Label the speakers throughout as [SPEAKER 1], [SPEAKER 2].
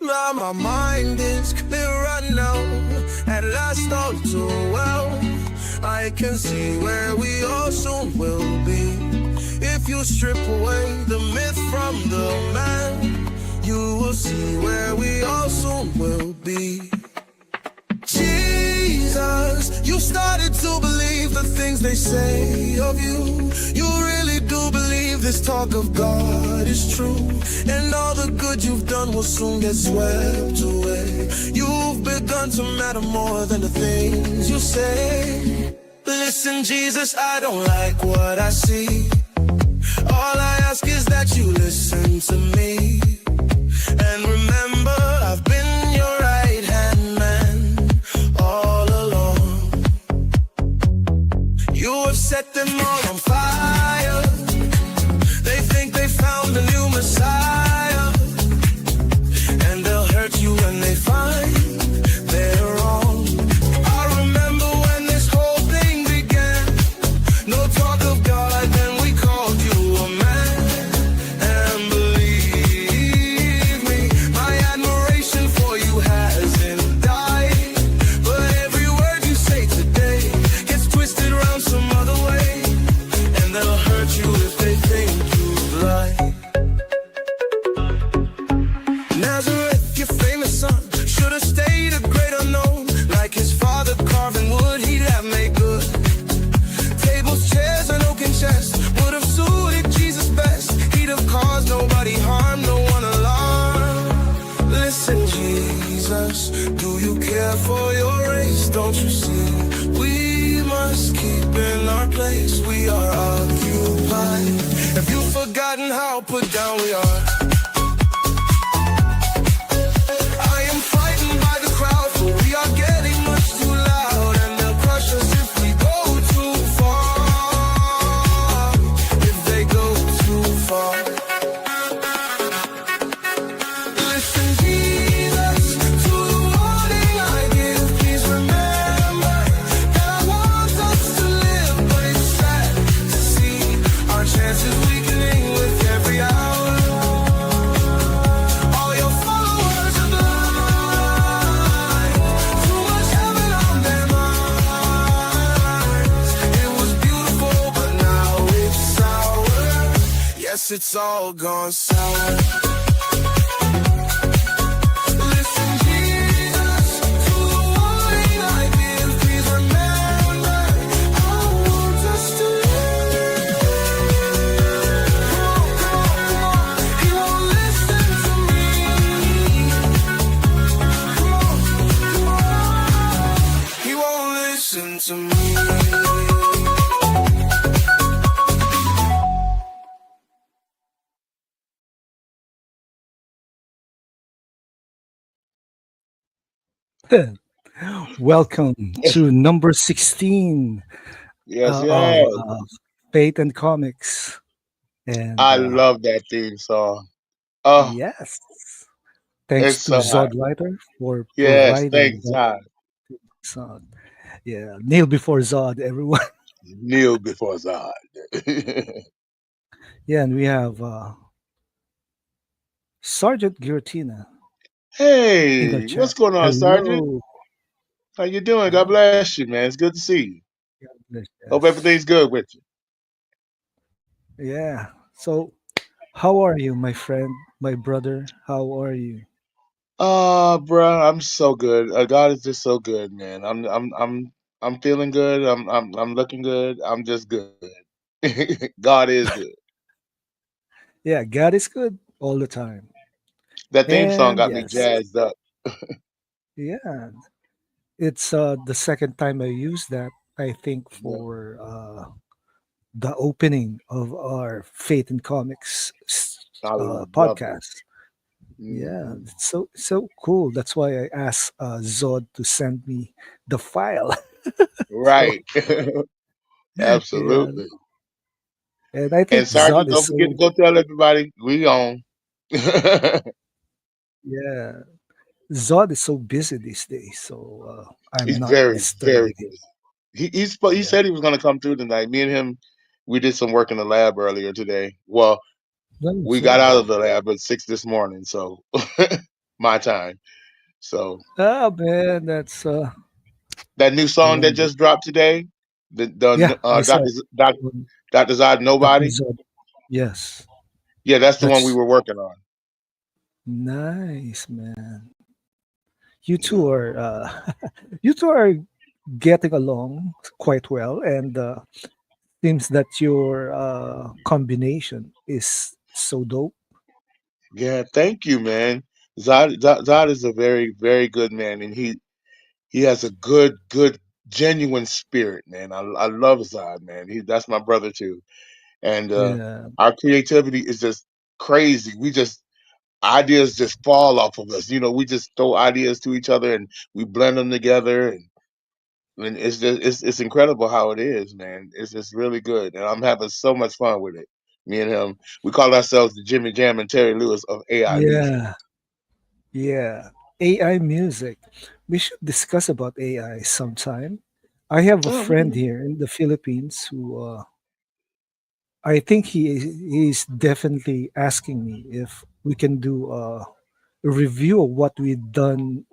[SPEAKER 1] Now my mind is clear right now. At last all too well, I can see where we all soon will be. If you strip away the myth from the man, you will see where we all soon will be. Jesus, you started to believe the things they say of you. You really do believe this talk of God is true, and all the good you've done will soon get swept away. You've begun to matter more than the things you say. Listen, Jesus, I don't like what I see. All I ask is that you listen to me, and remember I've been your right hand man all along. You have set them all on fire. They think they found a new Messiah, and they'll hurt you when they find they're wrong. I remember when this whole thing began. No talk of God, then we called you a man. And believe me, my admiration for you hasn't died. But every word you say today gets twisted around some other way, and they'll hurt you if they think you've lied. Nazareth, your famous son, should have stayed a great unknown. Like his father carving wood, he'd have made good. Tables, chairs, and oaken chests would have suited Jesus best. He'd have caused nobody harm, no one alarm. Listen, Jesus, do you care for your race? Don't you see? We must keep in our place. We are occupied. Have you forgotten how put down we are? I am frightened by the crowd, for we are getting much too loud, and they'll crush us if we go too far. If they go too far. Listen, Jesus, to the warning I give. Please remember God wants us to live, but it's sad to see our chances weakening with every hour. All your followers are blind. Too much heaven on their minds. It was beautiful, but now it's sour. Yes, it's all gone sour. Listen, Jesus, to the warning I give. Please remember, I want us to live. Come on, come on. He won't listen to me. Come on, come on. He won't listen to me.
[SPEAKER 2] Welcome to number 16
[SPEAKER 3] Yes,
[SPEAKER 2] of
[SPEAKER 3] yes.
[SPEAKER 2] Faith and Comics. And
[SPEAKER 3] I love that theme song. Oh,
[SPEAKER 2] yes, thanks
[SPEAKER 3] it's
[SPEAKER 2] to
[SPEAKER 3] so hot.
[SPEAKER 2] Zod Writer for
[SPEAKER 3] Yes,
[SPEAKER 2] providing
[SPEAKER 3] thanks,
[SPEAKER 2] that
[SPEAKER 3] God.
[SPEAKER 2] song. Yeah, Kneel before Zod, everyone.
[SPEAKER 3] Kneel before Zod.
[SPEAKER 2] Yeah, and we have Sergeant Giratina in the
[SPEAKER 3] Hey,
[SPEAKER 2] chat.
[SPEAKER 3] what's going on, Sergeant?
[SPEAKER 2] Hello.
[SPEAKER 3] How you doing? God
[SPEAKER 2] Ah,
[SPEAKER 3] bless you, man. It's good to see you.
[SPEAKER 2] yes,
[SPEAKER 3] Hope everything's
[SPEAKER 2] yes.
[SPEAKER 3] good with you.
[SPEAKER 2] Yeah. So How are you, my friend, my brother? How are you?
[SPEAKER 3] Bruh, I'm so good. God is just so good, man. I'm feeling good. I'm looking good. I'm just good. God is good.
[SPEAKER 2] Yeah, God is good all the time.
[SPEAKER 3] That theme song
[SPEAKER 2] And
[SPEAKER 3] got me
[SPEAKER 2] yes,
[SPEAKER 3] jazzed up.
[SPEAKER 2] yeah, it's the second time I use that. I think
[SPEAKER 3] Yeah,
[SPEAKER 2] for the opening of our Faith in Comics
[SPEAKER 3] I love it.
[SPEAKER 2] podcast. Yeah,
[SPEAKER 3] Hmm.
[SPEAKER 2] it's so cool. That's why I asked Zod to send me the file. So
[SPEAKER 3] Right.
[SPEAKER 2] yeah,
[SPEAKER 3] Absolutely.
[SPEAKER 2] and I
[SPEAKER 3] And
[SPEAKER 2] think
[SPEAKER 3] Sergeant,
[SPEAKER 2] Zod is
[SPEAKER 3] don't forget to
[SPEAKER 2] so
[SPEAKER 3] go tell everybody we on.
[SPEAKER 2] yeah. Zod is so busy these days, so I'm
[SPEAKER 3] He's
[SPEAKER 2] not
[SPEAKER 3] very, very
[SPEAKER 2] disturbing him.
[SPEAKER 3] busy. He
[SPEAKER 2] Yeah.
[SPEAKER 3] said he was going to come through tonight. Me and him, we did some work in the lab earlier today. Well,
[SPEAKER 2] No,
[SPEAKER 3] we got out
[SPEAKER 2] so
[SPEAKER 3] of the lab at 6 this morning, so my time. So
[SPEAKER 2] oh man, that's
[SPEAKER 3] that new
[SPEAKER 2] I
[SPEAKER 3] song that
[SPEAKER 2] wonder.
[SPEAKER 3] just dropped today,
[SPEAKER 2] Yeah,
[SPEAKER 3] the
[SPEAKER 2] I saw
[SPEAKER 3] Doctor
[SPEAKER 2] it. Um,
[SPEAKER 3] Doctor Zod
[SPEAKER 2] Dr.
[SPEAKER 3] Nobody.
[SPEAKER 2] Zod. Yes,
[SPEAKER 3] Yeah, that's the one we
[SPEAKER 2] that's
[SPEAKER 3] were working on.
[SPEAKER 2] nice, man. You
[SPEAKER 3] Yeah,
[SPEAKER 2] two are you two are getting along quite well, and seems that your combination is so dope.
[SPEAKER 3] yeah. Thank you, man. Zod is a very, very good man, and he has a good, genuine spirit, man. I love Zod, man. That's my brother too, and
[SPEAKER 2] Yeah,
[SPEAKER 3] our creativity is just crazy. We just ideas just fall off of us. We just throw ideas to each other and we blend them together, and it's just it's incredible how it is, man. It's just really good, and I'm having so much fun with it. Me and him, we call ourselves the Jimmy Jam and Terry Lewis of AI music.
[SPEAKER 2] yeah, yeah. AI music. We should discuss about AI sometime. I have a
[SPEAKER 3] Oh,
[SPEAKER 2] friend here in the Philippines who I think he's definitely asking me if we can do a review of what we've done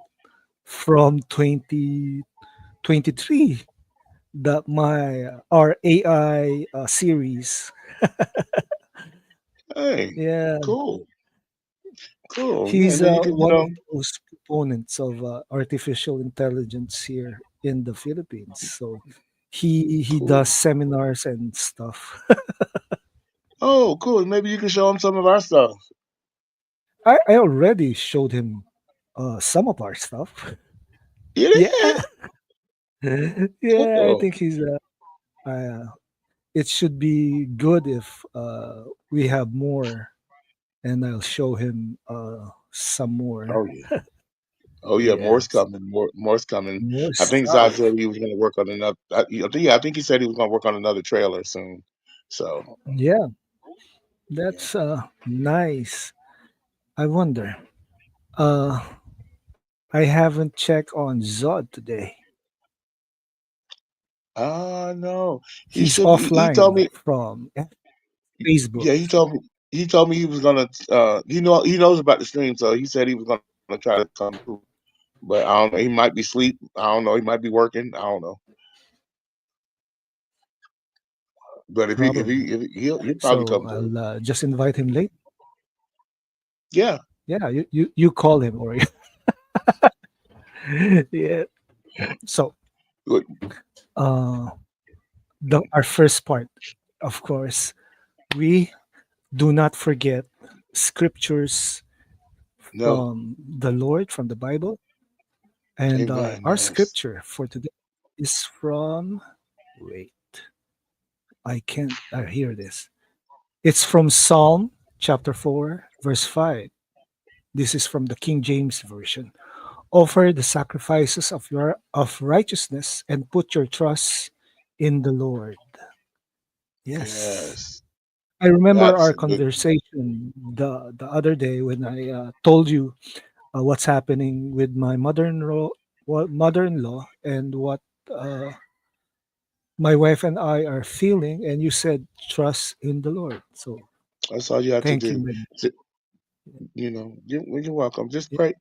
[SPEAKER 2] from 2023, the my our AI series.
[SPEAKER 3] hey,
[SPEAKER 2] Yeah,
[SPEAKER 3] cool, cool. Yeah,
[SPEAKER 2] he's
[SPEAKER 3] then you can,
[SPEAKER 2] one of those proponents of artificial intelligence here in the Philippines. So he does
[SPEAKER 3] cool.
[SPEAKER 2] seminars and stuff.
[SPEAKER 3] Oh, cool. Maybe you can show him some of our stuff.
[SPEAKER 2] I already showed him some of our stuff.
[SPEAKER 3] You
[SPEAKER 2] Yeah,
[SPEAKER 3] did?
[SPEAKER 2] yeah. I
[SPEAKER 3] Cool.
[SPEAKER 2] think he's. It should be good if we have more, and I'll show him some more.
[SPEAKER 3] Oh yeah. Oh yeah. More's
[SPEAKER 2] Yes,
[SPEAKER 3] coming. More's coming.
[SPEAKER 2] more
[SPEAKER 3] I think Zod said
[SPEAKER 2] stuff.
[SPEAKER 3] he was going to work on another. Yeah, I think he said he was going to work on another trailer soon. So
[SPEAKER 2] Yeah,
[SPEAKER 3] yeah.
[SPEAKER 2] that's nice. I wonder. Uh, I haven't checked on Zod today.
[SPEAKER 3] No. He
[SPEAKER 2] He's
[SPEAKER 3] should be. He told
[SPEAKER 2] offline
[SPEAKER 3] me.
[SPEAKER 2] from Facebook.
[SPEAKER 3] Yeah, he told me. He told me he was gonna. He knows about the stream, so he said he was gonna try to come through. But I don't know. He might be asleep. I don't know. He might be working. I don't know. But
[SPEAKER 2] Probably.
[SPEAKER 3] if he'll probably
[SPEAKER 2] So
[SPEAKER 3] come through.
[SPEAKER 2] I'll just invite him late.
[SPEAKER 3] Yeah.
[SPEAKER 2] Yeah, you call him or yeah. So
[SPEAKER 3] Good.
[SPEAKER 2] uh, our first part, of course, we do not forget scriptures
[SPEAKER 3] No.
[SPEAKER 2] from the Lord, from the Bible. And
[SPEAKER 3] Amen.
[SPEAKER 2] our
[SPEAKER 3] Yes.
[SPEAKER 2] scripture for today is from, wait, I can't hear this. It's from Psalm chapter 4, verse 5. This is from the King James Version. Offer the sacrifices of righteousness and put your trust in the Lord. Yes.
[SPEAKER 3] Yes.
[SPEAKER 2] I remember
[SPEAKER 3] That's
[SPEAKER 2] our
[SPEAKER 3] a good.
[SPEAKER 2] conversation the other day when I told you what's happening with my mother-in-law and what uh, my wife and I are feeling, and you said trust in the Lord. So
[SPEAKER 3] That's all you have to
[SPEAKER 2] thank you,
[SPEAKER 3] do.
[SPEAKER 2] man.
[SPEAKER 3] Ju- you're welcome. Just pray.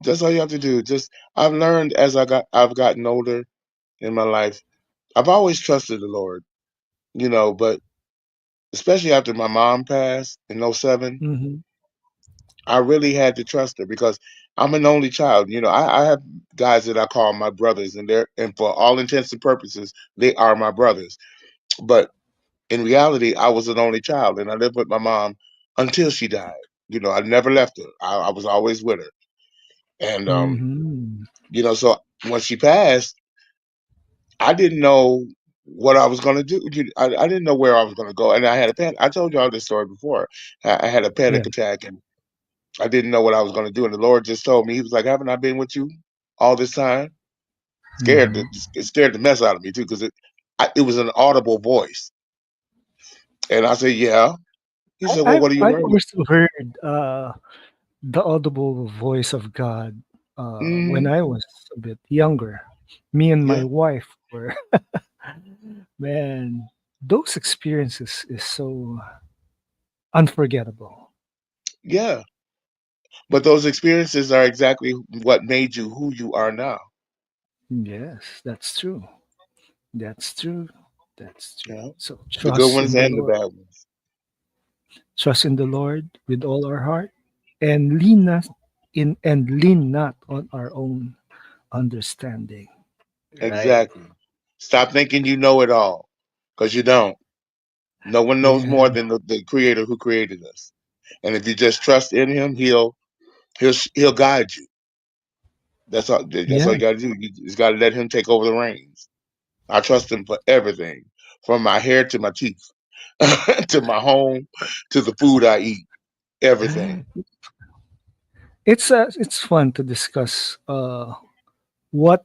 [SPEAKER 3] That's all you have to do. Just I've learned as I've gotten older in my life. I've always trusted the Lord. But especially after my mom passed in '07.
[SPEAKER 2] Mm-hmm.
[SPEAKER 3] I really had to trust her because I'm an only child. I have guys that I call my brothers, and for all intents and purposes, they are my brothers. But in reality, I was an only child, and I lived with my mom until she died. I never left her. I was always with her, and
[SPEAKER 2] Mm-hmm.
[SPEAKER 3] so when she passed, I didn't know what I was going to do. I didn't know where I was going to go, and I had a panic. I told y'all this story before. I had a
[SPEAKER 2] Yeah.
[SPEAKER 3] panic attack, and I didn't know what I was going to do. And the Lord just told me, He was like, "Haven't I been with you all this time?" Scared
[SPEAKER 2] Mm-hmm.
[SPEAKER 3] the, it scared the mess out of me too, because it was an audible voice, and I said, "Yeah." He said, "Well,
[SPEAKER 2] I've
[SPEAKER 3] what are you
[SPEAKER 2] I've
[SPEAKER 3] worried?"
[SPEAKER 2] also heard the audible voice of God when
[SPEAKER 3] Mm,
[SPEAKER 2] I was a bit younger. Me and my
[SPEAKER 3] yeah,
[SPEAKER 2] wife were man. Those experiences is so unforgettable.
[SPEAKER 3] yeah. But those experiences are exactly what made you who you are now.
[SPEAKER 2] Yes, that's true. That's true. That's true.
[SPEAKER 3] Yeah,
[SPEAKER 2] So
[SPEAKER 3] the good
[SPEAKER 2] trust
[SPEAKER 3] ones
[SPEAKER 2] in the
[SPEAKER 3] and the
[SPEAKER 2] Lord.
[SPEAKER 3] bad ones.
[SPEAKER 2] Trust in the Lord with all our heart, and lean not on our own understanding. Right.
[SPEAKER 3] Exactly. Stop thinking you know it all, because you don't. No one knows
[SPEAKER 2] Yeah.
[SPEAKER 3] more than the Creator who created us. And if you just trust in Him, He'll guide you. That's all. That's all
[SPEAKER 2] Yeah.
[SPEAKER 3] you got to do. You just got to let Him take over the reins. I trust Him for everything, from my hair to my teeth, to my home, to the food I eat. Everything.
[SPEAKER 2] It's fun to discuss what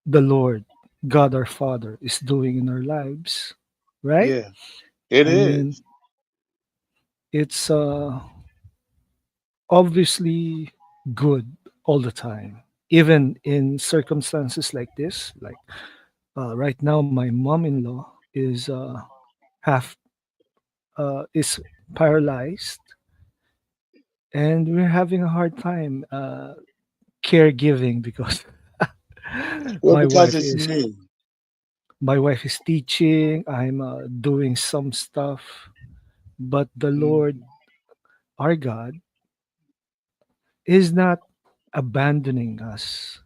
[SPEAKER 2] the Lord, God our Father, is doing in our lives, right?
[SPEAKER 3] Yeah, it
[SPEAKER 2] I mean,
[SPEAKER 3] is.
[SPEAKER 2] it's obviously good all the time, even in circumstances like this. Like right now, my mom-in-law half is paralyzed, and we're having a hard time caregiving because
[SPEAKER 3] Well,
[SPEAKER 2] my
[SPEAKER 3] because
[SPEAKER 2] wife
[SPEAKER 3] it's
[SPEAKER 2] is
[SPEAKER 3] new.
[SPEAKER 2] my wife is teaching. I'm doing some stuff, but the Lord,
[SPEAKER 3] Mhm.
[SPEAKER 2] our God, is not abandoning us.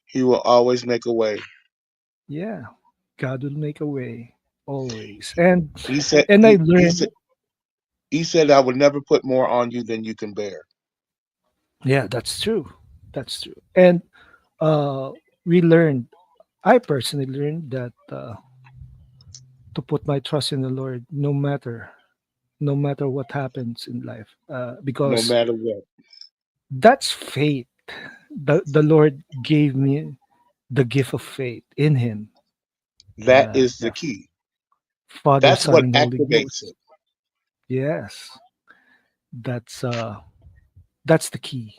[SPEAKER 3] He will always make a way.
[SPEAKER 2] Yeah, God will make a way always. And
[SPEAKER 3] He said
[SPEAKER 2] and I
[SPEAKER 3] he he
[SPEAKER 2] learned,
[SPEAKER 3] said he said I would never put more on you than you can bear.
[SPEAKER 2] yeah, that's true. That's true. And uh, we learned. I personally learned that to put my trust in the Lord, no matter what happens in life,
[SPEAKER 3] No
[SPEAKER 2] because
[SPEAKER 3] matter what.
[SPEAKER 2] that's faith. The Lord gave me the gift of faith in Him,
[SPEAKER 3] That is the
[SPEAKER 2] the
[SPEAKER 3] key.
[SPEAKER 2] Father,
[SPEAKER 3] That's
[SPEAKER 2] Son,
[SPEAKER 3] what
[SPEAKER 2] and Holy
[SPEAKER 3] activates
[SPEAKER 2] Ghost.
[SPEAKER 3] it.
[SPEAKER 2] Yes, that's uh, that's the key.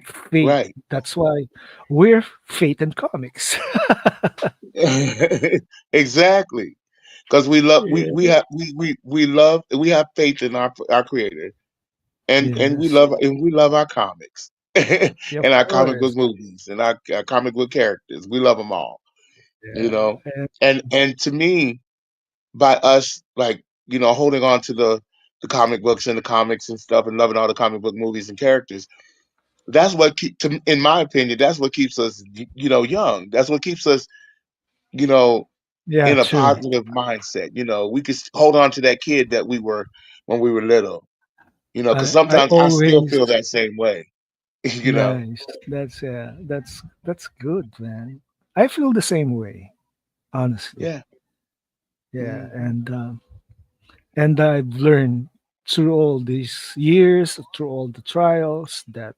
[SPEAKER 2] Faith.
[SPEAKER 3] Right.
[SPEAKER 2] That's why we're faith and comics.
[SPEAKER 3] Exactly. Because we love we
[SPEAKER 2] Yeah.
[SPEAKER 3] have we love we have faith in our creator, and
[SPEAKER 2] Yes.
[SPEAKER 3] we love our comics
[SPEAKER 2] Yeah, of
[SPEAKER 3] and our comic book
[SPEAKER 2] course.
[SPEAKER 3] movies and our comic book characters. We love them all, you
[SPEAKER 2] Yeah.
[SPEAKER 3] know. And to me, by us, like, holding on to the comic books and the comics and stuff, and loving all the comic book movies and characters, that's what in my opinion, that's what keeps us young. That's what keeps us, you know
[SPEAKER 2] Yeah,
[SPEAKER 3] in a
[SPEAKER 2] true.
[SPEAKER 3] positive mindset. We could hold on to that kid that we were when we were little, because
[SPEAKER 2] I
[SPEAKER 3] sometimes I still
[SPEAKER 2] always
[SPEAKER 3] feel that same way. you know
[SPEAKER 2] nice. That's good, man. I feel the same way, honestly.
[SPEAKER 3] yeah.
[SPEAKER 2] Yeah,
[SPEAKER 3] Hmm.
[SPEAKER 2] and I've learned through all these years, through all the trials, that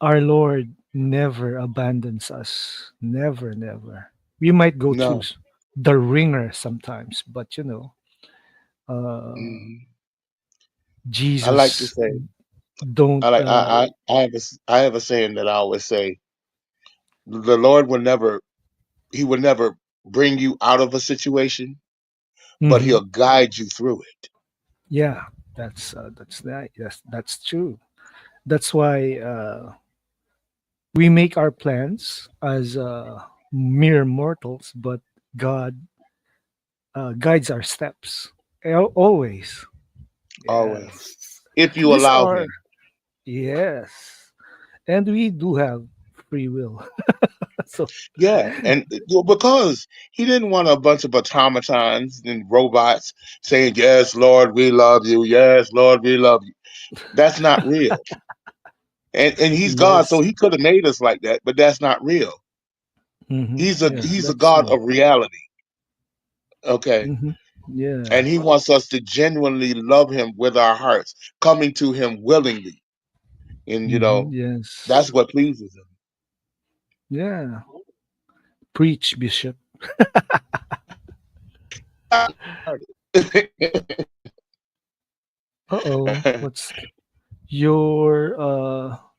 [SPEAKER 2] our Lord never abandons us. Never, never. We might go through
[SPEAKER 3] No.
[SPEAKER 2] the ringer sometimes, but uh,
[SPEAKER 3] Hmm. I like to
[SPEAKER 2] Jesus
[SPEAKER 3] say,
[SPEAKER 2] don't.
[SPEAKER 3] I have a saying that I always say: the Lord will never, He will never bring you out of a situation, but
[SPEAKER 2] Mhm.
[SPEAKER 3] He'll guide you through it.
[SPEAKER 2] Yeah, that's that. Yes, that's true. That's why we make our plans as mere mortals, but God guides our steps. Always.
[SPEAKER 3] Always,
[SPEAKER 2] Yes.
[SPEAKER 3] if you
[SPEAKER 2] These
[SPEAKER 3] allow
[SPEAKER 2] are,
[SPEAKER 3] him.
[SPEAKER 2] yes. And we do have free will. So,
[SPEAKER 3] Yeah, and well, because he didn't want a bunch of automatons and robots saying, "Yes, Lord, we love you. Yes, Lord, we love you." That's not real. And he's God, so
[SPEAKER 2] yes.
[SPEAKER 3] he could have made us like that, but that's not real.
[SPEAKER 2] Yeah,
[SPEAKER 3] He's a
[SPEAKER 2] that's
[SPEAKER 3] God
[SPEAKER 2] true.
[SPEAKER 3] of reality. Okay.
[SPEAKER 2] hmm
[SPEAKER 3] And
[SPEAKER 2] Yeah.
[SPEAKER 3] he wants us to genuinely love him with our hearts, coming to him willingly. And
[SPEAKER 2] Yes.
[SPEAKER 3] that's what pleases
[SPEAKER 2] Yeah. Preach, Bishop.
[SPEAKER 3] him.
[SPEAKER 2] Uh oh. What's your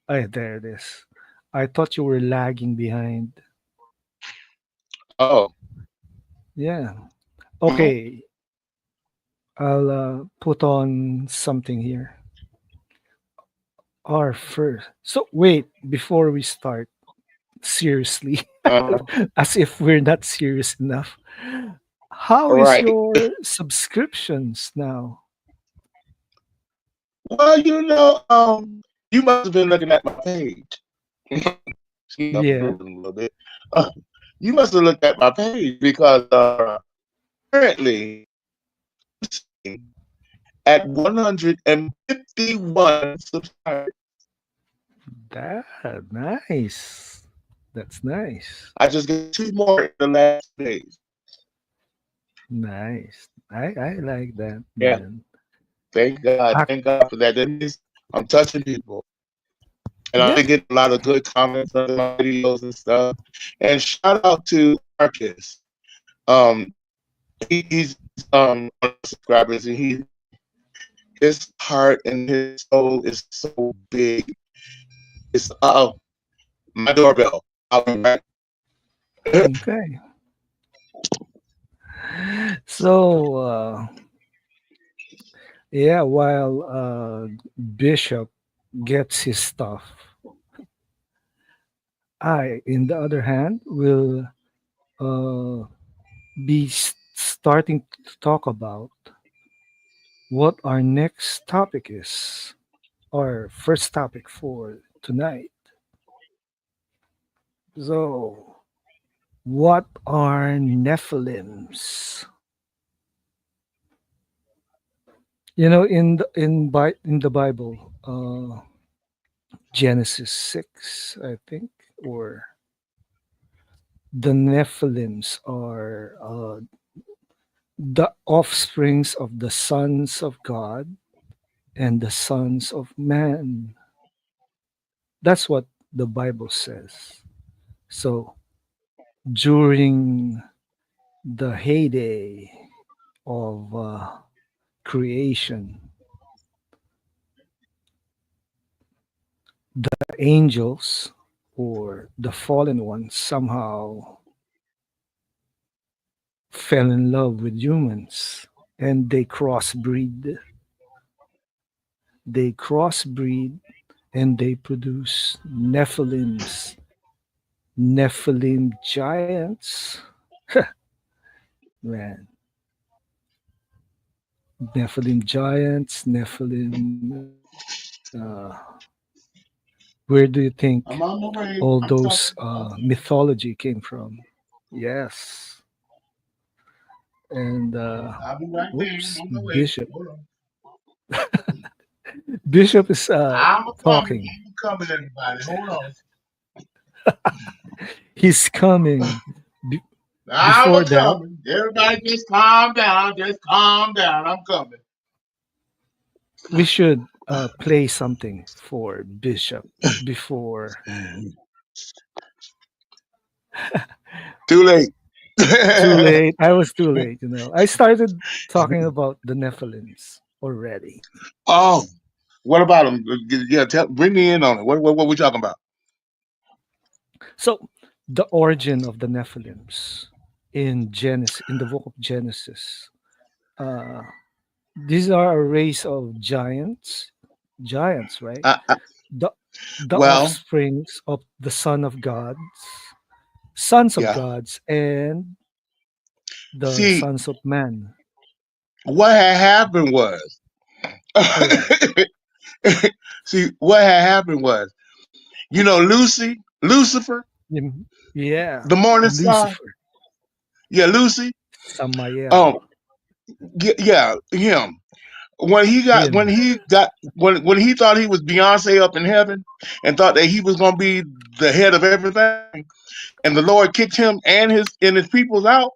[SPEAKER 2] there it is. I thought you were lagging behind.
[SPEAKER 3] Oh.
[SPEAKER 2] Yeah.
[SPEAKER 3] Mhm.
[SPEAKER 2] Okay. I'll put on something here. Our first. So wait, before we start, seriously,
[SPEAKER 3] Uh,
[SPEAKER 2] as if we're not serious enough. How is
[SPEAKER 3] right.
[SPEAKER 2] your subscriptions now?
[SPEAKER 3] Well, you must have been looking at my page. Excuse me, I'm
[SPEAKER 2] Yeah,
[SPEAKER 3] drooling a little bit. Uh, you must have looked at my page because currently at 151 subscribers.
[SPEAKER 2] that nice. That's nice.
[SPEAKER 3] I just got two more in the last 2 days.
[SPEAKER 2] Nice. I like that,
[SPEAKER 3] Yeah,
[SPEAKER 2] man.
[SPEAKER 3] thank God.
[SPEAKER 2] Ac-
[SPEAKER 3] Thank God for that. That means I'm touching people. And I've
[SPEAKER 2] yeah.
[SPEAKER 3] been getting a lot of good comments on my videos and stuff. And shout out to Marcus. Um, he's one of the subscribers, and his heart and his soul is so big. It's my doorbell. I'll be right.
[SPEAKER 2] Okay. So yeah, while Bishop gets his stuff, I, in the other hand, will uh, be starting to talk about what our next topic is. Our first topic for tonight. So, what are Nephilims? In the Bible, Genesis 6, I think, or the Nephilims are the offsprings of the sons of God and the sons of man. That's what the Bible says. So during the heyday of creation, the angels or the fallen ones somehow fell in love with humans and they crossbreed. They crossbreed and they produce Nephilims, Nephilim giants. Man, Nephilim giants, Nephilim. Where do you think
[SPEAKER 3] I'm on
[SPEAKER 2] all
[SPEAKER 3] my way.
[SPEAKER 2] those
[SPEAKER 3] I'm coming. I'm coming.
[SPEAKER 2] mythology came from? Yes, and
[SPEAKER 3] I'll be right there. I'm
[SPEAKER 2] oops,
[SPEAKER 3] on my way.
[SPEAKER 2] Bishop.
[SPEAKER 3] Hold on.
[SPEAKER 2] Bishop is
[SPEAKER 3] I'm coming.
[SPEAKER 2] talking.
[SPEAKER 3] I'm coming, everybody. Hold on.
[SPEAKER 2] He's coming. Be-
[SPEAKER 3] I'm
[SPEAKER 2] Before that,
[SPEAKER 3] coming. Everybody just calm down. Just calm down. I'm coming.
[SPEAKER 2] we should play something for Bishop before.
[SPEAKER 3] Too late.
[SPEAKER 2] Too late. I was too late. I started talking about the Nephilims already.
[SPEAKER 3] Oh, what about them? Yeah, bring me in on it. What we talking about?
[SPEAKER 2] So, the origin of the Nephilims in the book of Genesis. Uh, these are a race of giants, right?
[SPEAKER 3] I, I,
[SPEAKER 2] The the
[SPEAKER 3] well,
[SPEAKER 2] offsprings of the sons of
[SPEAKER 3] yeah.
[SPEAKER 2] gods, and the
[SPEAKER 3] See,
[SPEAKER 2] sons of man.
[SPEAKER 3] what had happened was,
[SPEAKER 2] Oh yeah.
[SPEAKER 3] see, what had happened was, Lucifer,
[SPEAKER 2] Yeah.
[SPEAKER 3] the morning star.
[SPEAKER 2] Lucifer,
[SPEAKER 3] Yeah, Lucy.
[SPEAKER 2] Samael,
[SPEAKER 3] Um, yeah, him. When
[SPEAKER 2] him.
[SPEAKER 3] he got when he thought he was Beyonce up in heaven and thought that he was gonna be the head of everything, and the Lord kicked him and his peoples out.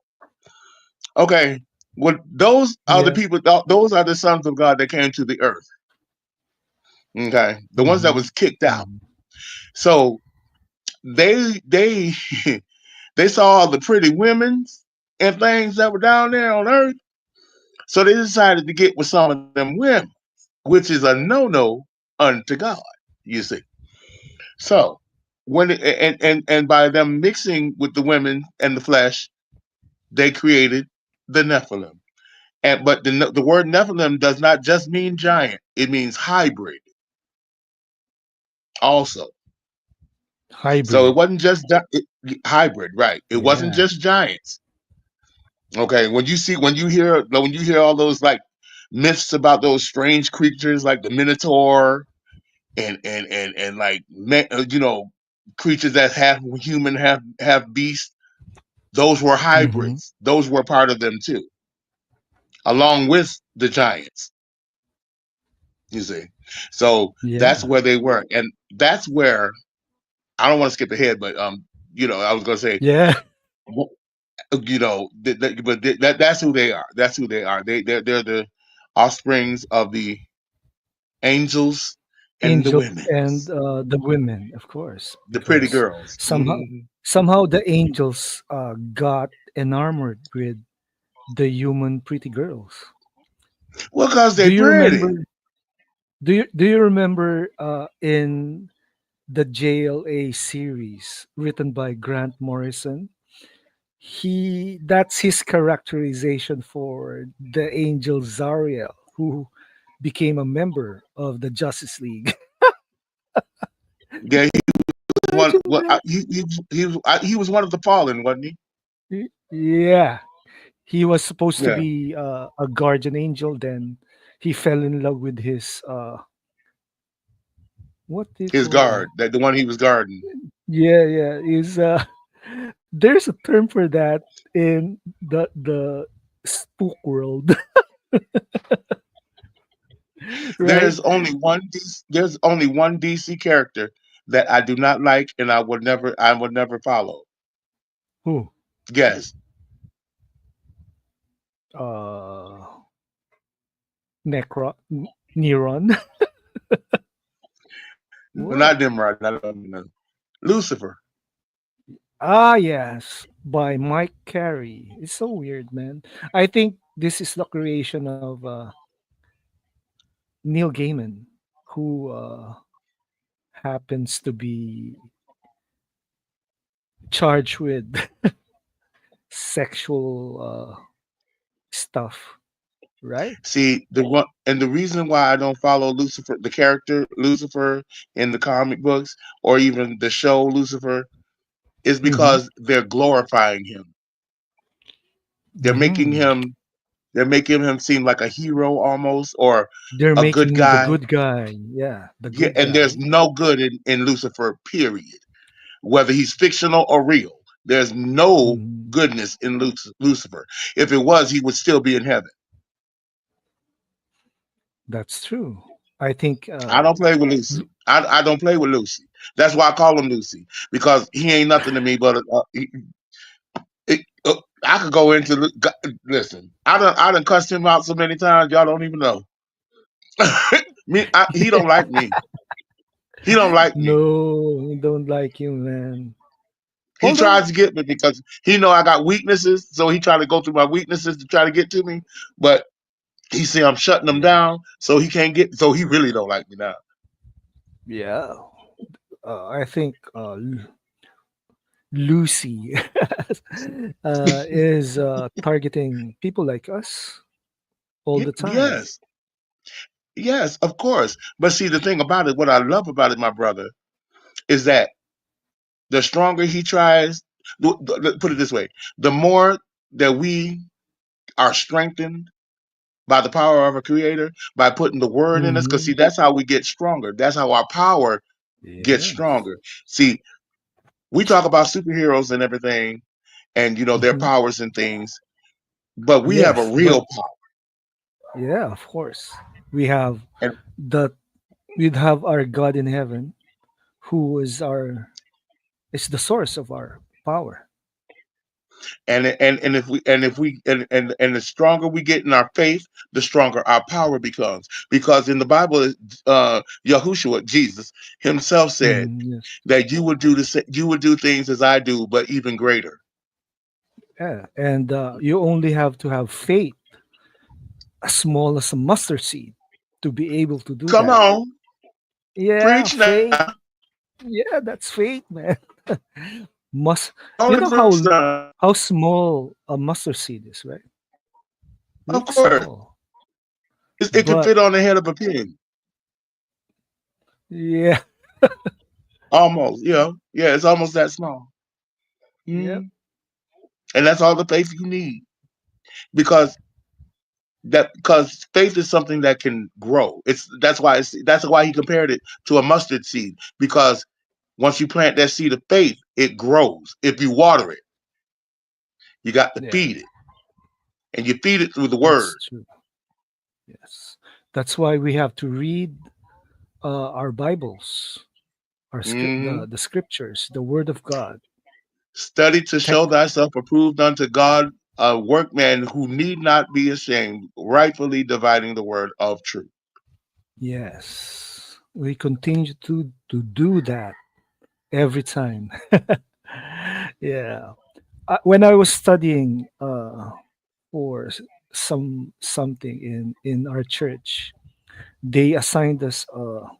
[SPEAKER 3] Okay, well, those are the
[SPEAKER 2] Yeah.
[SPEAKER 3] people. Those are the sons of God that came to the earth. Okay, the ones that
[SPEAKER 2] Mm-hmm.
[SPEAKER 3] was kicked out.
[SPEAKER 2] Mm-hmm.
[SPEAKER 3] So they they saw all the pretty women and things that were down there on earth. So they decided to get with some of them women, which is a no-no unto God. You see. So and by them mixing with the women and the flesh, they created the Nephilim. And but the word Nephilim does not just mean giant; it means hybrid also. So it
[SPEAKER 2] Hybrid.
[SPEAKER 3] wasn't just hybrid, right? It wasn't
[SPEAKER 2] Yeah.
[SPEAKER 3] just giants. Okay, when you hear all those like myths about those strange creatures like the Minotaur and like creatures that have human have beast, those were
[SPEAKER 2] Mm-hmm.
[SPEAKER 3] hybrids. Those were part of them too, along with the giants. You see, so that's
[SPEAKER 2] Yeah.
[SPEAKER 3] where they were, and that's where I don't want to skip ahead, but I was gonna say,
[SPEAKER 2] Yeah.
[SPEAKER 3] that's who they are. That's who they are. They're the offsprings of the angels and the
[SPEAKER 2] Angels
[SPEAKER 3] women,
[SPEAKER 2] and the women, of course,
[SPEAKER 3] the pretty
[SPEAKER 2] because
[SPEAKER 3] girls.
[SPEAKER 2] somehow the angels got enamored with the human pretty girls.
[SPEAKER 3] Well, cause
[SPEAKER 2] Do
[SPEAKER 3] they
[SPEAKER 2] you remember?
[SPEAKER 3] pretty.
[SPEAKER 2] Do you remember in the JLA series written by Grant Morrison? He That's his characterization for the angel Zariel, who became a member of the Justice League.
[SPEAKER 3] Yeah, one.
[SPEAKER 2] Imagine
[SPEAKER 3] Well,
[SPEAKER 2] that.
[SPEAKER 3] he was one of the fallen, wasn't he?
[SPEAKER 2] Yeah, he was supposed to
[SPEAKER 3] Yeah,
[SPEAKER 2] be a guardian angel. Then he fell in love with his what do you
[SPEAKER 3] his
[SPEAKER 2] call
[SPEAKER 3] guard,
[SPEAKER 2] that?
[SPEAKER 3] that the one he was guarding.
[SPEAKER 2] Yeah, yeah. Is there's a term for that in the spook world, right?
[SPEAKER 3] There's only one DC character that I do not like, and I would never follow.
[SPEAKER 2] Who?
[SPEAKER 3] Guess.
[SPEAKER 2] Uh, Neuron.
[SPEAKER 3] Not
[SPEAKER 2] What?
[SPEAKER 3] Nimrod. Not Lucifer.
[SPEAKER 2] Ah, yes, by Mike Carey. It's so weird, man. I think this is the creation of Neil Gaiman, who happens to be charged with sexual stuff, right?
[SPEAKER 3] See the one, and the reason why I don't follow Lucifer, the character Lucifer in the comic books or even the show Lucifer, is
[SPEAKER 2] Mm-hmm.
[SPEAKER 3] because they're glorifying him. They're making
[SPEAKER 2] Mm-hmm.
[SPEAKER 3] him they're making him seem like a hero almost or
[SPEAKER 2] They're
[SPEAKER 3] a good
[SPEAKER 2] making him the
[SPEAKER 3] guy.
[SPEAKER 2] good guy. Yeah, the
[SPEAKER 3] Yeah,
[SPEAKER 2] good
[SPEAKER 3] and
[SPEAKER 2] guy.
[SPEAKER 3] there's no good in Lucifer, period. Whether he's fictional or real, there's no
[SPEAKER 2] Mhm.
[SPEAKER 3] goodness in Lucifer. If it was, he would still be in heaven.
[SPEAKER 2] That's true. I think
[SPEAKER 3] I don't play with Lucy. I don't play with Lucy. That's why I call him Lucy because he ain't nothing to me but I could go into listen. I done cussed him out so many times y'all don't even know. He don't like me. He don't like me.
[SPEAKER 2] no, I don't like you, man.
[SPEAKER 3] He
[SPEAKER 2] Although,
[SPEAKER 3] tries to get me because he know I got weaknesses, so he try to go through my weaknesses to try to get to me. But he see I'm shutting him
[SPEAKER 2] yeah,
[SPEAKER 3] down, so he can't get. So he really don't like me now.
[SPEAKER 2] yeah. I think Lucy is targeting people like us all the time.
[SPEAKER 3] Yes, yes, of course. But see, the thing about it, what I love about it, my brother, is that the stronger he tries. Put it this way: the more that we are strengthened by the power of our creator by putting the word in us. Because
[SPEAKER 2] Hmm.
[SPEAKER 3] see, that's how we get stronger. That's how our power gets
[SPEAKER 2] Yes.
[SPEAKER 3] stronger. See, we talk about superheroes and everything, and their
[SPEAKER 2] Hmm.
[SPEAKER 3] powers and things, but we have a
[SPEAKER 2] Yes, but
[SPEAKER 3] real power.
[SPEAKER 2] yeah, of course, we have
[SPEAKER 3] And
[SPEAKER 2] the we'd have our God in heaven, who is the source of our power.
[SPEAKER 3] and the stronger we get in our faith, the stronger our power becomes. Because in the Bible, Yahushua, Jesus himself said
[SPEAKER 2] Mhm, yes.
[SPEAKER 3] that you would do things as I do, but even greater.
[SPEAKER 2] Yeah, and you only have to have faith as small as a mustard seed to be able to do
[SPEAKER 3] Come
[SPEAKER 2] that.
[SPEAKER 3] on,
[SPEAKER 2] Yeah,
[SPEAKER 3] preach now.
[SPEAKER 2] faith. Yeah, that's faith, man. Must you
[SPEAKER 3] Only
[SPEAKER 2] know
[SPEAKER 3] preach now.
[SPEAKER 2] how small a mustard seed is, right?
[SPEAKER 3] Of
[SPEAKER 2] Looks
[SPEAKER 3] course,
[SPEAKER 2] small,
[SPEAKER 3] it can
[SPEAKER 2] but
[SPEAKER 3] fit on the head of a pin,
[SPEAKER 2] yeah,
[SPEAKER 3] almost. Yeah, it's almost that small.
[SPEAKER 2] yep,
[SPEAKER 3] Mm. And that's all the faith you need, because because faith is something that can grow. That's why he compared it to a mustard seed, because once you plant that seed of faith, it grows. If you water it, you got to
[SPEAKER 2] yeah,
[SPEAKER 3] feed it, and you feed it through the
[SPEAKER 2] that's
[SPEAKER 3] word.
[SPEAKER 2] true. Yes, that's why we have to read our Bibles,
[SPEAKER 3] Hmm.
[SPEAKER 2] the scriptures, the Word of God.
[SPEAKER 3] Study to
[SPEAKER 2] Tech,
[SPEAKER 3] show thyself approved unto God, a workman who need not be ashamed, rightfully dividing the word of truth.
[SPEAKER 2] yes, we continue to do that every time. Yeah, when I was studying for something in our church, they assigned us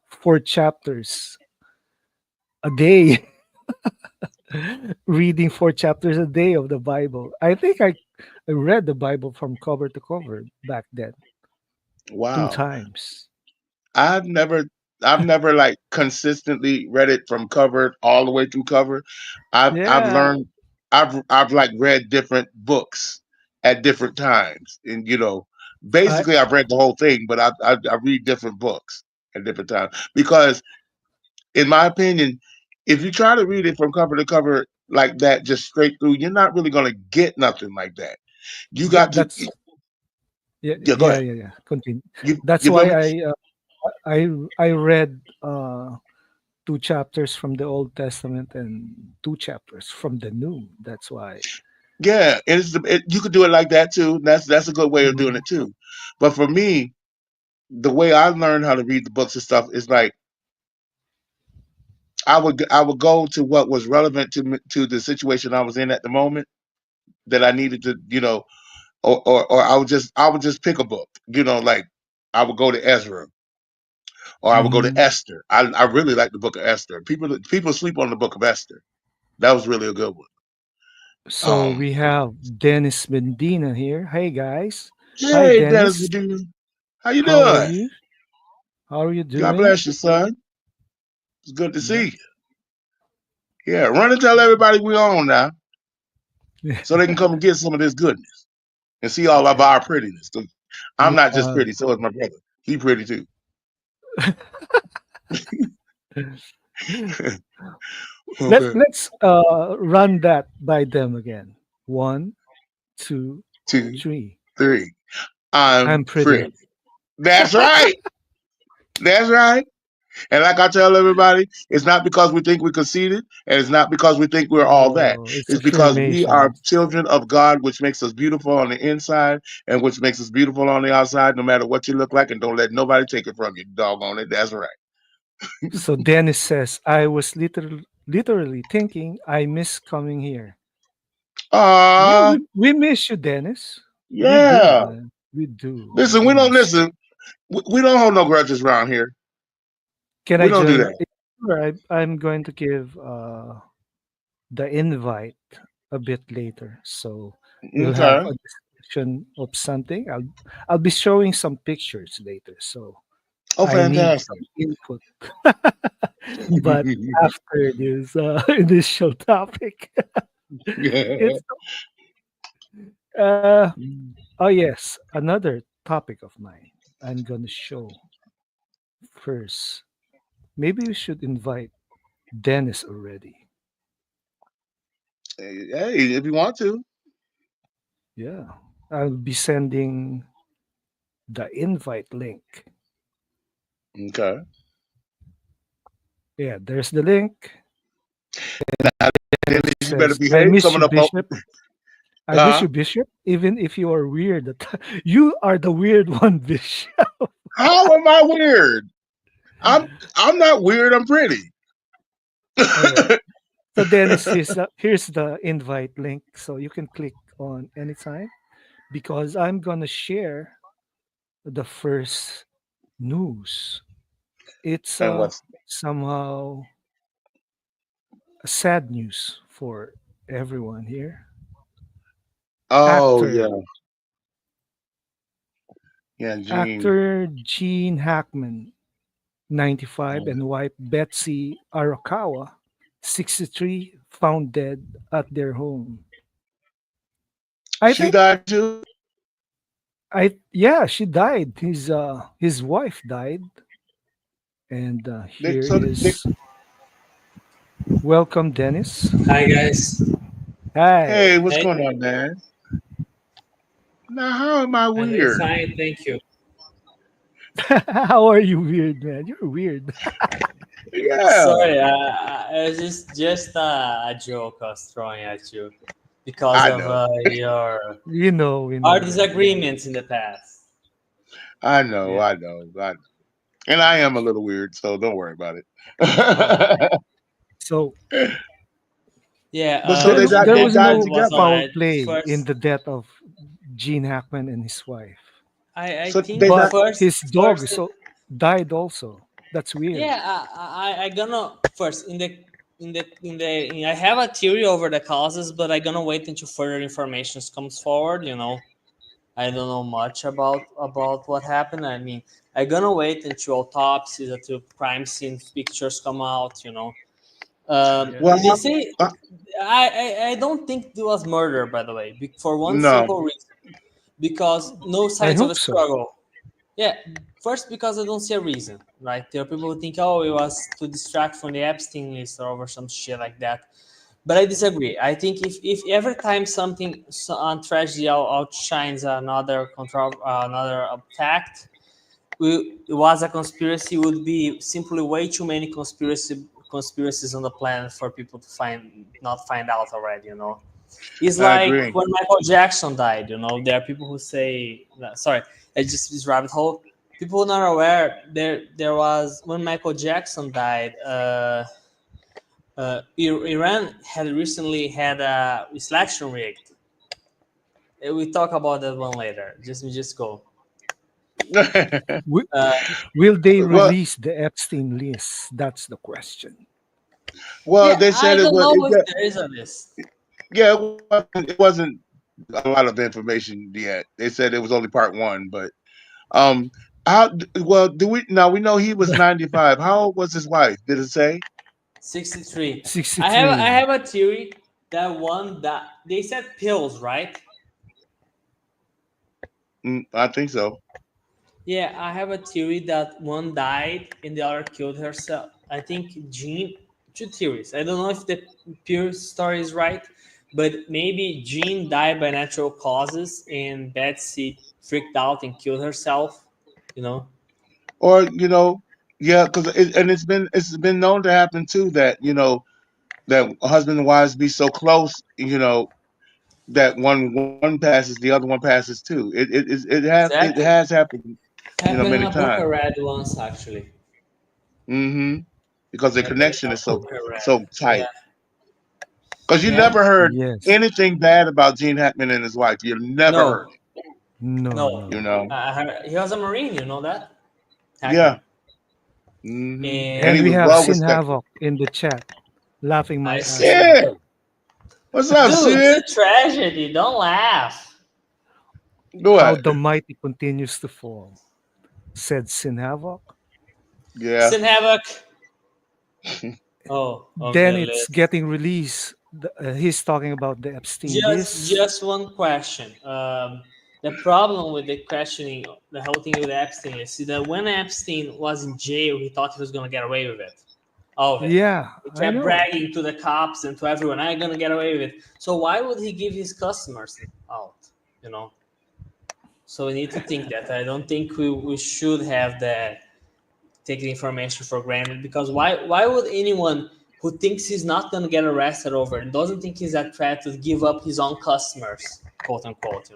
[SPEAKER 2] 4 chapters a day, reading 4 chapters a day of the Bible. I think I read the Bible from cover to cover back then, two
[SPEAKER 3] Wow.
[SPEAKER 2] times.
[SPEAKER 3] I've never I've never like consistently read it from cover all the way through cover. I've
[SPEAKER 2] Yeah,
[SPEAKER 3] learned I've like read different books at different times. And
[SPEAKER 2] I
[SPEAKER 3] basically I've read the whole thing, but I read different books at different times. Because in my opinion, if you try to read it from cover to cover like that just straight through, you're not really gonna get nothing like that. You
[SPEAKER 2] yeah,
[SPEAKER 3] got to
[SPEAKER 2] that's yeah,
[SPEAKER 3] yeah, go
[SPEAKER 2] yeah,
[SPEAKER 3] ahead.
[SPEAKER 2] yeah, yeah. Continue.
[SPEAKER 3] You
[SPEAKER 2] That's
[SPEAKER 3] you feel
[SPEAKER 2] why
[SPEAKER 3] me?
[SPEAKER 2] I read 2 chapters from the Old Testament and 2 chapters from the New. That's why.
[SPEAKER 3] Yeah, you could do it like that too. That's a good way of doing
[SPEAKER 2] Mhm.
[SPEAKER 3] it too. But for me, the way I learned how to read the books and stuff is like I would go to what was relevant to the situation I was in at the moment that I needed to, or I would just pick a book, like I would go to Ezra, or I would go to
[SPEAKER 2] Mhm.
[SPEAKER 3] Esther. I really like the book of Esther. People sleep on the book of Esther. That was really a good one.
[SPEAKER 2] So
[SPEAKER 3] Um,
[SPEAKER 2] we have Dennis Medina here. Hey guys. Hi
[SPEAKER 3] hey, Dennis
[SPEAKER 2] Dennis.
[SPEAKER 3] Medina, how you
[SPEAKER 2] How are
[SPEAKER 3] doing?
[SPEAKER 2] you? How are you
[SPEAKER 3] God
[SPEAKER 2] doing?
[SPEAKER 3] bless you, son. It's good to see
[SPEAKER 2] Yep.
[SPEAKER 3] you. Yeah, run and tell everybody we on now, so they can come and get some of this goodness and see all of
[SPEAKER 2] Yeah.
[SPEAKER 3] our prettiness. 'Cause I'm not just
[SPEAKER 2] Yeah.
[SPEAKER 3] pretty, so is my brother. He pretty too. Okay.
[SPEAKER 2] Let's run that by them again. One, two,
[SPEAKER 3] Two,
[SPEAKER 2] three.
[SPEAKER 3] three.
[SPEAKER 2] I'm
[SPEAKER 3] I'm
[SPEAKER 2] pretty.
[SPEAKER 3] pretty. That's right. That's right. And like I tell everybody, it's not because we think we're conceited, and it's not because we think we're all that.
[SPEAKER 2] Oh, it's
[SPEAKER 3] It's because we
[SPEAKER 2] affirmation.
[SPEAKER 3] are children of God, which makes us beautiful on the inside and which makes us beautiful on the outside, no matter what you look like, and don't let nobody take it from you. Doggone it. That's right.
[SPEAKER 2] So Dennis says, I was literally thinking I miss coming here. Yeah,
[SPEAKER 3] Uh
[SPEAKER 2] we miss you, Dennis. We do,
[SPEAKER 3] yeah.
[SPEAKER 2] man. We do.
[SPEAKER 3] Listen, we
[SPEAKER 2] We
[SPEAKER 3] don't
[SPEAKER 2] miss you.
[SPEAKER 3] listen. We don't hold no grudges around here.
[SPEAKER 2] Can
[SPEAKER 3] We
[SPEAKER 2] I
[SPEAKER 3] don't do
[SPEAKER 2] join?
[SPEAKER 3] that.
[SPEAKER 2] Sure, I'm going to give the invite a bit later. So we'll have
[SPEAKER 3] Okay.
[SPEAKER 2] a discussion of something. I'll be showing some pictures later. So
[SPEAKER 3] Oh,
[SPEAKER 2] I need
[SPEAKER 3] fantastic.
[SPEAKER 2] some input. But after this initial topic,
[SPEAKER 3] Yeah.
[SPEAKER 2] it's Uh,
[SPEAKER 3] Mm.
[SPEAKER 2] oh, yes. Another topic of mine. I'm going to show first. Maybe we should invite Dennis already.
[SPEAKER 3] Hey, if you want to.
[SPEAKER 2] Yeah. I'll be sending the invite link.
[SPEAKER 3] Okay.
[SPEAKER 2] Yeah, there's the link.
[SPEAKER 3] Now,
[SPEAKER 2] And it
[SPEAKER 3] Dennis, you better
[SPEAKER 2] says, I
[SPEAKER 3] behave.
[SPEAKER 2] miss
[SPEAKER 3] Some of
[SPEAKER 2] you,
[SPEAKER 3] the
[SPEAKER 2] Bishop. I miss
[SPEAKER 3] huh?
[SPEAKER 2] you, Bishop. Even if you are weird. You are the weird one, Bishop.
[SPEAKER 3] How am I weird? I'm not weird. I'm pretty.
[SPEAKER 2] All right. So Dennis, here's the invite link. So you can click on anytime because I'm gonna share the first news. It's
[SPEAKER 3] And what's?
[SPEAKER 2] somehow a sad news for everyone here.
[SPEAKER 3] Oh yeah,
[SPEAKER 2] Actor
[SPEAKER 3] yeah, Gene.
[SPEAKER 2] actor Gene Hackman, 95,
[SPEAKER 3] Mm.
[SPEAKER 2] and wife Betsy Arakawa, 63, found dead at their home. I
[SPEAKER 3] She
[SPEAKER 2] think
[SPEAKER 3] died too.
[SPEAKER 2] I yeah, she died. His wife died, and
[SPEAKER 3] They,
[SPEAKER 2] here
[SPEAKER 3] so they,
[SPEAKER 2] is welcome, Dennis.
[SPEAKER 4] Hi guys,
[SPEAKER 3] hey,
[SPEAKER 2] Hi.
[SPEAKER 3] what's
[SPEAKER 4] hey,
[SPEAKER 3] going on, man? Now, how am I
[SPEAKER 4] I'm doing
[SPEAKER 3] weird?
[SPEAKER 4] fine, thank you.
[SPEAKER 2] How are you, weird man? You're weird.
[SPEAKER 3] Yeah,
[SPEAKER 4] Sorry, it's just a joke I was throwing at you because
[SPEAKER 3] I
[SPEAKER 4] of
[SPEAKER 3] know,
[SPEAKER 4] your
[SPEAKER 2] We
[SPEAKER 4] our
[SPEAKER 2] know that. Yeah.
[SPEAKER 4] disagreements in the past.
[SPEAKER 3] I know,
[SPEAKER 2] Yeah.
[SPEAKER 3] I know, I know. And I am a little weird, so don't worry about
[SPEAKER 4] Oh,
[SPEAKER 3] it.
[SPEAKER 2] So
[SPEAKER 4] yeah.
[SPEAKER 3] But so
[SPEAKER 2] there
[SPEAKER 3] they
[SPEAKER 4] Gene
[SPEAKER 2] was
[SPEAKER 3] died
[SPEAKER 4] Hackman
[SPEAKER 2] no
[SPEAKER 4] was
[SPEAKER 3] together.
[SPEAKER 2] foul
[SPEAKER 4] alive
[SPEAKER 2] play in
[SPEAKER 4] first.
[SPEAKER 2] the death of Gene Hackman and his wife,
[SPEAKER 4] I
[SPEAKER 3] So
[SPEAKER 4] think
[SPEAKER 3] they
[SPEAKER 2] but
[SPEAKER 3] died.
[SPEAKER 4] first
[SPEAKER 2] his dog
[SPEAKER 4] first
[SPEAKER 2] is died also. That's weird.
[SPEAKER 4] yeah. I gonna first I have a theory over the causes, but I gonna wait until further information comes forward. I don't know much about what happened. I mean, I'm gonna wait until autopsies, until crime scene pictures come out.
[SPEAKER 2] Yeah.
[SPEAKER 3] Well,
[SPEAKER 4] They say I don't think it was murder, by the way, for one
[SPEAKER 3] no.
[SPEAKER 4] simple reason, because no
[SPEAKER 2] I
[SPEAKER 4] signs of a
[SPEAKER 2] hope so.
[SPEAKER 4] struggle. Yeah, first because I don't see a reason. Right, there are people who think, oh, it was to distract from the Epstein list or over some shit like that. But I disagree. I think if every time something on tragedy outshines another fact, it was a conspiracy, would be simply way too many conspiracies on the planet for people to not find out already. It's
[SPEAKER 3] I
[SPEAKER 4] like
[SPEAKER 3] agree.
[SPEAKER 4] when Michael Jackson died. There are people who say, sorry, it's just this rabbit hole. People not aware there was when Michael Jackson died. Iran had recently had a selection rigged. We talk about that one later. Just go.
[SPEAKER 2] Wi-
[SPEAKER 4] Uh,
[SPEAKER 2] Will they
[SPEAKER 3] well,
[SPEAKER 2] release the Epstein list? That's the question.
[SPEAKER 3] well,
[SPEAKER 4] yeah,
[SPEAKER 3] they
[SPEAKER 4] I
[SPEAKER 3] said it
[SPEAKER 4] don't
[SPEAKER 3] was.
[SPEAKER 4] know if there is a list.
[SPEAKER 3] Yeah, it wasn't a lot of information yet. They said it was only part one, but um, well, do we now we know he was 95. How old was his wife? Did it say?
[SPEAKER 4] 63. I
[SPEAKER 2] 63.
[SPEAKER 4] have a theory that one that they said pills, right?
[SPEAKER 3] I think so.
[SPEAKER 4] Yeah, I have a theory that one died and the other killed herself. I think Jean, two theories. I don't know if the pure story is right, but maybe Jean died by natural causes and Betsy freaked out and killed herself. You know,
[SPEAKER 3] Or yeah, because it's been known to happen too that that husband and wives be so close, that one passes, the other one passes too. It
[SPEAKER 4] exactly.
[SPEAKER 3] has happened,
[SPEAKER 4] Happened in
[SPEAKER 3] many
[SPEAKER 4] a book I
[SPEAKER 3] times.
[SPEAKER 4] read once, actually.
[SPEAKER 3] hmm because the
[SPEAKER 4] Happened
[SPEAKER 3] connection
[SPEAKER 4] in a
[SPEAKER 3] is so
[SPEAKER 4] book I read.
[SPEAKER 3] so
[SPEAKER 4] Yeah,
[SPEAKER 3] tight. Because you
[SPEAKER 4] yeah.
[SPEAKER 3] never heard
[SPEAKER 2] Yes.
[SPEAKER 3] anything bad about Gene Hackman and his wife. You never heard
[SPEAKER 4] No,
[SPEAKER 2] No,
[SPEAKER 4] no.
[SPEAKER 3] it.
[SPEAKER 4] I heard, he was a Marine. You know that,
[SPEAKER 3] Yeah.
[SPEAKER 4] Hackman.
[SPEAKER 3] And
[SPEAKER 2] And
[SPEAKER 3] he
[SPEAKER 4] And
[SPEAKER 2] we
[SPEAKER 3] was
[SPEAKER 2] have
[SPEAKER 3] well
[SPEAKER 2] Sin
[SPEAKER 3] respected.
[SPEAKER 2] Havoc in the chat, laughing
[SPEAKER 4] I
[SPEAKER 2] my
[SPEAKER 4] see
[SPEAKER 2] ass
[SPEAKER 4] it.
[SPEAKER 2] off.
[SPEAKER 3] Sid, what's up,
[SPEAKER 4] Dude, it's
[SPEAKER 3] Sid?
[SPEAKER 4] a tragedy. Don't laugh.
[SPEAKER 2] How
[SPEAKER 3] What?
[SPEAKER 2] the mighty continues to fall, said Sin Havoc.
[SPEAKER 3] Yeah.
[SPEAKER 4] Sin Havoc. Oh,
[SPEAKER 2] Then
[SPEAKER 4] okay,
[SPEAKER 2] it's
[SPEAKER 4] let's.
[SPEAKER 2] getting released He's talking about the Epstein. This,
[SPEAKER 4] Just one question. The problem with the questioning, the whole thing with Epstein is that when Epstein was in jail, he thought he was gonna get away with it, all of it.
[SPEAKER 2] yeah,
[SPEAKER 4] He
[SPEAKER 2] I
[SPEAKER 4] kept
[SPEAKER 2] know.
[SPEAKER 4] bragging to the cops and to everyone, "I'm gonna get away with it." So why would he give his customers out? You know. So we need to think that. I don't think we should have that take the information for granted because why would anyone who thinks he's not gonna get arrested over it and doesn't think he's a threat to give up his own customers, quote unquote,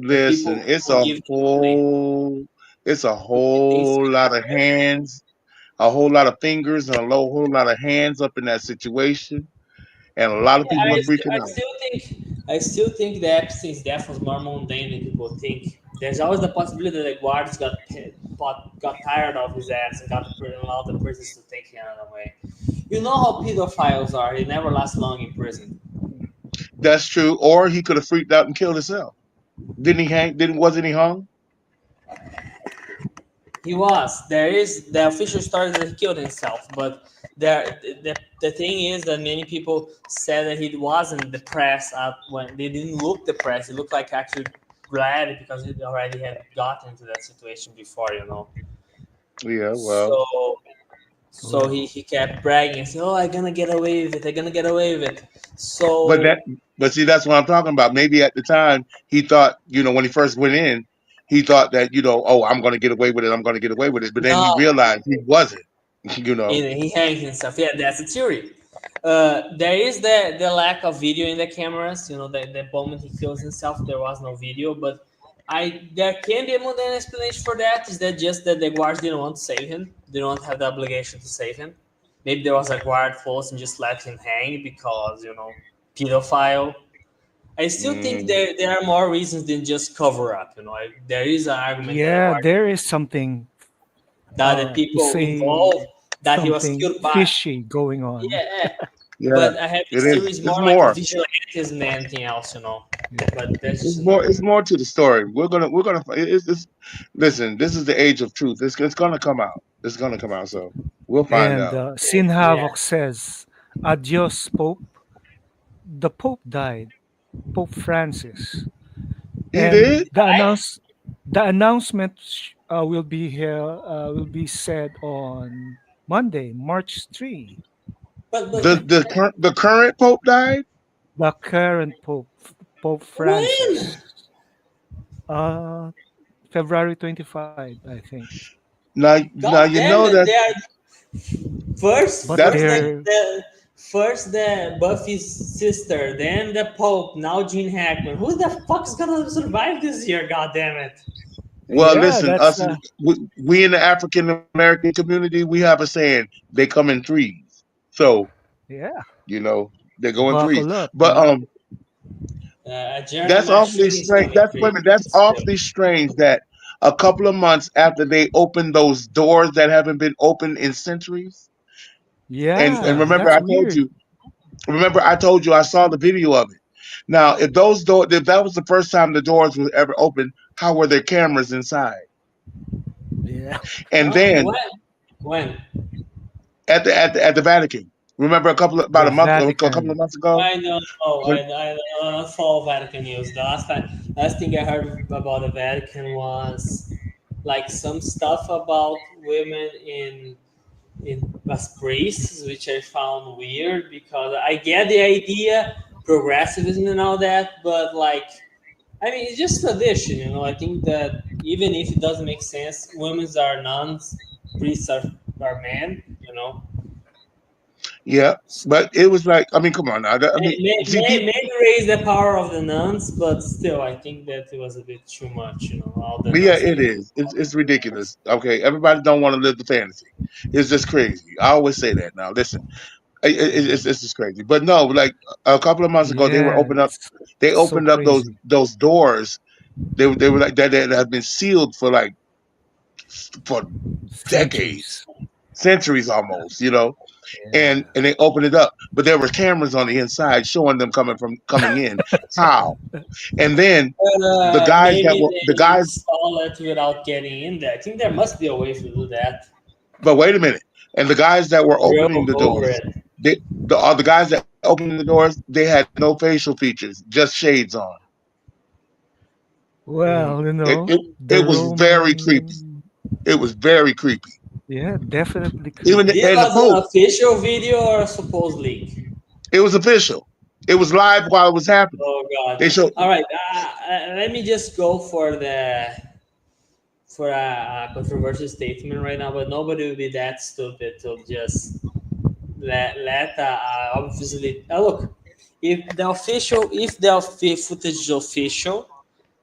[SPEAKER 4] the
[SPEAKER 3] Listen,
[SPEAKER 4] people
[SPEAKER 3] it's
[SPEAKER 4] who
[SPEAKER 3] a
[SPEAKER 4] give him money,
[SPEAKER 3] whole, it's a
[SPEAKER 4] who he thinks
[SPEAKER 3] whole
[SPEAKER 4] he's
[SPEAKER 3] lot
[SPEAKER 4] gonna
[SPEAKER 3] of
[SPEAKER 4] get.
[SPEAKER 3] hands, a whole lot of fingers, and a whole lot of hands up in that situation, and a lot of
[SPEAKER 4] Yeah,
[SPEAKER 3] people are freaking out.
[SPEAKER 4] I still think the Epstein's death was more mundane than people think. There's always the possibility that the guards got tired of his ass and allowed the prisons to take him away. You know how pedophiles are; they never last long in prison.
[SPEAKER 3] That's true. Or he could have freaked out and killed himself. Didn't he hang? Didn't wasn't he hung?
[SPEAKER 4] He was. There is the official story that he killed himself, but the thing is that many people said that he wasn't depressed at when they didn't look depressed. He looked like actually glad because he already had gotten into that situation before.
[SPEAKER 3] Yeah. Well,
[SPEAKER 4] So
[SPEAKER 2] Well,
[SPEAKER 4] he kept bragging and saying, "Oh, I'm gonna get away with it. I'm gonna get away with it."
[SPEAKER 3] but
[SPEAKER 4] So
[SPEAKER 3] that, but see, that's what I'm talking about. Maybe at the time he thought, when he first went in, he thought that, oh, I'm going to get away with it. I'm going to get away with it. But then he
[SPEAKER 4] no,
[SPEAKER 3] realized he wasn't. You know.
[SPEAKER 4] he hanged himself. Yeah, that's a theory. There is the lack of video in the cameras. The moment he kills himself, there was no video. But there can be a mundane explanation for that. Is that just that the guards didn't want to save him? They don't have the obligation to save him. Maybe there was a guard close and just let him hang because pedophile. I still think
[SPEAKER 3] Mm,
[SPEAKER 4] there are more reasons than just cover up. There is an argument that the
[SPEAKER 2] yeah,
[SPEAKER 4] guard
[SPEAKER 2] there is something
[SPEAKER 4] that the
[SPEAKER 2] to
[SPEAKER 4] people
[SPEAKER 2] say,
[SPEAKER 4] involved that he was
[SPEAKER 2] something
[SPEAKER 4] killed by.
[SPEAKER 2] fishy going on.
[SPEAKER 4] Yeah,
[SPEAKER 3] yeah,
[SPEAKER 4] but I have
[SPEAKER 3] it
[SPEAKER 4] this
[SPEAKER 3] is.
[SPEAKER 4] series
[SPEAKER 3] It's
[SPEAKER 4] more like a
[SPEAKER 3] more.
[SPEAKER 4] vigilantism than anything else.
[SPEAKER 2] Yeah.
[SPEAKER 4] But that's
[SPEAKER 3] It's
[SPEAKER 4] just
[SPEAKER 3] more.
[SPEAKER 4] another.
[SPEAKER 3] It's more to the story. We're gonna. It's listen. This is the age of truth. It's gonna come out. It's gonna come out. So we'll find
[SPEAKER 2] And
[SPEAKER 3] out.
[SPEAKER 2] Sin
[SPEAKER 4] Yeah,
[SPEAKER 2] Havoc says, "Adios, Pope." The Pope died, Pope Francis,
[SPEAKER 3] He
[SPEAKER 2] and
[SPEAKER 3] did.
[SPEAKER 2] the announcement will be said on Monday, March 3.
[SPEAKER 4] but
[SPEAKER 3] The current pope died.
[SPEAKER 2] The current Pope, Pope
[SPEAKER 4] when?
[SPEAKER 2] Francis, uh, February 25, I think.
[SPEAKER 3] Now
[SPEAKER 4] God
[SPEAKER 3] you
[SPEAKER 4] damn
[SPEAKER 3] know
[SPEAKER 4] it!
[SPEAKER 3] that
[SPEAKER 4] They are first,
[SPEAKER 2] But
[SPEAKER 3] that's
[SPEAKER 4] first
[SPEAKER 2] they're
[SPEAKER 4] the Buffy's sister, then the Pope, now Gene Hackman. Who the fuck is gonna survive this year? God damn it!
[SPEAKER 3] well.
[SPEAKER 2] yeah,
[SPEAKER 3] Listen,
[SPEAKER 2] that's
[SPEAKER 3] us we in the African American community, we have a saying: they come in threes. So
[SPEAKER 2] yeah.
[SPEAKER 3] you know they go in threes.
[SPEAKER 2] Buckle up,
[SPEAKER 3] But
[SPEAKER 4] A general
[SPEAKER 3] that's
[SPEAKER 4] mass
[SPEAKER 3] awfully
[SPEAKER 4] shooting is
[SPEAKER 3] strange.
[SPEAKER 4] coming
[SPEAKER 3] That's
[SPEAKER 4] free.
[SPEAKER 3] women. That's
[SPEAKER 4] Still.
[SPEAKER 3] awfully strange that a couple of months after they opened those doors that haven't been opened in centuries. And
[SPEAKER 2] Yeah,
[SPEAKER 3] remember,
[SPEAKER 2] that's
[SPEAKER 3] I told
[SPEAKER 2] weird.
[SPEAKER 3] you. Remember, I told you I saw the video of it. Now, if that was the first time the doors were ever opened, how were there cameras inside?
[SPEAKER 2] Yeah,
[SPEAKER 3] And
[SPEAKER 4] Huh?
[SPEAKER 3] then
[SPEAKER 4] When?
[SPEAKER 3] at the Vatican, remember about
[SPEAKER 2] the
[SPEAKER 3] a couple of
[SPEAKER 2] Vatican.
[SPEAKER 3] months ago?
[SPEAKER 4] I don't know.
[SPEAKER 3] When,
[SPEAKER 4] I don't follow Vatican news. Last thing I heard about the Vatican was like some stuff about women as priests, which I found weird because I get the idea, progressivism and all that, but like, I mean, it's just tradition. I think that even if it doesn't make sense, women are nuns, priests are men.
[SPEAKER 3] yeah, but it was like, I mean, come on now. I mean, see, people,
[SPEAKER 4] Maybe raise the power of the nuns, but still, I think that it was a bit too much. All the
[SPEAKER 3] but yeah,
[SPEAKER 4] nuns
[SPEAKER 3] it
[SPEAKER 4] being
[SPEAKER 3] is. It's ridiculous. Okay, everybody don't want to live the fantasy. It's just crazy. I always say that. Now, listen, it's just crazy. But no, like a couple of months ago,
[SPEAKER 2] Yeah,
[SPEAKER 3] they
[SPEAKER 2] it's so
[SPEAKER 3] opened up those
[SPEAKER 2] crazy.
[SPEAKER 3] those doors. They were like that had been sealed for decades,
[SPEAKER 2] Centuries.
[SPEAKER 3] centuries almost. And
[SPEAKER 2] Yeah.
[SPEAKER 3] they opened it up, but there were cameras on the inside showing them coming in. How? And then
[SPEAKER 4] maybe
[SPEAKER 3] the
[SPEAKER 4] they
[SPEAKER 3] guys.
[SPEAKER 4] install it without getting in there. I think there must be a way to do that.
[SPEAKER 3] But wait a minute. And the guys that were
[SPEAKER 4] Drove
[SPEAKER 3] opening the
[SPEAKER 4] over
[SPEAKER 3] doors,
[SPEAKER 4] it.
[SPEAKER 3] the guys that opening the doors, they had no facial features, just shades on.
[SPEAKER 2] Well,
[SPEAKER 3] It it,
[SPEAKER 2] the
[SPEAKER 3] it was very creepy.
[SPEAKER 2] Roman,
[SPEAKER 3] It was very creepy.
[SPEAKER 2] yeah, definitely
[SPEAKER 3] Even
[SPEAKER 2] creepy.
[SPEAKER 4] This
[SPEAKER 3] and the
[SPEAKER 4] was
[SPEAKER 3] Pope,
[SPEAKER 4] an official video or a supposed leak?
[SPEAKER 3] it was official. It was live while it was happening.
[SPEAKER 4] Oh God!
[SPEAKER 3] They showed.
[SPEAKER 4] All right, let me just go for a controversial statement right now, but nobody will be that stupid to just let obviously look. If the footage is official,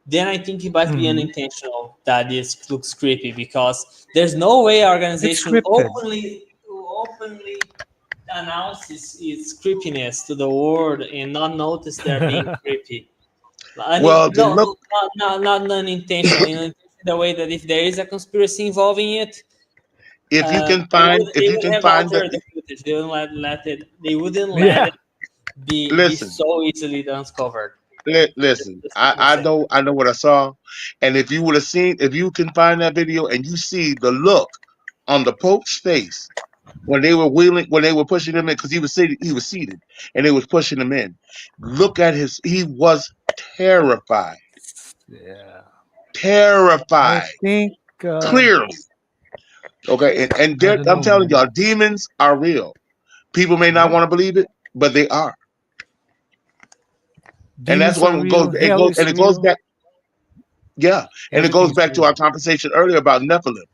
[SPEAKER 4] then I think it might be
[SPEAKER 2] Mhm.
[SPEAKER 4] unintentional that this looks creepy because there's no way our
[SPEAKER 2] It's
[SPEAKER 4] organization
[SPEAKER 2] scripted.
[SPEAKER 4] openly announces its creepiness to the world and not notice they're being creepy. I mean,
[SPEAKER 3] Well, then look.
[SPEAKER 4] not unintentional. In the way that if there is a conspiracy involving it,
[SPEAKER 3] If you can
[SPEAKER 4] they
[SPEAKER 3] find,
[SPEAKER 4] would
[SPEAKER 3] if
[SPEAKER 4] they
[SPEAKER 3] you
[SPEAKER 4] would
[SPEAKER 3] can
[SPEAKER 4] have
[SPEAKER 3] find the,
[SPEAKER 4] altered the footage. They wouldn't let it. They wouldn't let
[SPEAKER 2] Yeah.
[SPEAKER 4] it be
[SPEAKER 3] listen,
[SPEAKER 4] so easily uncovered.
[SPEAKER 3] listen.
[SPEAKER 4] Just
[SPEAKER 3] I
[SPEAKER 4] let me
[SPEAKER 3] I
[SPEAKER 4] say.
[SPEAKER 3] know I know what I saw, and if you would have seen, if you can find that video and you see the look on the Pope's face when they were wheeling, when they were pushing him in, because he was seated, and they was pushing him in. Look at his. He was terrified,
[SPEAKER 2] Yeah. I
[SPEAKER 3] terrified,
[SPEAKER 2] think
[SPEAKER 3] clearly. Okay, and
[SPEAKER 2] I don't
[SPEAKER 3] I'm
[SPEAKER 2] know,
[SPEAKER 3] telling
[SPEAKER 2] man.
[SPEAKER 3] y'all, demons are real. People may not
[SPEAKER 2] Yeah.
[SPEAKER 3] want to believe it, but they are, and that's
[SPEAKER 2] Demons are
[SPEAKER 3] what goes.
[SPEAKER 2] real,
[SPEAKER 3] It
[SPEAKER 2] hell
[SPEAKER 3] goes
[SPEAKER 2] is
[SPEAKER 3] and it goes
[SPEAKER 2] real,
[SPEAKER 3] back. Yeah, and it goes
[SPEAKER 2] everything's
[SPEAKER 3] back to
[SPEAKER 2] real.
[SPEAKER 3] our conversation earlier about Nephilim.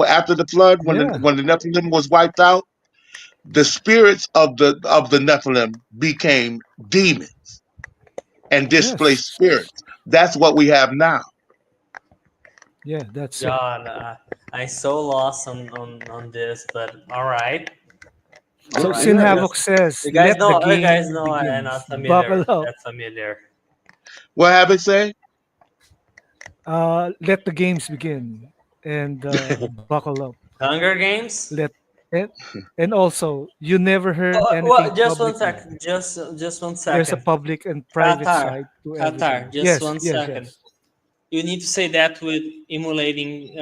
[SPEAKER 3] After the flood,
[SPEAKER 2] Yeah.
[SPEAKER 3] when the Nephilim was wiped out, the spirits of the Nephilim became demons and displaced
[SPEAKER 2] Yes.
[SPEAKER 3] spirits. That's what we have now.
[SPEAKER 2] Yeah, that's it.
[SPEAKER 4] God, I so lost on this, but all
[SPEAKER 2] So
[SPEAKER 4] right.
[SPEAKER 2] Sin
[SPEAKER 3] Yeah,
[SPEAKER 2] Havoc says, let the
[SPEAKER 4] You guys
[SPEAKER 2] game
[SPEAKER 4] know I'm
[SPEAKER 2] begins.
[SPEAKER 4] not
[SPEAKER 2] Buckle
[SPEAKER 4] familiar.
[SPEAKER 2] up.
[SPEAKER 4] That familiar.
[SPEAKER 3] what Habit say?
[SPEAKER 2] Let the games begin. And buckle up.
[SPEAKER 4] Hunger Games.
[SPEAKER 2] Let and, and also you never heard anything
[SPEAKER 4] Just one
[SPEAKER 2] publicly.
[SPEAKER 4] second. Just one
[SPEAKER 2] There's a
[SPEAKER 4] second.
[SPEAKER 2] public and private
[SPEAKER 4] Qatar,
[SPEAKER 2] side to
[SPEAKER 4] Qatar.
[SPEAKER 2] everything.
[SPEAKER 4] Just
[SPEAKER 2] Yes,
[SPEAKER 4] one
[SPEAKER 2] yes,
[SPEAKER 4] second.
[SPEAKER 2] yes.
[SPEAKER 4] You need to say that with emulating.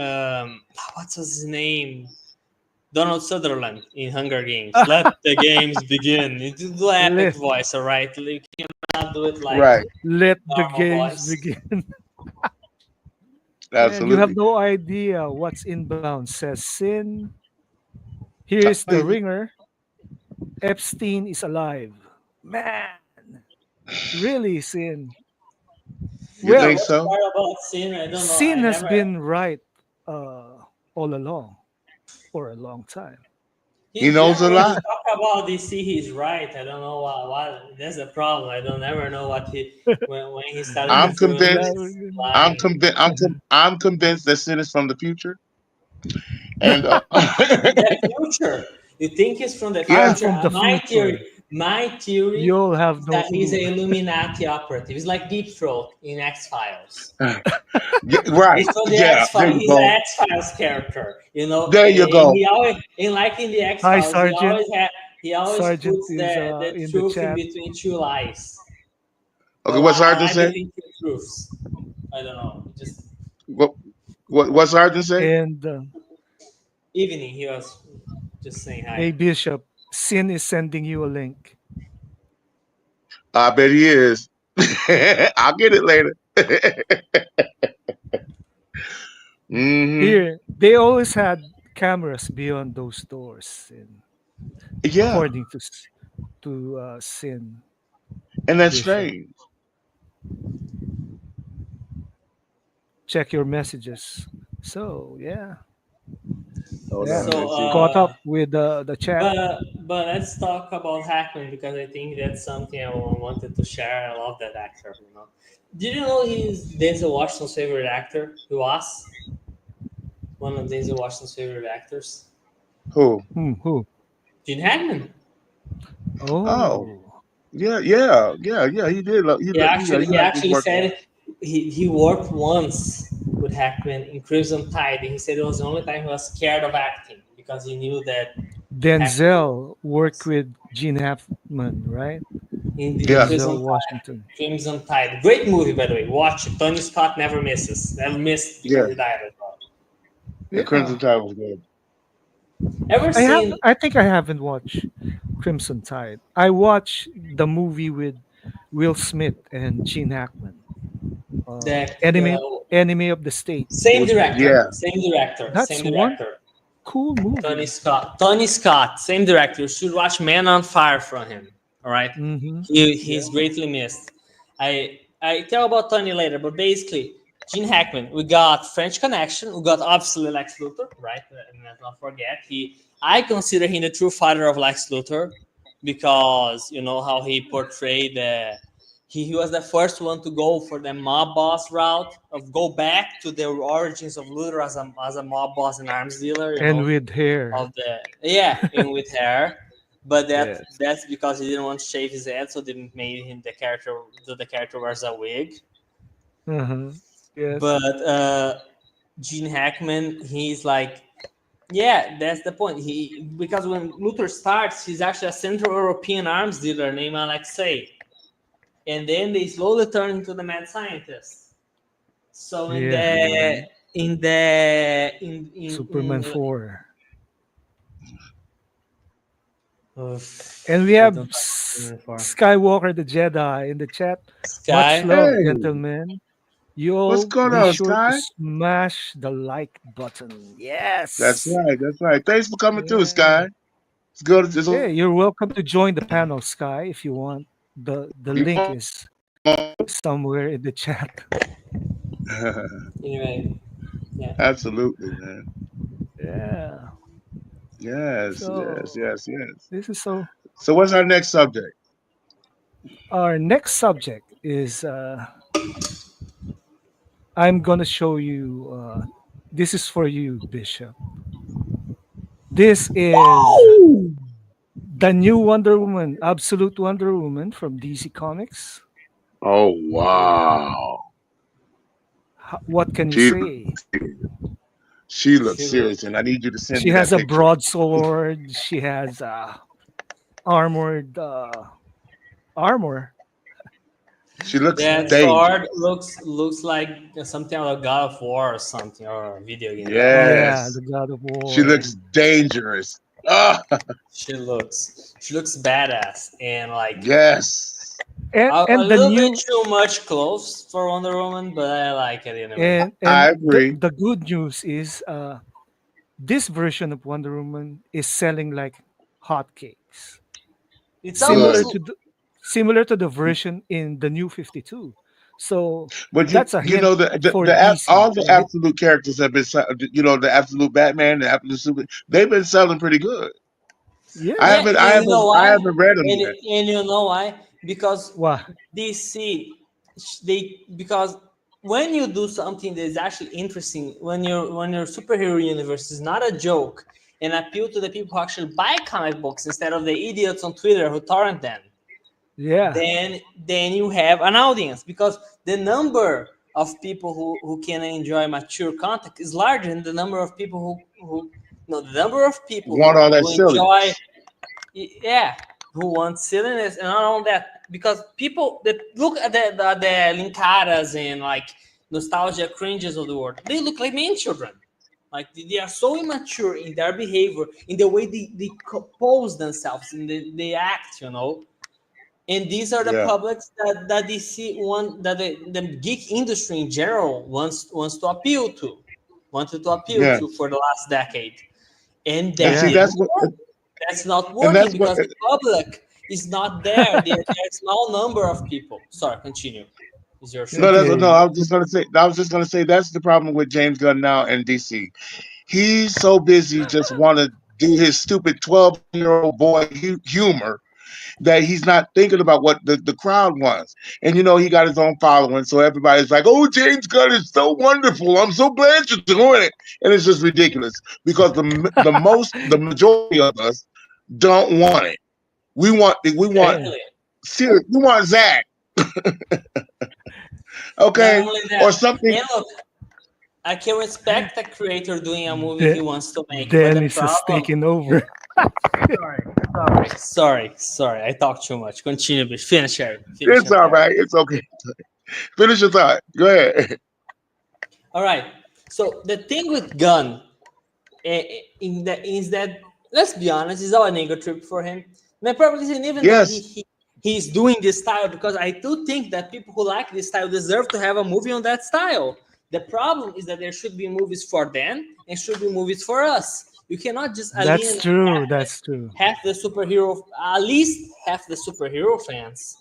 [SPEAKER 4] What's his name? Donald Sutherland in Hunger Games. Let the games begin. You do an epic
[SPEAKER 2] let
[SPEAKER 4] voice, all right? You cannot do it like
[SPEAKER 3] Right,
[SPEAKER 2] let the
[SPEAKER 4] normal
[SPEAKER 2] games
[SPEAKER 4] voice.
[SPEAKER 2] begin. Man, you have
[SPEAKER 3] absolutely.
[SPEAKER 2] no idea what's inbound, says Sin. Here's the ringer. Epstein is alive. Man, really, Sin.
[SPEAKER 3] You
[SPEAKER 4] The
[SPEAKER 3] think
[SPEAKER 2] Well,
[SPEAKER 4] worst
[SPEAKER 3] so?
[SPEAKER 4] part about Sin, I don't know.
[SPEAKER 2] Sin
[SPEAKER 4] I
[SPEAKER 2] has
[SPEAKER 4] never.
[SPEAKER 2] been right all along for a long time.
[SPEAKER 3] He
[SPEAKER 4] He
[SPEAKER 3] knows a
[SPEAKER 4] generally when he
[SPEAKER 3] lot.
[SPEAKER 4] talk about DC, he's right. I don't know what. That's the problem. I don't ever know what he when he's telling the
[SPEAKER 3] I'm
[SPEAKER 4] truth.
[SPEAKER 3] convinced.
[SPEAKER 4] He's lying.
[SPEAKER 3] I'm convinced that sin is from the future. And
[SPEAKER 4] The future. You think he's from the
[SPEAKER 2] I'm
[SPEAKER 3] yeah,
[SPEAKER 4] future?
[SPEAKER 2] from the future.
[SPEAKER 4] My theory
[SPEAKER 2] You'll have
[SPEAKER 4] is
[SPEAKER 2] no
[SPEAKER 4] that he's
[SPEAKER 2] clue.
[SPEAKER 4] an Illuminati operative. He's like Deep Throat in X Files.
[SPEAKER 3] yeah, right.
[SPEAKER 4] He's from the
[SPEAKER 3] Yeah,
[SPEAKER 4] X
[SPEAKER 3] there
[SPEAKER 4] Files.
[SPEAKER 3] you
[SPEAKER 4] He's an
[SPEAKER 3] go.
[SPEAKER 4] X Files character,
[SPEAKER 3] There you
[SPEAKER 4] and
[SPEAKER 3] go.
[SPEAKER 4] he always, and like in the X
[SPEAKER 2] Hi,
[SPEAKER 4] Files,
[SPEAKER 2] Sergeant.
[SPEAKER 4] he always
[SPEAKER 2] Sergeant
[SPEAKER 4] puts
[SPEAKER 2] is
[SPEAKER 4] the
[SPEAKER 2] in the
[SPEAKER 4] truth in
[SPEAKER 2] chat.
[SPEAKER 4] between two lies.
[SPEAKER 3] Okay,
[SPEAKER 4] Or
[SPEAKER 3] what
[SPEAKER 4] a
[SPEAKER 3] Sergeant
[SPEAKER 4] lie
[SPEAKER 3] say?
[SPEAKER 4] between two truths. I don't know. Just
[SPEAKER 3] What what Sergeant say?
[SPEAKER 2] And
[SPEAKER 4] evening, he was just saying
[SPEAKER 2] hey,
[SPEAKER 4] hi.
[SPEAKER 2] Bishop, Sin is sending you a link.
[SPEAKER 3] I bet he is. I'll get it later. hmm
[SPEAKER 2] Here, they always had cameras beyond those doors, and
[SPEAKER 3] Yeah,
[SPEAKER 2] according to Sin
[SPEAKER 3] and that's
[SPEAKER 2] Bishop.
[SPEAKER 3] strange.
[SPEAKER 2] Check your messages. So
[SPEAKER 3] Hold
[SPEAKER 2] yeah,
[SPEAKER 3] on, let
[SPEAKER 4] So,
[SPEAKER 3] me see.
[SPEAKER 2] caught up with the chat.
[SPEAKER 4] but let's talk about Hackman because I think that's something I wanted to share. I love that actor. Did you know he's Denzel Washington's favorite actor? He was one of Denzel Washington's favorite actors.
[SPEAKER 3] Who?
[SPEAKER 2] Who?
[SPEAKER 4] Gene Hackman.
[SPEAKER 3] Oh,
[SPEAKER 2] Oh,
[SPEAKER 3] yeah. He
[SPEAKER 4] He
[SPEAKER 3] liked his
[SPEAKER 4] actually
[SPEAKER 3] work a lot.
[SPEAKER 4] said he worked once with Hackman in Crimson Tide, and he said it was the only time he was scared of acting because he knew that Hackman
[SPEAKER 2] Denzel worked with Gene Hackman, right?
[SPEAKER 4] in the
[SPEAKER 3] Yeah,
[SPEAKER 2] Denzel
[SPEAKER 4] Crimson Tide.
[SPEAKER 2] Washington.
[SPEAKER 4] Crimson Tide, great movie by the way. Watch it. Tony Scott never misses. Never missed because
[SPEAKER 3] yeah.
[SPEAKER 4] he died as well.
[SPEAKER 3] And
[SPEAKER 2] Yeah,
[SPEAKER 3] Crimson Tide was good.
[SPEAKER 4] Ever seen
[SPEAKER 2] I think I haven't watched Crimson Tide. I watched the movie with Will Smith and Gene Hackman.
[SPEAKER 4] that
[SPEAKER 2] Enemy of the State.
[SPEAKER 4] same
[SPEAKER 3] With
[SPEAKER 4] director,
[SPEAKER 3] yeah,
[SPEAKER 4] same director,
[SPEAKER 2] That's
[SPEAKER 4] same
[SPEAKER 2] one
[SPEAKER 4] director.
[SPEAKER 2] cool
[SPEAKER 4] Tony
[SPEAKER 2] movie.
[SPEAKER 4] Scott. Tony Scott, same director. You should watch Man on Fire from him. All right,
[SPEAKER 2] Mm-hmm.
[SPEAKER 4] he's
[SPEAKER 2] Yeah.
[SPEAKER 4] greatly missed. I tell about Tony later, but basically, Gene Hackman. We got French Connection. We got obviously Lex Luthor, right? And let's not forget I consider him the true father of Lex Luthor because you know how he portrayed the. He was the first one to go for the mob boss route of go back to the origins of Luthor as a mob boss and arms dealer. You
[SPEAKER 2] And
[SPEAKER 4] know,
[SPEAKER 2] with hair.
[SPEAKER 4] of the and with hair, but
[SPEAKER 2] Yes.
[SPEAKER 4] that's because he didn't want to shave his head, so they made him the character wears a wig.
[SPEAKER 2] Uh-huh. Yes.
[SPEAKER 4] But Gene Hackman, he's like, yeah, that's the point. He because when Luther starts, he's actually a Central European arms dealer named Alexei, and then they slowly turn into the mad scientist. So
[SPEAKER 2] Yeah. Superman
[SPEAKER 4] in
[SPEAKER 2] 4. And we
[SPEAKER 4] please
[SPEAKER 2] have
[SPEAKER 4] don't talk for
[SPEAKER 2] Skywalker the Jedi in the chat. Much
[SPEAKER 4] Sky.
[SPEAKER 2] love,
[SPEAKER 3] hey,
[SPEAKER 2] gentlemen. You
[SPEAKER 3] what's
[SPEAKER 2] all
[SPEAKER 3] going
[SPEAKER 2] be
[SPEAKER 3] on,
[SPEAKER 2] sure to
[SPEAKER 3] Sky?
[SPEAKER 2] smash the like button.
[SPEAKER 3] That's
[SPEAKER 2] Yes.
[SPEAKER 3] right. That's right. Thanks for coming through,
[SPEAKER 2] Yeah.
[SPEAKER 3] Sky. It's good. It's
[SPEAKER 2] Yeah, you're welcome to join the panel, Sky, if you want. The link is somewhere in the chat.
[SPEAKER 4] Anyway, yeah.
[SPEAKER 3] Absolutely, man.
[SPEAKER 2] Yeah.
[SPEAKER 3] Yes, yes,
[SPEAKER 2] So
[SPEAKER 3] yes, yes.
[SPEAKER 2] this is so
[SPEAKER 3] So, what's our next subject?
[SPEAKER 2] our next subject is I'm gonna show you this is for you, Bishop. This is the new Wonder Woman, Absolute Wonder Woman from DC Comics.
[SPEAKER 3] Oh wow,
[SPEAKER 2] What can you
[SPEAKER 3] she
[SPEAKER 2] say?
[SPEAKER 3] she looks
[SPEAKER 4] She looks
[SPEAKER 3] serious, and I need you to send
[SPEAKER 2] She
[SPEAKER 3] me
[SPEAKER 2] has
[SPEAKER 3] that
[SPEAKER 2] a
[SPEAKER 3] picture.
[SPEAKER 2] broadsword. She has armored armor.
[SPEAKER 3] She looks
[SPEAKER 4] that
[SPEAKER 3] dangerous.
[SPEAKER 4] sword looks like something like God of War or something or a video game God of War.
[SPEAKER 2] Yeah,
[SPEAKER 3] Yes,
[SPEAKER 2] the God of
[SPEAKER 3] she
[SPEAKER 2] War.
[SPEAKER 3] looks dangerous. Ah,
[SPEAKER 4] She looks badass and like
[SPEAKER 3] yes.
[SPEAKER 4] a
[SPEAKER 2] And the
[SPEAKER 4] little bit
[SPEAKER 2] new
[SPEAKER 4] too much clothes for Wonder Woman, but I like it anyway.
[SPEAKER 3] I
[SPEAKER 2] and
[SPEAKER 3] agree.
[SPEAKER 2] the good news is this version of Wonder Woman is selling like hotcakes.
[SPEAKER 4] It's
[SPEAKER 2] Similar
[SPEAKER 4] almost
[SPEAKER 3] Good.
[SPEAKER 2] to the version in the new 52. So
[SPEAKER 3] But
[SPEAKER 2] that's a
[SPEAKER 3] you
[SPEAKER 2] hint
[SPEAKER 3] know
[SPEAKER 2] for DC,
[SPEAKER 3] all the
[SPEAKER 2] right?
[SPEAKER 3] absolute characters have been the absolute Batman, the absolute Super, they've been selling pretty good.
[SPEAKER 2] Yeah.
[SPEAKER 4] and you know
[SPEAKER 3] I
[SPEAKER 4] why?
[SPEAKER 3] haven't read them yet.
[SPEAKER 4] And you know why? Because
[SPEAKER 2] Wow.
[SPEAKER 4] DC because when you do something that is actually interesting, when your superhero universe is not a joke and appeal to the people who actually buy comic books instead of the idiots on Twitter who torrent them,
[SPEAKER 2] Yeah.
[SPEAKER 4] then you have an audience because the number of people who can enjoy mature content is larger than the number of people who no the number of people
[SPEAKER 3] Want all that
[SPEAKER 4] who enjoy
[SPEAKER 3] silliness?
[SPEAKER 4] yeah who want silliness and not only that because people that look at the linkaras and like nostalgia cringes of the world, they look like men children, like they are so immature in their behavior, in the way they compose themselves, in they act, and these are the
[SPEAKER 3] Yeah,
[SPEAKER 4] publics that DC want, that the geek industry in general wants to appeal to, wanted to appeal
[SPEAKER 3] yeah.
[SPEAKER 4] to for the last decade, and
[SPEAKER 3] And
[SPEAKER 4] that
[SPEAKER 3] see,
[SPEAKER 2] Yeah.
[SPEAKER 4] didn't
[SPEAKER 3] that's what,
[SPEAKER 4] work. That's not
[SPEAKER 3] and
[SPEAKER 4] working
[SPEAKER 3] that's what.
[SPEAKER 4] because the public is not there. There's a small number of people. Sorry, continue. Is your show?
[SPEAKER 3] No, that's no.
[SPEAKER 2] Okay.
[SPEAKER 3] I was just gonna say. I was just gonna say that's the problem with James Gunn now and DC. He's so busy just want to do his stupid 12-year-old boy humor that he's not thinking about what the crowd wants. And he got his own following, so everybody's like, "Oh, James Gunn is so wonderful. I'm so glad you're doing it." And it's just ridiculous because the majority of us don't want it. We want
[SPEAKER 2] Yeah.
[SPEAKER 4] Exactly.
[SPEAKER 3] serious. We want Zach,
[SPEAKER 4] Not
[SPEAKER 3] okay,
[SPEAKER 4] only
[SPEAKER 3] or
[SPEAKER 4] that,
[SPEAKER 3] something.
[SPEAKER 4] and look, I can respect a creator doing a movie he
[SPEAKER 2] De-
[SPEAKER 4] wants to make, but the
[SPEAKER 2] Dennis is
[SPEAKER 4] problem.
[SPEAKER 2] taking over.
[SPEAKER 4] Sorry. I talked too much. Continue, bitch. Finish, Harry. Finish
[SPEAKER 3] It's
[SPEAKER 4] your
[SPEAKER 3] all
[SPEAKER 4] thought.
[SPEAKER 3] right. It's okay. Finish your thought. Go ahead.
[SPEAKER 4] All right. So the thing with Gunn In that is that, let's be honest, it's all a nigga trip for him. My problem isn't even that
[SPEAKER 3] Yes,
[SPEAKER 4] he's doing this style, because I do think that people who like this style deserve to have a movie on that style. The problem is that there should be movies for them and should be movies for us. You cannot just
[SPEAKER 2] That's
[SPEAKER 4] alienate
[SPEAKER 2] true. That's true.
[SPEAKER 4] half the superhero, at least half the superhero fans,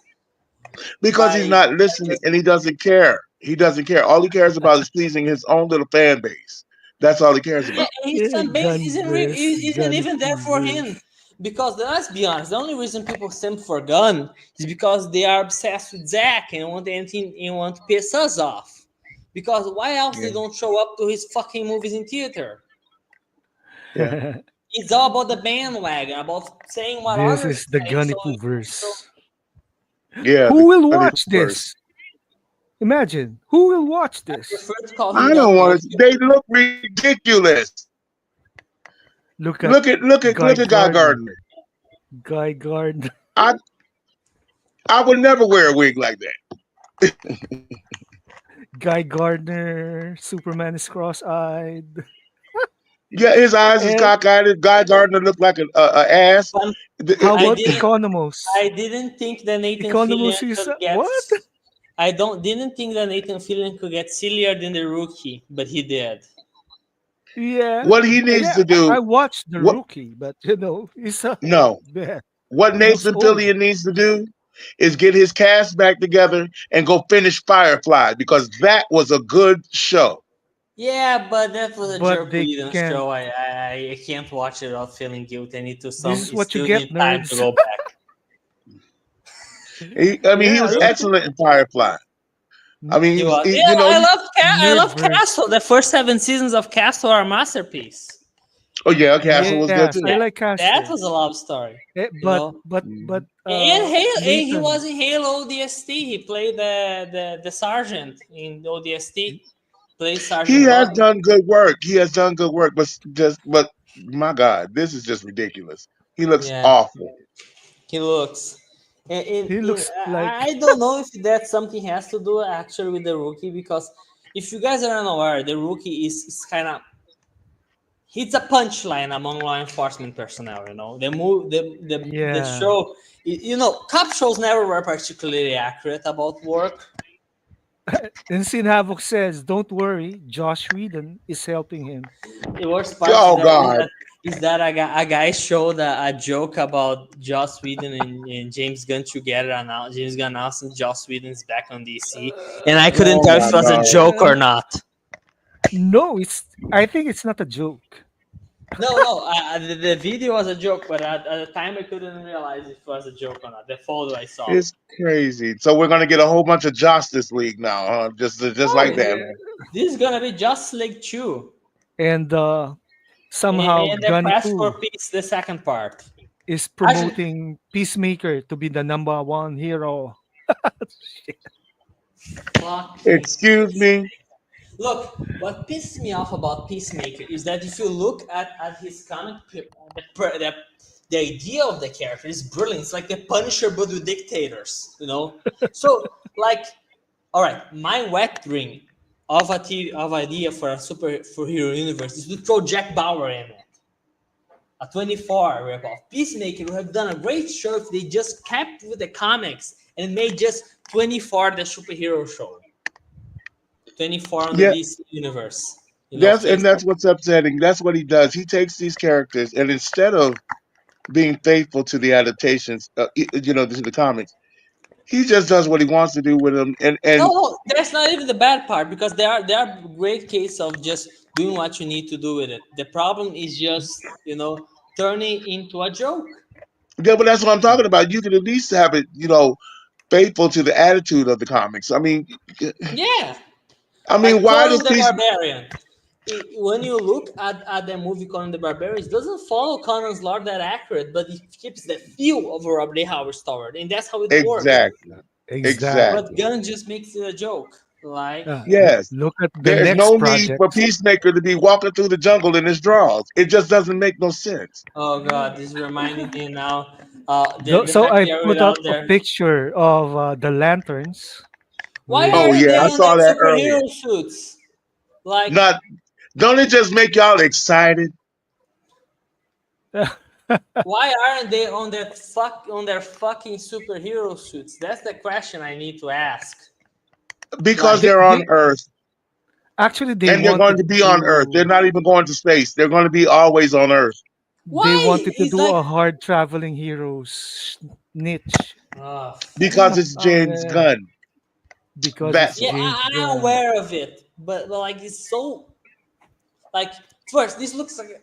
[SPEAKER 3] because he's
[SPEAKER 4] by
[SPEAKER 3] not listening
[SPEAKER 4] just,
[SPEAKER 3] and he doesn't care. He doesn't care. All he cares about is pleasing his own little fan base. That's all he cares
[SPEAKER 4] yeah,
[SPEAKER 3] about.
[SPEAKER 4] and his
[SPEAKER 2] Yeah,
[SPEAKER 4] fan base
[SPEAKER 2] gun this,
[SPEAKER 4] isn't
[SPEAKER 2] gun
[SPEAKER 4] even there for
[SPEAKER 2] this.
[SPEAKER 4] him. Because let's be honest, the only reason people simp for Gun is because they are obsessed with Zack and want anything and want to piss us off. Because why else
[SPEAKER 3] Yeah,
[SPEAKER 4] they don't show up to his fucking movies in theater?
[SPEAKER 3] yeah,
[SPEAKER 4] It's all about the bandwagon, about saying what
[SPEAKER 2] This
[SPEAKER 4] others
[SPEAKER 2] is the
[SPEAKER 4] say. So,
[SPEAKER 2] Gunnipu
[SPEAKER 4] so
[SPEAKER 2] verse.
[SPEAKER 3] yeah.
[SPEAKER 2] Who will
[SPEAKER 3] The
[SPEAKER 2] watch
[SPEAKER 3] verse.
[SPEAKER 2] this? Imagine who will watch
[SPEAKER 4] I
[SPEAKER 2] this.
[SPEAKER 4] prefer to call him
[SPEAKER 3] I
[SPEAKER 4] Gun
[SPEAKER 3] don't want to.
[SPEAKER 4] Monkey.
[SPEAKER 3] They look ridiculous.
[SPEAKER 2] Look at Guy
[SPEAKER 3] Look at Guy
[SPEAKER 2] Gardner.
[SPEAKER 3] Gardner.
[SPEAKER 2] Guy Gardner.
[SPEAKER 3] I I would never wear a wig like that.
[SPEAKER 2] Guy Gardner. Superman is cross-eyed.
[SPEAKER 3] Yeah, his eyes is
[SPEAKER 2] And
[SPEAKER 3] cockeyed. Guy Gardner looked like a ass.
[SPEAKER 4] Fun.
[SPEAKER 2] how
[SPEAKER 3] The-
[SPEAKER 4] I
[SPEAKER 2] about
[SPEAKER 4] didn't
[SPEAKER 2] Economos?
[SPEAKER 4] I didn't think that Nathan Fillion
[SPEAKER 2] Economos is
[SPEAKER 4] could get.
[SPEAKER 2] what?
[SPEAKER 4] I don't didn't think that Nathan Fillion could get sillier than the Rookie, but he did.
[SPEAKER 2] Yeah,
[SPEAKER 3] what he needs
[SPEAKER 2] yeah.
[SPEAKER 3] to
[SPEAKER 2] I
[SPEAKER 3] do?
[SPEAKER 2] watched the
[SPEAKER 3] What?
[SPEAKER 2] rookie, but he's a
[SPEAKER 3] No.
[SPEAKER 2] man.
[SPEAKER 3] What
[SPEAKER 2] He looks
[SPEAKER 3] Nathan
[SPEAKER 2] old.
[SPEAKER 3] Fillion needs to do is get his cast back together and go finish Firefly because that was a good show.
[SPEAKER 4] Yeah, but that was a
[SPEAKER 2] But
[SPEAKER 4] Jerk
[SPEAKER 2] they
[SPEAKER 4] Whedon
[SPEAKER 2] can't.
[SPEAKER 4] show. I can't watch it without feeling guilty. I need to
[SPEAKER 2] This
[SPEAKER 4] some.
[SPEAKER 2] is
[SPEAKER 4] I
[SPEAKER 2] what you
[SPEAKER 4] still
[SPEAKER 2] get,
[SPEAKER 4] need time to
[SPEAKER 2] nerds.
[SPEAKER 4] go back.
[SPEAKER 3] I mean, he
[SPEAKER 2] Yeah,
[SPEAKER 3] was
[SPEAKER 2] look at
[SPEAKER 3] excellent in Firefly. I mean,
[SPEAKER 4] He was.
[SPEAKER 3] he
[SPEAKER 4] Yeah,
[SPEAKER 3] you know,
[SPEAKER 4] I love
[SPEAKER 2] Nerdverse.
[SPEAKER 4] Castle. The first 7 seasons of Castle are a masterpiece.
[SPEAKER 3] oh yeah,
[SPEAKER 4] You know
[SPEAKER 3] Castle was good
[SPEAKER 2] Yes, I
[SPEAKER 3] too.
[SPEAKER 4] that
[SPEAKER 2] like
[SPEAKER 4] that
[SPEAKER 2] Castle.
[SPEAKER 4] was a love story.
[SPEAKER 2] Eh,
[SPEAKER 4] You
[SPEAKER 2] but
[SPEAKER 4] know,
[SPEAKER 2] but but
[SPEAKER 3] Mhm.
[SPEAKER 4] and he
[SPEAKER 2] Nathan,
[SPEAKER 4] was in Halo ODST. He played the sergeant in ODST. Played
[SPEAKER 3] He
[SPEAKER 4] Sergeant
[SPEAKER 3] has
[SPEAKER 4] Bug.
[SPEAKER 3] done good work. He has done good work, but my God, this is just ridiculous. He looks
[SPEAKER 4] Yeah,
[SPEAKER 3] awful.
[SPEAKER 4] he looks.
[SPEAKER 2] he looks like
[SPEAKER 4] I don't know if that something has to do actually with the Rookie, because if you guys are unaware, the Rookie is kind of, it's a punchline among law enforcement personnel. You know, the
[SPEAKER 2] yeah.
[SPEAKER 4] show. Cop shows never were particularly accurate about work.
[SPEAKER 2] And Sin Havoc says, "Don't worry, Josh Whedon is helping him."
[SPEAKER 4] The worst part
[SPEAKER 3] Oh God,
[SPEAKER 4] is that a guy showed a joke about Joss Whedon and James Gunn together. And now James Gunn announced that Joss Whedon is back on DC, and I couldn't
[SPEAKER 3] oh
[SPEAKER 4] tell if
[SPEAKER 3] my
[SPEAKER 4] it was a
[SPEAKER 3] God.
[SPEAKER 4] joke or not.
[SPEAKER 2] No, it's. I think it's not a joke.
[SPEAKER 4] No. The video was a joke, but at the time I couldn't realize if it was a joke or not. The photo I saw.
[SPEAKER 3] It's crazy. So we're gonna get a whole bunch of Justice League now, huh? Just
[SPEAKER 4] Oh,
[SPEAKER 3] like that,
[SPEAKER 2] Yeah.
[SPEAKER 3] man.
[SPEAKER 4] this is gonna be just like 2,
[SPEAKER 2] And somehow
[SPEAKER 4] and the
[SPEAKER 2] Gunny
[SPEAKER 4] Quest for
[SPEAKER 2] Poo
[SPEAKER 4] Peace, the second part.
[SPEAKER 2] is
[SPEAKER 4] Actually,
[SPEAKER 2] promoting Peacemaker to be the number one hero.
[SPEAKER 4] fucking
[SPEAKER 3] Excuse me.
[SPEAKER 4] Look, what pisses me off about Peacemaker is that if you look at his comic, the idea of the character is brilliant. It's like the Punisher, but with dictators, you know? So, like, all right, my wet dream of idea for a superhero universe is to throw Jack Bauer in it. A 24 ripoff. Peacemaker would have done a great show if they just kept with the comics and made just 24 the superhero show. 24 on the
[SPEAKER 3] Yeah,
[SPEAKER 4] DC universe. Face.
[SPEAKER 3] that's what's upsetting. That's what he does. He takes these characters and instead of being faithful to the adaptations, to the comics, he just does what he wants to do with them.
[SPEAKER 4] No, that's not even the bad part, because there are great cases of just doing what you need to do with it. The problem is just turning into a joke.
[SPEAKER 3] Yeah, but that's what I'm talking about. You can at least have it, faithful to the attitude of the comics.
[SPEAKER 4] Yeah,
[SPEAKER 3] I
[SPEAKER 4] like
[SPEAKER 3] mean, why
[SPEAKER 4] Conan
[SPEAKER 3] does
[SPEAKER 4] the
[SPEAKER 3] Peace?
[SPEAKER 4] Barbarian. When you look at the movie Conan the Barbarian, it doesn't follow Conan's lore that accurate, but it keeps the feel of a Robert E. Howard story, and that's how it works.
[SPEAKER 3] Exactly,
[SPEAKER 2] Exactly.
[SPEAKER 4] But
[SPEAKER 3] exactly.
[SPEAKER 4] Gunn just makes it a joke. Like,
[SPEAKER 3] Yes,
[SPEAKER 2] Look at the
[SPEAKER 3] there's
[SPEAKER 2] next
[SPEAKER 3] no need for
[SPEAKER 2] project.
[SPEAKER 3] Peacemaker to be walking through the jungle in his drawers. It just doesn't make no sense.
[SPEAKER 4] oh god, this is reminding me now. The
[SPEAKER 2] So
[SPEAKER 4] fact
[SPEAKER 2] I
[SPEAKER 4] they are
[SPEAKER 2] put up
[SPEAKER 4] out
[SPEAKER 2] a
[SPEAKER 4] there.
[SPEAKER 2] picture of the lanterns
[SPEAKER 4] Why
[SPEAKER 2] with
[SPEAKER 3] Oh
[SPEAKER 4] are
[SPEAKER 3] yeah,
[SPEAKER 4] they
[SPEAKER 3] I
[SPEAKER 4] on
[SPEAKER 3] saw
[SPEAKER 4] their
[SPEAKER 3] that earlier.
[SPEAKER 4] superhero suits? Like,
[SPEAKER 3] Not, don't it just make y'all excited?
[SPEAKER 4] Why aren't they on their fucking superhero suits? That's the question I need to ask.
[SPEAKER 3] Because
[SPEAKER 4] Like,
[SPEAKER 2] they,
[SPEAKER 3] they're on
[SPEAKER 2] they
[SPEAKER 3] Earth
[SPEAKER 2] actually they
[SPEAKER 3] and they're going
[SPEAKER 2] wanted
[SPEAKER 3] to be on Earth. They're
[SPEAKER 2] to
[SPEAKER 3] not even going to space. They're going to be always on Earth.
[SPEAKER 2] they
[SPEAKER 4] why?
[SPEAKER 2] wanted to
[SPEAKER 4] It's
[SPEAKER 2] do
[SPEAKER 4] like,
[SPEAKER 2] a hard traveling heroes niche.
[SPEAKER 4] oh,
[SPEAKER 3] Because it's
[SPEAKER 2] Oh
[SPEAKER 3] James
[SPEAKER 2] man,
[SPEAKER 3] Gunn.
[SPEAKER 2] because it's
[SPEAKER 3] That's
[SPEAKER 4] yeah,
[SPEAKER 3] why.
[SPEAKER 2] James
[SPEAKER 4] I'm
[SPEAKER 2] Gunn.
[SPEAKER 4] aware of it, but like it's so like first this looks like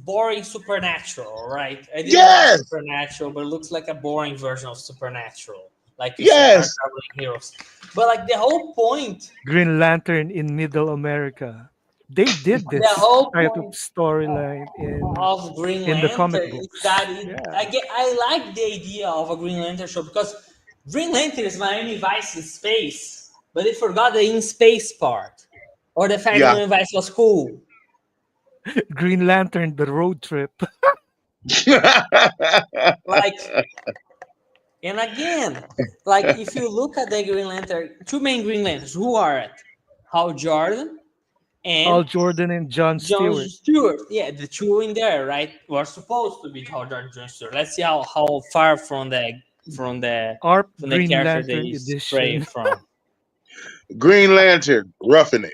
[SPEAKER 4] boring Supernatural, right? I didn't watch
[SPEAKER 3] Yes.
[SPEAKER 4] Supernatural, but it looks like a boring version of Supernatural, like you said, hard
[SPEAKER 3] Yes.
[SPEAKER 4] traveling heroes. But like the whole point,
[SPEAKER 2] Green Lantern in Middle America. They did
[SPEAKER 4] the
[SPEAKER 2] this
[SPEAKER 4] whole
[SPEAKER 2] type of
[SPEAKER 4] point
[SPEAKER 2] storyline
[SPEAKER 4] of Green
[SPEAKER 2] in the comic
[SPEAKER 4] Lantern is that
[SPEAKER 2] books. Yeah.
[SPEAKER 4] I like the idea of a Green Lantern show because Green Lantern is Miami Vice in space, but they forgot the in space part or the fact that
[SPEAKER 3] Yeah.
[SPEAKER 4] Miami Vice was cool.
[SPEAKER 2] Green Lantern, the road trip.
[SPEAKER 4] Like, and again, like if you look at the Green Lantern, two main Green Lanterns, who are it? Hal Jordan
[SPEAKER 2] Hal
[SPEAKER 4] and
[SPEAKER 2] Jordan and John
[SPEAKER 4] John
[SPEAKER 2] Stewart.
[SPEAKER 4] Stewart. Yeah, the two in there, right? Were supposed to be Hal Jordan and John Stewart. Let's see how far from the
[SPEAKER 2] ARP
[SPEAKER 4] from the
[SPEAKER 2] Green
[SPEAKER 4] character
[SPEAKER 2] Lantern
[SPEAKER 4] they stray
[SPEAKER 2] edition.
[SPEAKER 4] from.
[SPEAKER 3] Green Lantern, roughing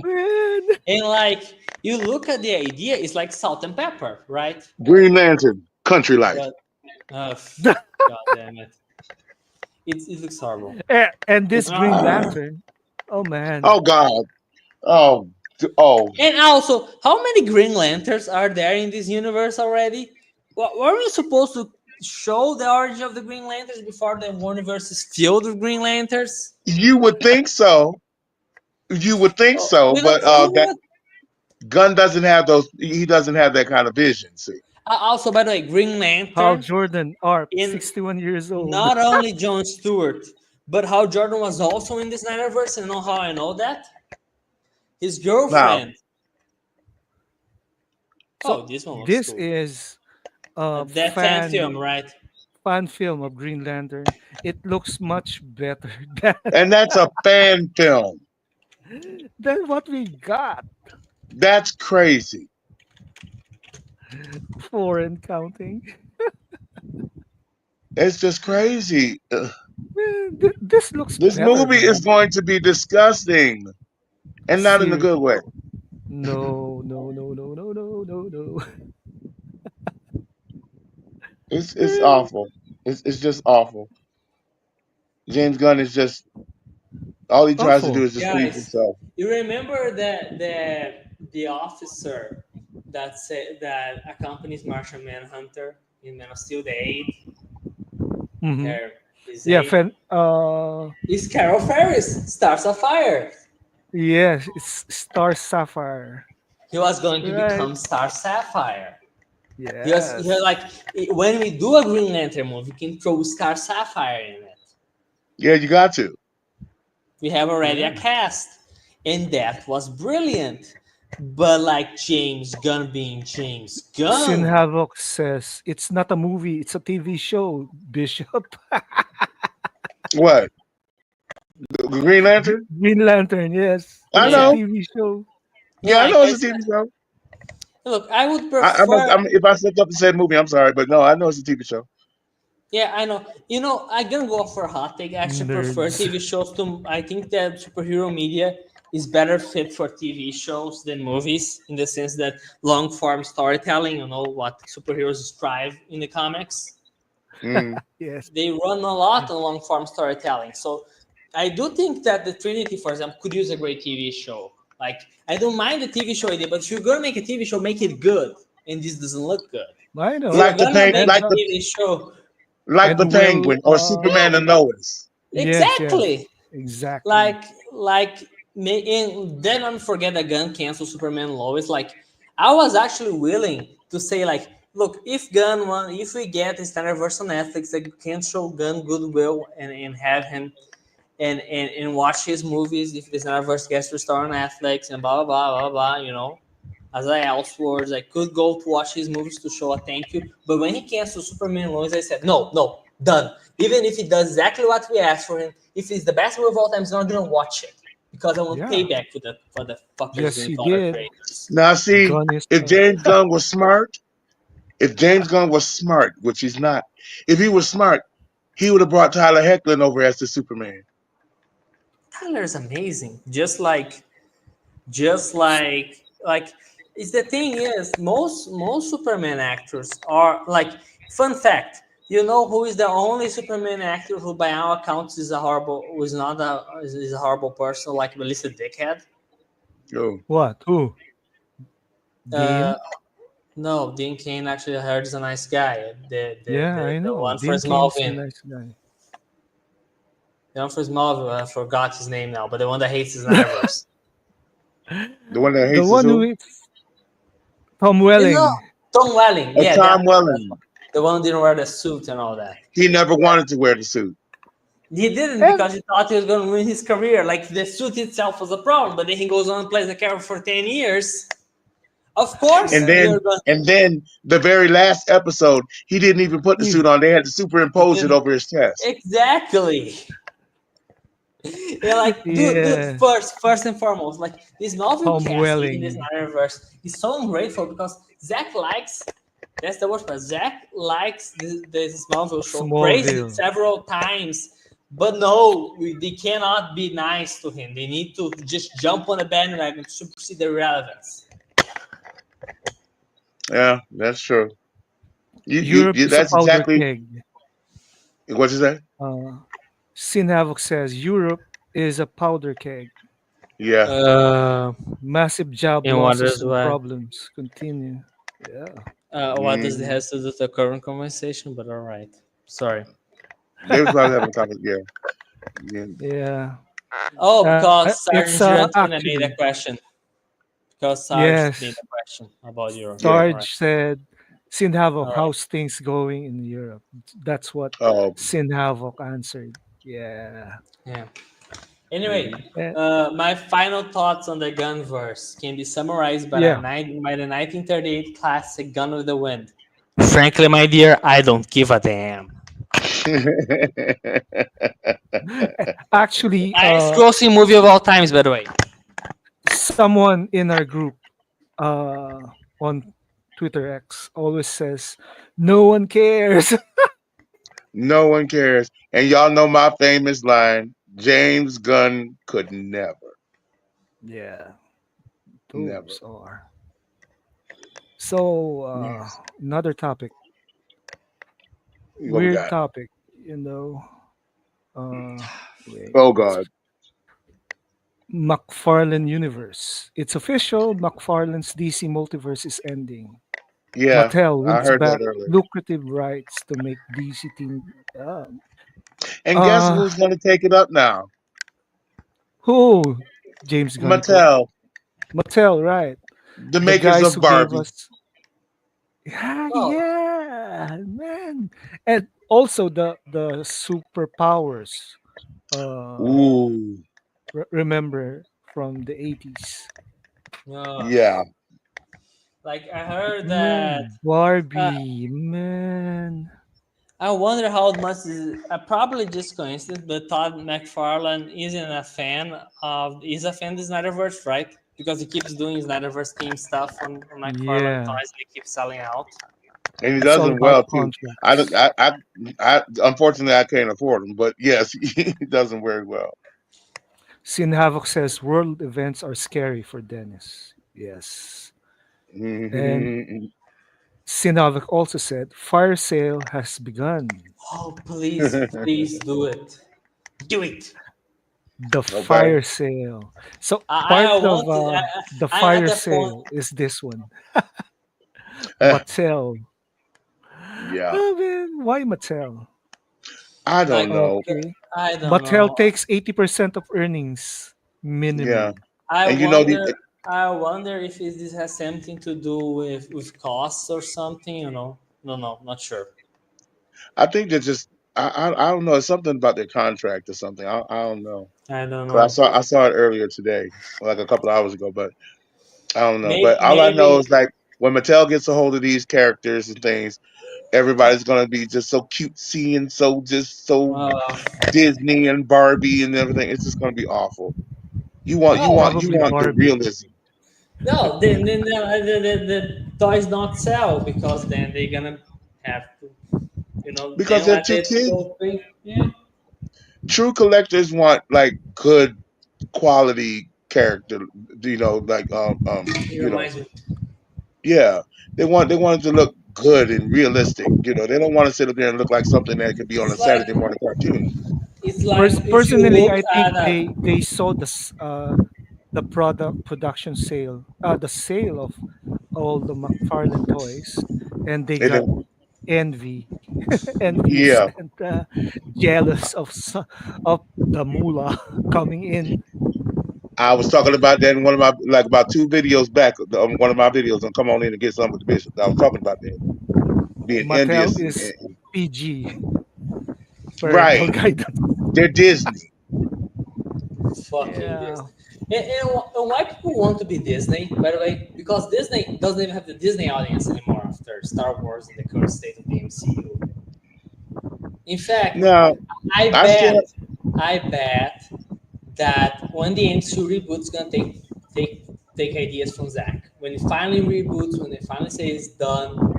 [SPEAKER 2] Man.
[SPEAKER 4] And like you look at the idea, it's like salt and pepper, right?
[SPEAKER 3] Green Lantern, country life.
[SPEAKER 4] But god damn it. It looks horrible.
[SPEAKER 2] And this Green
[SPEAKER 4] Ah.
[SPEAKER 2] Lantern. Oh man.
[SPEAKER 3] Oh God. Oh. Oh.
[SPEAKER 4] And also, how many Green Lanterns are there in this universe already? Weren't we supposed to show the origin of the Green Lanterns before the universe is filled with Green Lanterns?
[SPEAKER 3] You would think so. You would think
[SPEAKER 4] Oh,
[SPEAKER 3] so, but
[SPEAKER 4] you know
[SPEAKER 3] that
[SPEAKER 4] what?
[SPEAKER 3] Gunn doesn't have those. He doesn't have that kind of vision. See.
[SPEAKER 4] Also, by the way, Green
[SPEAKER 2] Hal
[SPEAKER 4] Lantern
[SPEAKER 2] Jordan, ARP,
[SPEAKER 4] in
[SPEAKER 2] 61 years old.
[SPEAKER 4] not only John Stewart, but how Jordan was also in this Snyderverse. And you know how I know that? His
[SPEAKER 3] Now,
[SPEAKER 4] girlfriend.
[SPEAKER 2] So
[SPEAKER 4] Oh, this one looks
[SPEAKER 2] this
[SPEAKER 4] cool.
[SPEAKER 2] is a
[SPEAKER 4] That fan film, right?
[SPEAKER 2] fan film of Green Lantern. It looks much better than,
[SPEAKER 3] and that's a fan film.
[SPEAKER 2] than what we got.
[SPEAKER 3] That's crazy.
[SPEAKER 2] Foreign counting.
[SPEAKER 3] It's just crazy.
[SPEAKER 2] Man, this looks
[SPEAKER 3] This
[SPEAKER 2] better
[SPEAKER 3] movie
[SPEAKER 2] than
[SPEAKER 3] is going to be disgusting, and not in a good way.
[SPEAKER 2] seriously. No, no, no, no, no, no, no, no.
[SPEAKER 3] It's awful. It's just awful. James Gunn is just all he tries to do
[SPEAKER 2] Awful.
[SPEAKER 3] is just please
[SPEAKER 4] Guys,
[SPEAKER 3] himself.
[SPEAKER 4] you remember that the officer that said that accompanies Martian Manhunter in Man of Steel, the aide,
[SPEAKER 2] Hmm.
[SPEAKER 4] his
[SPEAKER 2] Yeah,
[SPEAKER 4] aide, is Carol Ferris, Stars of Fire.
[SPEAKER 2] yes, it's Star Sapphire.
[SPEAKER 4] He was going to
[SPEAKER 2] Right.
[SPEAKER 4] become Star Sapphire. He was
[SPEAKER 2] Yes.
[SPEAKER 4] like, when we do a Green Lantern movie, we can throw Star Sapphire in it.
[SPEAKER 3] Yeah, you got to.
[SPEAKER 4] We have already
[SPEAKER 2] Yeah.
[SPEAKER 4] a cast, and that was brilliant. But like James Gunn being James
[SPEAKER 2] Sin
[SPEAKER 4] Gunn,
[SPEAKER 2] Havoc says it's not a movie, it's a TV show, Bishop.
[SPEAKER 3] What? The Green Lantern?
[SPEAKER 2] Green Lantern, yes.
[SPEAKER 3] I
[SPEAKER 2] It's a
[SPEAKER 4] yeah.
[SPEAKER 3] know.
[SPEAKER 2] TV show.
[SPEAKER 3] Yeah, I
[SPEAKER 4] Like
[SPEAKER 3] know
[SPEAKER 4] I
[SPEAKER 3] it's a
[SPEAKER 4] said,
[SPEAKER 3] TV show.
[SPEAKER 4] look, I would
[SPEAKER 3] I
[SPEAKER 4] prefer.
[SPEAKER 3] mean, if I slipped up and said movie, I'm sorry, but no, I know it's a TV show.
[SPEAKER 4] Yeah, I know. You know, I'm gonna go for a hot take. I actually prefer
[SPEAKER 2] Nerds.
[SPEAKER 4] TV shows to. I think that superhero media is better fit for TV shows than movies in the sense that long form storytelling. You know what superheroes strive in the comics.
[SPEAKER 3] Mm.
[SPEAKER 2] Yes.
[SPEAKER 4] They run a lot on long form storytelling. So I do think that the Trinity, for example, could use a great TV show. Like I don't mind the TV show idea, but if you're gonna make a TV show, make it good. And this doesn't look good.
[SPEAKER 2] I
[SPEAKER 4] If you're
[SPEAKER 2] know.
[SPEAKER 3] Like the
[SPEAKER 4] gonna
[SPEAKER 3] peng,
[SPEAKER 4] make
[SPEAKER 2] And
[SPEAKER 4] a TV show,
[SPEAKER 3] like the
[SPEAKER 2] will
[SPEAKER 3] Penguin or Superman and Lois.
[SPEAKER 2] yes, yes.
[SPEAKER 4] exactly.
[SPEAKER 2] Exactly.
[SPEAKER 4] Like and then don't forget that Gunn canceled Superman Lois. Like I was actually willing to say like, look, if Gunn won, if we get a standard version on Netflix, they can show Gunn goodwill and have him and watch his movies if the Snyderverse gets restored on Netflix and blah blah blah blah blah. You know, as I afterwards, I could go to watch his movies to show a thank you. But when he canceled Superman Lois, I said, no, no, done. Even if he does exactly what we asked for him, if it's the best movie of all time, he's not gonna watch it because I want
[SPEAKER 2] Yeah.
[SPEAKER 4] payback for the fuckers
[SPEAKER 2] Yes,
[SPEAKER 4] doing
[SPEAKER 2] he
[SPEAKER 4] to other
[SPEAKER 2] did.
[SPEAKER 4] creators.
[SPEAKER 3] Now, see,
[SPEAKER 2] Gun is
[SPEAKER 3] if James Gunn was smart, if James Gunn was smart, which he's not, if he was smart, he would have brought Tyler Hoechlin over as the Superman.
[SPEAKER 4] Tyler's amazing. Just like it's the thing is most Superman actors are like, fun fact. You know who is the only Superman actor who by our accounts is a horrible was not a is a horrible person, like Melissa Dickhead?
[SPEAKER 3] Oh,
[SPEAKER 2] what? Who?
[SPEAKER 4] Uh
[SPEAKER 2] Dean?
[SPEAKER 4] no, Dean Cain actually I heard is a nice guy.
[SPEAKER 2] Yeah, I
[SPEAKER 4] The
[SPEAKER 2] know.
[SPEAKER 4] one for
[SPEAKER 2] Dean Kane's a
[SPEAKER 4] Smallville.
[SPEAKER 2] nice guy.
[SPEAKER 4] The one for Smallville, I forgot his name now, but the one that hates his Snyderverse.
[SPEAKER 3] the one that
[SPEAKER 2] The
[SPEAKER 3] hates is
[SPEAKER 2] one who
[SPEAKER 3] who?
[SPEAKER 2] is Tom
[SPEAKER 4] You know,
[SPEAKER 2] Welling.
[SPEAKER 4] Tom Welling.
[SPEAKER 3] Oh,
[SPEAKER 4] Yeah,
[SPEAKER 3] Tom
[SPEAKER 4] that
[SPEAKER 3] Welling.
[SPEAKER 4] the one who didn't wear the suit and all that.
[SPEAKER 3] He never wanted to wear the suit.
[SPEAKER 4] He didn't
[SPEAKER 2] And
[SPEAKER 4] because he thought he was going to ruin his career. Like the suit itself was a problem, but then he goes on and plays the character for 10 years. Of course,
[SPEAKER 3] And
[SPEAKER 2] yeah,
[SPEAKER 3] then,
[SPEAKER 4] you're going.
[SPEAKER 3] and then the very last episode, he didn't even put the
[SPEAKER 2] he,
[SPEAKER 3] suit on. They had to
[SPEAKER 4] He
[SPEAKER 3] superimpose it
[SPEAKER 4] didn't
[SPEAKER 3] over his chest.
[SPEAKER 4] exactly. You're like, dude.
[SPEAKER 2] yeah,
[SPEAKER 4] First and foremost, like this novel
[SPEAKER 2] Tom
[SPEAKER 4] casting in this
[SPEAKER 2] Welling.
[SPEAKER 4] universe is so ungrateful because Zach likes. That's the worst part. Zach likes this Marvel show, praised it
[SPEAKER 2] Smallville.
[SPEAKER 4] several times, but no, they cannot be nice to him. They need to just jump on the bandwagon to supersede the relevance.
[SPEAKER 3] Yeah, that's true.
[SPEAKER 2] Europe is a
[SPEAKER 3] That's
[SPEAKER 2] powder
[SPEAKER 3] exactly
[SPEAKER 2] keg.
[SPEAKER 3] what you say.
[SPEAKER 2] Uh, Sin Havoc says Europe is a powder keg.
[SPEAKER 3] Yeah.
[SPEAKER 4] Uh,
[SPEAKER 2] Massive job
[SPEAKER 4] in what
[SPEAKER 2] losses
[SPEAKER 4] is
[SPEAKER 2] and
[SPEAKER 4] what?
[SPEAKER 2] Continue. Yeah.
[SPEAKER 4] What does it
[SPEAKER 3] Mm.
[SPEAKER 4] has to do with the current conversation? But all right, sorry.
[SPEAKER 3] They was probably having a conversation. Yeah. Yeah.
[SPEAKER 2] Yeah.
[SPEAKER 4] Oh, because
[SPEAKER 2] It's
[SPEAKER 4] Sergeant Fiorentina made a
[SPEAKER 2] actually,
[SPEAKER 4] question. Because Sarge made
[SPEAKER 2] yes.
[SPEAKER 4] a question about Europe.
[SPEAKER 3] Yeah.
[SPEAKER 4] All right.
[SPEAKER 2] Sarge said, Sin Havoc,
[SPEAKER 4] All right.
[SPEAKER 2] how's things going in Europe? That's what
[SPEAKER 3] Oh.
[SPEAKER 2] Sin Havoc answered. Yeah.
[SPEAKER 4] Yeah. Anyway,
[SPEAKER 3] Mm.
[SPEAKER 2] Eh,
[SPEAKER 4] my final thoughts on the gun verse can be summarized by
[SPEAKER 2] yeah.
[SPEAKER 4] the 1938 classic Gun with the Wind. Frankly, my dear, I don't give a damn.
[SPEAKER 2] Actually,
[SPEAKER 4] Highest grossing movie of all times, by the way.
[SPEAKER 2] someone in our group uh, on Twitter X always says, no one cares.
[SPEAKER 3] No one cares. And y'all know my famous line: James Gunn could never,
[SPEAKER 2] Yeah,
[SPEAKER 3] never.
[SPEAKER 2] those are. So,
[SPEAKER 3] Yes.
[SPEAKER 2] another topic,
[SPEAKER 3] What we
[SPEAKER 2] weird
[SPEAKER 3] got?
[SPEAKER 2] topic, you know. Uh, wait,
[SPEAKER 3] Oh
[SPEAKER 2] it's
[SPEAKER 3] God.
[SPEAKER 2] McFarlane Universe. It's official. McFarlane's DC multiverse is ending.
[SPEAKER 3] Yeah,
[SPEAKER 2] Mattel
[SPEAKER 3] I
[SPEAKER 2] wins
[SPEAKER 3] heard that
[SPEAKER 2] back
[SPEAKER 3] earlier.
[SPEAKER 2] lucrative rights to make DC team.
[SPEAKER 3] And guess
[SPEAKER 2] Uh,
[SPEAKER 3] who's gonna take it up now?
[SPEAKER 2] who? James Gunn quit.
[SPEAKER 3] Mattel,
[SPEAKER 2] Mattel, right?
[SPEAKER 3] the
[SPEAKER 2] The
[SPEAKER 3] makers
[SPEAKER 2] guys
[SPEAKER 3] of
[SPEAKER 2] who gave
[SPEAKER 3] Barbie.
[SPEAKER 2] us. Yeah,
[SPEAKER 4] Oh,
[SPEAKER 2] yeah, man. And also the superpowers. Uh,
[SPEAKER 3] Ooh,
[SPEAKER 2] remember from the 80s.
[SPEAKER 4] no.
[SPEAKER 3] yeah.
[SPEAKER 4] Like I heard that.
[SPEAKER 2] Man,
[SPEAKER 4] Uh,
[SPEAKER 2] Barbie, man.
[SPEAKER 4] I wonder how much is probably just coincidence, but Todd McFarlane is a fan of the Snyderverse, right? Because he keeps doing Snyderverse team stuff on McFarlane
[SPEAKER 2] Yeah,
[SPEAKER 4] toys and he keeps selling out.
[SPEAKER 3] And he
[SPEAKER 2] it's
[SPEAKER 3] does
[SPEAKER 2] all
[SPEAKER 3] them
[SPEAKER 2] about
[SPEAKER 3] well too. I, don't-
[SPEAKER 2] contracts.
[SPEAKER 3] unfortunately I can't afford them, but yes, he does them very well.
[SPEAKER 2] Sin Havoc says world events are scary for Dennis. Yes. And Sin Havoc also said fire sale has begun.
[SPEAKER 4] Oh, please, please do it. Do it.
[SPEAKER 2] The
[SPEAKER 3] Okay.
[SPEAKER 2] fire sale. So
[SPEAKER 4] I
[SPEAKER 2] part of
[SPEAKER 4] want to.
[SPEAKER 2] the
[SPEAKER 4] I'm at
[SPEAKER 2] fire
[SPEAKER 4] the point.
[SPEAKER 2] sale is this one. Mattel.
[SPEAKER 3] Yeah.
[SPEAKER 2] Oh man, why Mattel?
[SPEAKER 3] I don't
[SPEAKER 4] Like,
[SPEAKER 3] know.
[SPEAKER 2] Okay.
[SPEAKER 4] I don't
[SPEAKER 2] Mattel
[SPEAKER 4] know.
[SPEAKER 2] takes 80% of earnings
[SPEAKER 3] Yeah.
[SPEAKER 2] minimum.
[SPEAKER 4] I
[SPEAKER 3] And you know
[SPEAKER 4] wonder.
[SPEAKER 3] the
[SPEAKER 4] I wonder if this has something to do with costs or something. No, not sure.
[SPEAKER 3] I think that just I don't know. It's something about their contract or something. I don't know.
[SPEAKER 4] I don't
[SPEAKER 3] 'Cause
[SPEAKER 4] know.
[SPEAKER 3] I saw it earlier today, like a couple of hours ago, but I don't know. But all I know
[SPEAKER 4] Maybe.
[SPEAKER 3] is like when Mattel gets a hold of these characters and things, everybody's gonna be just so cutesy and so just so
[SPEAKER 4] Uh,
[SPEAKER 3] Disney and Barbie and everything. It's just gonna be awful.
[SPEAKER 4] No,
[SPEAKER 3] you
[SPEAKER 2] Probably
[SPEAKER 3] want the
[SPEAKER 2] Barbie.
[SPEAKER 3] realism.
[SPEAKER 4] no. Then the toys not sell because then they're gonna have to,
[SPEAKER 3] Because
[SPEAKER 4] then
[SPEAKER 3] they're
[SPEAKER 4] let
[SPEAKER 3] too
[SPEAKER 4] it
[SPEAKER 3] kids.
[SPEAKER 4] go free. Yeah.
[SPEAKER 3] True collectors want like good quality character, like
[SPEAKER 4] It reminds me.
[SPEAKER 3] yeah. They want it to look good and realistic. They don't want to sit up there and look like something that could be on a
[SPEAKER 4] It's like
[SPEAKER 3] Saturday morning cartoon.
[SPEAKER 4] it's like if you
[SPEAKER 2] Personally,
[SPEAKER 4] look
[SPEAKER 2] I think
[SPEAKER 4] at a
[SPEAKER 2] they saw the production sale, the sale of all the McFarlane toys, and they
[SPEAKER 3] And
[SPEAKER 2] got
[SPEAKER 3] then
[SPEAKER 2] envy, envious,
[SPEAKER 3] yeah,
[SPEAKER 2] and jealous of the moolah coming in.
[SPEAKER 3] I was talking about that in one of my like about two videos back on one of my videos on Come On In and Get Some with the Bishop. I was talking about that being
[SPEAKER 2] Mattel
[SPEAKER 3] envious
[SPEAKER 2] is PG, parental
[SPEAKER 3] right.
[SPEAKER 2] guidance.
[SPEAKER 3] They're Disney.
[SPEAKER 4] fucking
[SPEAKER 2] Yeah,
[SPEAKER 4] Disney. And why people want to be Disney, by the way? Because Disney doesn't even have the Disney audience anymore after Star Wars and the current state of the MCU. In fact,
[SPEAKER 3] Now
[SPEAKER 4] I
[SPEAKER 3] I
[SPEAKER 4] bet,
[SPEAKER 3] still
[SPEAKER 4] I bet that when the MCU reboot's gonna take ideas from Zach. When it finally reboots, when they finally say it's done,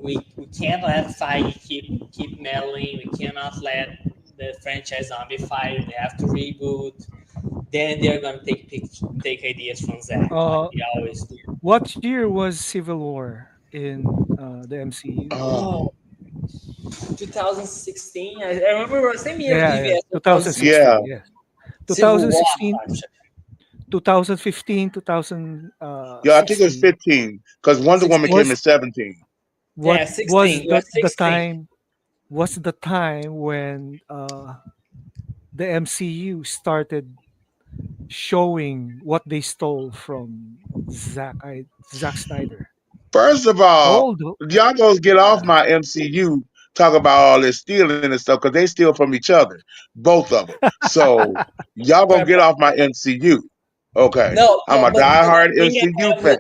[SPEAKER 4] we can't let Feige keep meddling. We cannot let the franchise on be fired. They have to reboot. Then they're gonna take ideas from Zach, like
[SPEAKER 2] uh,
[SPEAKER 4] they always do.
[SPEAKER 2] what year was Civil War in the MCU?
[SPEAKER 3] uh,
[SPEAKER 4] Oh, 2016. I remember it was the same year
[SPEAKER 2] Yeah, yeah,
[SPEAKER 4] BVS. 2016.
[SPEAKER 2] 2016.
[SPEAKER 3] yeah.
[SPEAKER 2] Yes,
[SPEAKER 4] Civil War.
[SPEAKER 2] 2016,
[SPEAKER 4] Actually.
[SPEAKER 2] 2015,
[SPEAKER 3] Yeah, I think it was
[SPEAKER 2] 2016
[SPEAKER 3] 15 because Wonder Woman
[SPEAKER 4] 16.
[SPEAKER 3] came
[SPEAKER 2] was
[SPEAKER 3] in 17.
[SPEAKER 2] what
[SPEAKER 4] Yeah,
[SPEAKER 2] was
[SPEAKER 4] 16. It was 16.
[SPEAKER 2] the time when the MCU started showing what they stole from Zack Snyder.
[SPEAKER 3] First of all,
[SPEAKER 2] All the
[SPEAKER 3] y'all gonna get off
[SPEAKER 2] yeah,
[SPEAKER 3] my MCU talk about all this stealing and stuff because they steal from each other, both of them. So y'all gonna
[SPEAKER 4] Fair
[SPEAKER 3] get
[SPEAKER 4] point.
[SPEAKER 3] off my MCU. Okay,
[SPEAKER 4] No,
[SPEAKER 3] I'm a
[SPEAKER 4] but the
[SPEAKER 3] diehard
[SPEAKER 4] thing
[SPEAKER 3] MCU
[SPEAKER 4] I have
[SPEAKER 3] fan.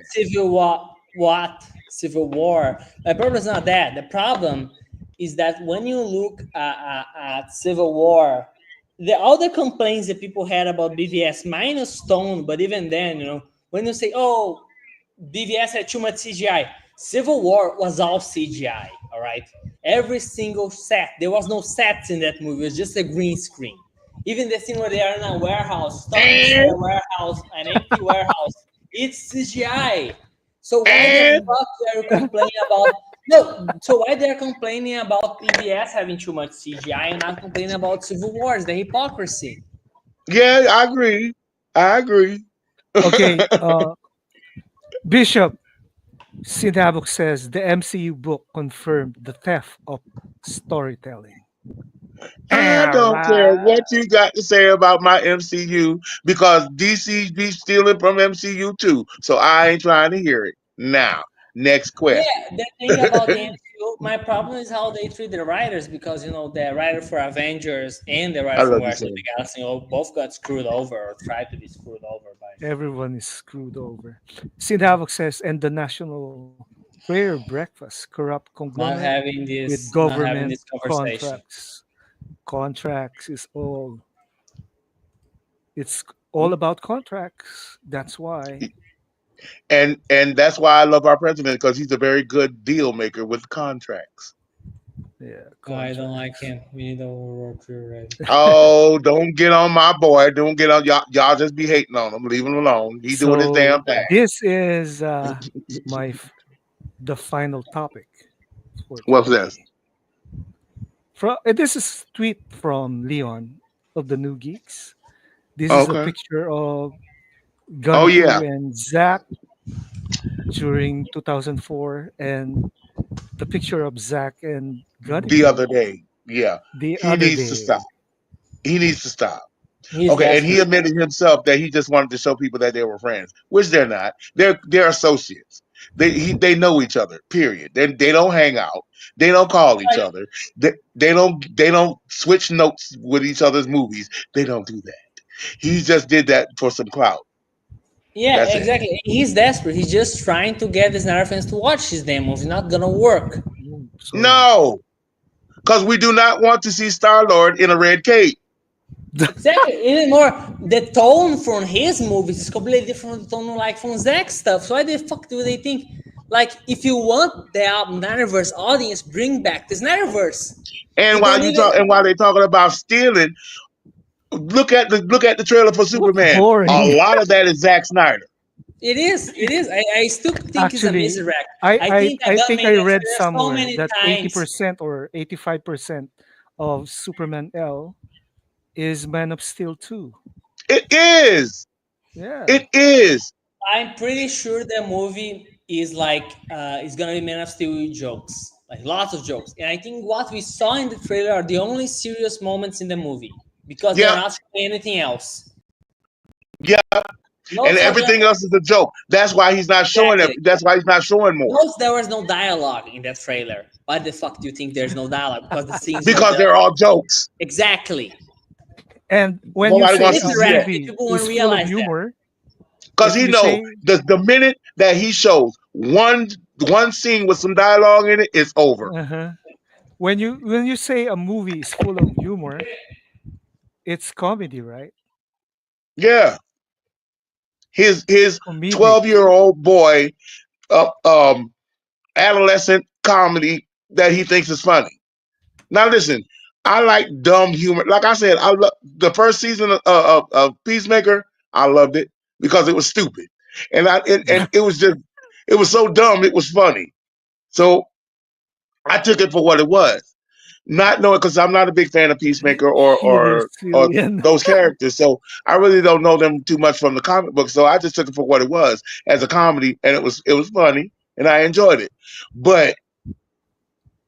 [SPEAKER 4] with Civil War, the problem is not that. The problem is that when you look at Civil War, all the complaints that people had about BVS minus Stone, but even then, when you say, "Oh, BVS had too much CGI," Civil War was all CGI. All right, every single set. There was no sets in that movie. It was just a green screen. Even the scene where they are in a warehouse, stuck inside
[SPEAKER 3] And
[SPEAKER 4] a warehouse, an empty warehouse, it's CGI. So why the
[SPEAKER 3] and
[SPEAKER 4] fuck are you complaining about? No, so why they're complaining about PBS having too much CGI and not complaining about Civil Wars? The hypocrisy.
[SPEAKER 3] yeah, I agree. I agree.
[SPEAKER 2] okay. Bishop Sinabok says the MCU book confirmed the theft of storytelling.
[SPEAKER 3] I
[SPEAKER 2] All
[SPEAKER 3] don't care
[SPEAKER 2] right.
[SPEAKER 3] what you got to say about my MCU because DC be stealing from MCU too. So I ain't trying to hear it. Now, next
[SPEAKER 4] Yeah,
[SPEAKER 3] question.
[SPEAKER 4] the thing about the MCU, my problem is how they treat the writers because the writer for Avengers and the
[SPEAKER 3] I
[SPEAKER 4] writer for
[SPEAKER 3] love you,
[SPEAKER 4] Guardians of
[SPEAKER 3] son.
[SPEAKER 4] the Galaxy both got screwed over or tried to be screwed over by
[SPEAKER 2] Everyone is screwed over. Sinabok says, and the National Prayer Breakfast, corrupt
[SPEAKER 4] not
[SPEAKER 2] conglomerate
[SPEAKER 4] having
[SPEAKER 2] with
[SPEAKER 4] this not having
[SPEAKER 2] government
[SPEAKER 4] this conversation.
[SPEAKER 2] contracts. Contracts is all. It's all about contracts. That's why.
[SPEAKER 3] And that's why I love our president because he's a very good deal maker with contracts.
[SPEAKER 2] Yeah,
[SPEAKER 4] Oh, I don't like
[SPEAKER 2] contracts.
[SPEAKER 4] him. We need a World War III already.
[SPEAKER 3] Oh, don't get on my boy. Don't get on y'all. Y'all just be hating on him. Leave him alone. He doing his
[SPEAKER 2] So
[SPEAKER 3] damn thing.
[SPEAKER 2] this is my the final topic for
[SPEAKER 3] What's this?
[SPEAKER 2] today. This is tweet from Leon of the New Geeks. This is a
[SPEAKER 3] Okay.
[SPEAKER 2] picture of
[SPEAKER 3] Oh
[SPEAKER 2] Guntu
[SPEAKER 3] yeah.
[SPEAKER 2] and Zach during 2004, and the picture of Zach and
[SPEAKER 3] The
[SPEAKER 2] Guntu
[SPEAKER 3] other day. Yeah.
[SPEAKER 2] the
[SPEAKER 3] He
[SPEAKER 2] other
[SPEAKER 3] needs to
[SPEAKER 2] day.
[SPEAKER 3] stop. He needs to stop.
[SPEAKER 4] He's
[SPEAKER 3] Okay, and he
[SPEAKER 4] desperate.
[SPEAKER 3] admitted himself that he just wanted to show people that they were friends, which they're not. They're associates. They know each other. Period. They don't hang out. They don't call each
[SPEAKER 4] Like,
[SPEAKER 3] other. They don't switch notes with each other's movies. They don't do that. He just did that for some clout.
[SPEAKER 4] yeah,
[SPEAKER 3] That's it.
[SPEAKER 4] exactly. He's desperate. He's just trying to get his Naruto fans to watch his damn movie. Not gonna work.
[SPEAKER 2] Sorry.
[SPEAKER 3] No, because we do not want to see Star Lord in a red cape.
[SPEAKER 4] Exactly. Even more, the tone from his movies is completely different from the tone like from Zack's stuff. So why the fuck do they think like if you want the album Snyderverse audience, bring back the Snyderverse?
[SPEAKER 3] And
[SPEAKER 4] You
[SPEAKER 3] while
[SPEAKER 4] don't
[SPEAKER 3] you
[SPEAKER 4] even
[SPEAKER 3] talk, and while they talking about stealing, look at the trailer for Superman. A
[SPEAKER 2] Boring.
[SPEAKER 3] lot of that is Zack Snyder.
[SPEAKER 4] it is. It is. I still think it's a
[SPEAKER 2] Actually,
[SPEAKER 4] misdirect.
[SPEAKER 2] I,
[SPEAKER 4] I
[SPEAKER 2] I
[SPEAKER 4] think that
[SPEAKER 2] I
[SPEAKER 4] got
[SPEAKER 2] think
[SPEAKER 4] made
[SPEAKER 2] I
[SPEAKER 4] that
[SPEAKER 2] read
[SPEAKER 4] trailer so
[SPEAKER 2] somewhere
[SPEAKER 4] many
[SPEAKER 2] that
[SPEAKER 4] times.
[SPEAKER 2] 80% or 85% of Superman L is Man of Steel 2.
[SPEAKER 3] It is.
[SPEAKER 2] Yeah.
[SPEAKER 3] It is.
[SPEAKER 4] I'm pretty sure the movie is like it's gonna be Man of Steel with jokes, like lots of jokes. And I think what we saw in the trailer are the only serious moments in the movie because they're
[SPEAKER 3] Yeah,
[SPEAKER 4] not showing anything else.
[SPEAKER 3] yeah. And
[SPEAKER 4] Notice how
[SPEAKER 3] everything else is a joke. That's why he's not showing it.
[SPEAKER 4] exactly.
[SPEAKER 3] That's why he's not showing more.
[SPEAKER 4] Notice there was no dialogue in that trailer. Why the fuck do you think there's no dialogue? Because the scenes were
[SPEAKER 3] Because
[SPEAKER 4] done.
[SPEAKER 3] they're all jokes.
[SPEAKER 4] Exactly.
[SPEAKER 2] And when you
[SPEAKER 3] Nobody
[SPEAKER 2] say
[SPEAKER 3] wants to
[SPEAKER 2] a
[SPEAKER 3] see that.
[SPEAKER 4] Misdirect.
[SPEAKER 2] movie
[SPEAKER 4] People won't
[SPEAKER 2] is full of
[SPEAKER 4] realize that.
[SPEAKER 2] humor,
[SPEAKER 3] Because
[SPEAKER 2] if
[SPEAKER 3] he
[SPEAKER 2] you
[SPEAKER 3] know
[SPEAKER 2] say
[SPEAKER 3] the minute that he shows one scene with some dialogue in it, it's over.
[SPEAKER 2] uh when you say a movie is full of humor, it's comedy, right?
[SPEAKER 3] Yeah. His
[SPEAKER 2] Comedic.
[SPEAKER 3] 12-year-old boy uh, um adolescent comedy that he thinks is funny. Now listen, I like dumb humor. Like I said, I love the first season of Peacemaker. I loved it because it was stupid, and it was just it was so dumb. It was funny. So I took it for what it was, not knowing because I'm not a big fan of Peacemaker
[SPEAKER 2] You're
[SPEAKER 3] or
[SPEAKER 2] silly. And
[SPEAKER 3] those characters. So I really don't know them too much from the comic book. So I just took it for what it was as a comedy, and it was funny, and I enjoyed it. But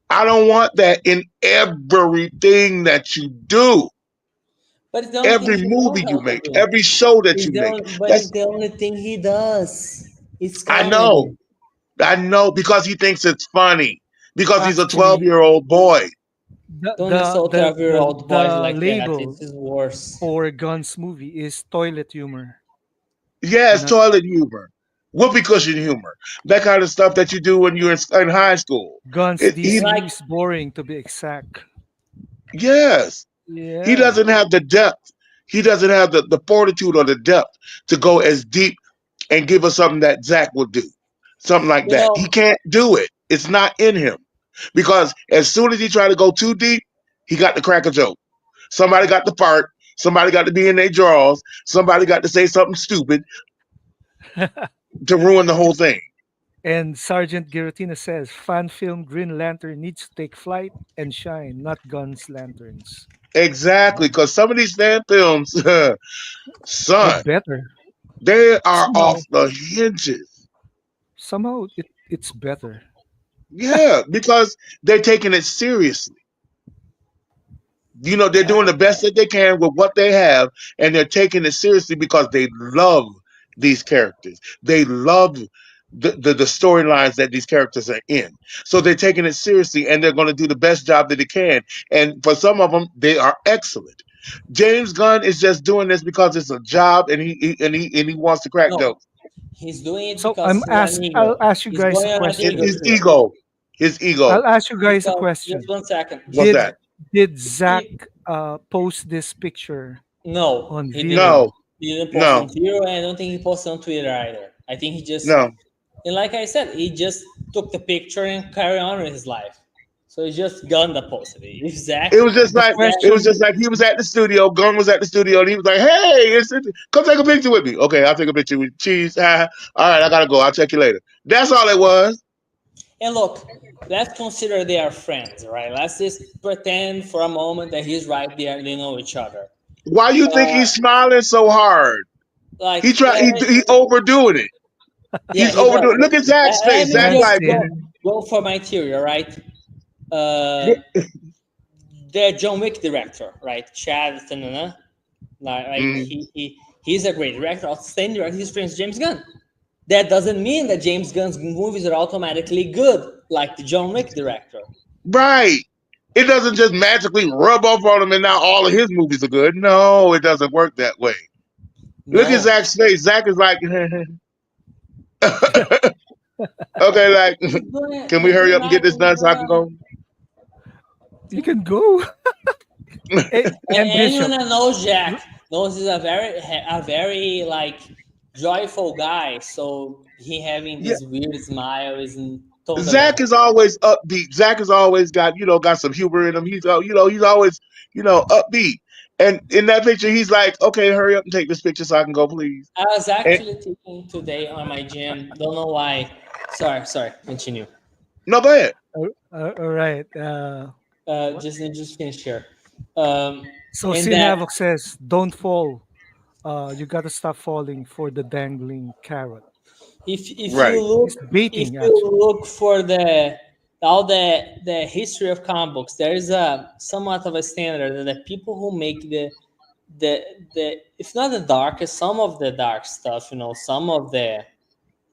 [SPEAKER 3] I don't want that in everything that you do,
[SPEAKER 4] But it's the only thing
[SPEAKER 3] every
[SPEAKER 4] he knows
[SPEAKER 3] movie
[SPEAKER 4] how
[SPEAKER 3] you
[SPEAKER 4] to
[SPEAKER 3] make,
[SPEAKER 4] do.
[SPEAKER 3] every show that
[SPEAKER 4] It's
[SPEAKER 3] you
[SPEAKER 4] the
[SPEAKER 3] make.
[SPEAKER 4] only, but it's
[SPEAKER 3] That's
[SPEAKER 4] the only thing he does. It's
[SPEAKER 3] I
[SPEAKER 4] comedy.
[SPEAKER 3] know, I know because he thinks it's funny because he's a
[SPEAKER 2] actually,
[SPEAKER 3] 12-year-old boy.
[SPEAKER 2] the
[SPEAKER 4] Don't
[SPEAKER 2] the
[SPEAKER 4] insult
[SPEAKER 2] the
[SPEAKER 4] 12-year-old
[SPEAKER 2] the,
[SPEAKER 4] old boys
[SPEAKER 2] the
[SPEAKER 4] like that.
[SPEAKER 2] label
[SPEAKER 4] It's worse.
[SPEAKER 2] for Guns movie is toilet humor,
[SPEAKER 3] Yeah, it's
[SPEAKER 2] not
[SPEAKER 3] toilet humor, whoopee cushion humor, that kind of stuff that you do when you're in high school.
[SPEAKER 2] Guns
[SPEAKER 3] It, he,
[SPEAKER 2] DC
[SPEAKER 4] Like,
[SPEAKER 2] is boring to be exact.
[SPEAKER 3] yes, he
[SPEAKER 2] Yeah.
[SPEAKER 3] doesn't have the depth. He doesn't have the fortitude or the depth to go as deep and give us something that Zach will do. Something like
[SPEAKER 4] you
[SPEAKER 3] that. He
[SPEAKER 4] know,
[SPEAKER 3] can't do it. It's not in him. Because as soon as he tried to go too deep, he got to crack a joke. Somebody got to fart. Somebody got to be in their drawers. Somebody got to say something stupid to ruin the whole thing.
[SPEAKER 2] And Sergeant Giratina says fan film Green Lantern needs to take flight and shine, not guns lanterns.
[SPEAKER 3] Exactly. Because some of these fan films,
[SPEAKER 2] Are
[SPEAKER 3] son,
[SPEAKER 2] better.
[SPEAKER 3] they are
[SPEAKER 2] Somehow
[SPEAKER 3] off the hinges.
[SPEAKER 2] somehow it's better.
[SPEAKER 3] Yeah, because they're taking it seriously. They're
[SPEAKER 2] Uh,
[SPEAKER 3] doing the best that they can with what they have, and they're taking it seriously because they love these characters. They love the storylines that these characters are in. So they're taking it seriously, and they're going to do the best job that they can. And for some of them, they are excellent. James Gunn is just doing this because it's a job, and he wants to crack
[SPEAKER 4] no,
[SPEAKER 3] jokes.
[SPEAKER 4] he's doing it
[SPEAKER 2] so
[SPEAKER 4] because he's an
[SPEAKER 2] I'll
[SPEAKER 4] ego.
[SPEAKER 2] ask you
[SPEAKER 4] He's
[SPEAKER 2] guys a
[SPEAKER 4] going on an
[SPEAKER 3] It's
[SPEAKER 2] question.
[SPEAKER 4] ego
[SPEAKER 3] his
[SPEAKER 4] trip.
[SPEAKER 3] ego. His ego.
[SPEAKER 2] I'll ask you guys a
[SPEAKER 4] Because just
[SPEAKER 2] question.
[SPEAKER 4] 1 second.
[SPEAKER 3] What's
[SPEAKER 2] Did
[SPEAKER 3] that?
[SPEAKER 2] did Zach
[SPEAKER 4] He,
[SPEAKER 2] post this picture
[SPEAKER 4] no,
[SPEAKER 2] on
[SPEAKER 4] he didn't.
[SPEAKER 2] Vero?
[SPEAKER 3] No,
[SPEAKER 4] He didn't post
[SPEAKER 3] no,
[SPEAKER 4] on Twitter, and I don't think he posted on Twitter either. I think he just,
[SPEAKER 3] no.
[SPEAKER 4] and like I said, he just took the picture and carried on with his life. So it's just Gunn that posted it. If Zach,
[SPEAKER 3] It was just
[SPEAKER 2] The
[SPEAKER 3] like
[SPEAKER 4] Zach,
[SPEAKER 3] it was
[SPEAKER 2] question
[SPEAKER 3] just like he was at the studio. Gunn was at the studio, and he was like, "Hey, come take a picture with me." Okay, I'll take a picture with cheese. All right, I gotta go. I'll check you later. That's all it was.
[SPEAKER 4] and look, let's consider they are friends, right? Let's just pretend for a moment that he's right there. They know each other.
[SPEAKER 3] Why you think
[SPEAKER 4] Uh,
[SPEAKER 3] he's smiling so hard?
[SPEAKER 4] like,
[SPEAKER 3] He try he overdoing it.
[SPEAKER 4] yeah,
[SPEAKER 3] He's
[SPEAKER 4] he does.
[SPEAKER 3] overdoing. Look at Zach's
[SPEAKER 4] Let
[SPEAKER 3] face.
[SPEAKER 4] me
[SPEAKER 3] Zach
[SPEAKER 4] just
[SPEAKER 3] like,
[SPEAKER 2] dancing.
[SPEAKER 4] go for my theory, right? Uh, the John Wick director, right? Chad, like
[SPEAKER 3] mm,
[SPEAKER 4] he's a great director, outstanding director. He's friends with James Gunn. That doesn't mean that James Gunn's movies are automatically good, like the John Wick director.
[SPEAKER 3] right. It doesn't just magically rub off on him, and now all of his movies are good. No, it doesn't work that way. Look at
[SPEAKER 4] No,
[SPEAKER 3] Zach's face. Zach is like, okay, like, can we
[SPEAKER 4] he's
[SPEAKER 3] hurry
[SPEAKER 4] doing
[SPEAKER 3] up and get
[SPEAKER 4] right
[SPEAKER 3] this
[SPEAKER 4] with
[SPEAKER 3] done so I can go?
[SPEAKER 2] You can go. And
[SPEAKER 4] Anyone
[SPEAKER 2] Bishop,
[SPEAKER 4] that knows Jack knows he's a very like joyful guy. So he having
[SPEAKER 3] Yeah,
[SPEAKER 4] this weird smile isn't totally
[SPEAKER 3] Zach
[SPEAKER 4] normal.
[SPEAKER 3] is always upbeat. Zach has always got got some humor in him. He's always upbeat. And in that picture, he's like, "Okay, hurry up and take this picture so I can go, please."
[SPEAKER 4] I was
[SPEAKER 3] And
[SPEAKER 4] actually thinking today on my gym. Don't know why. Sorry. Continue.
[SPEAKER 3] no, go ahead.
[SPEAKER 2] all right. What?
[SPEAKER 4] Just finish here. Um,
[SPEAKER 2] So
[SPEAKER 4] and
[SPEAKER 2] Sin
[SPEAKER 4] that
[SPEAKER 2] Havoc says, "Don't fall. You got to stop falling for the dangling carrot."
[SPEAKER 4] if you
[SPEAKER 3] Right.
[SPEAKER 4] look
[SPEAKER 2] He's
[SPEAKER 4] if
[SPEAKER 2] baiting
[SPEAKER 4] you
[SPEAKER 2] actually.
[SPEAKER 4] look for the history of comic books, there is a somewhat of a standard that the people who make the if not the darkest, some of the dark stuff, some of the,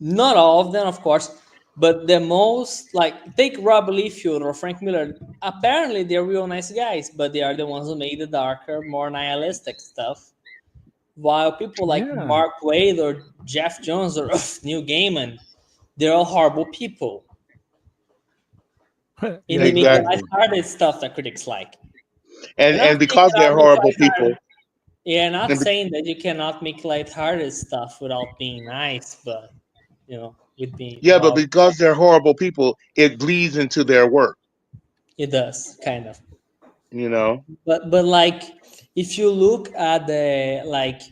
[SPEAKER 4] not all of them, of course, but the most, like, take Rob Liefeld or Frank Miller. Apparently, they're real nice guys, but they are the ones who made the darker, more nihilistic stuff. While people like
[SPEAKER 2] Yeah,
[SPEAKER 4] Mark Waid or Jeff Jones or Neil Gaiman, they're all horrible people, and
[SPEAKER 2] yeah,
[SPEAKER 4] they make
[SPEAKER 2] you're right.
[SPEAKER 3] Exactly.
[SPEAKER 4] lighthearted stuff that critics like.
[SPEAKER 3] And
[SPEAKER 4] And I'm
[SPEAKER 3] and
[SPEAKER 4] not saying
[SPEAKER 3] because they're
[SPEAKER 4] cannot make
[SPEAKER 3] horrible
[SPEAKER 4] lighthearted.
[SPEAKER 3] people,
[SPEAKER 4] Yeah, not
[SPEAKER 3] and be-
[SPEAKER 4] saying that you cannot make lighthearted stuff without being nice, but with being
[SPEAKER 3] yeah, but
[SPEAKER 4] well,
[SPEAKER 3] because they're horrible people, it bleeds into their work.
[SPEAKER 4] it does kind of.
[SPEAKER 3] You know.
[SPEAKER 4] But like, if you look at the, like,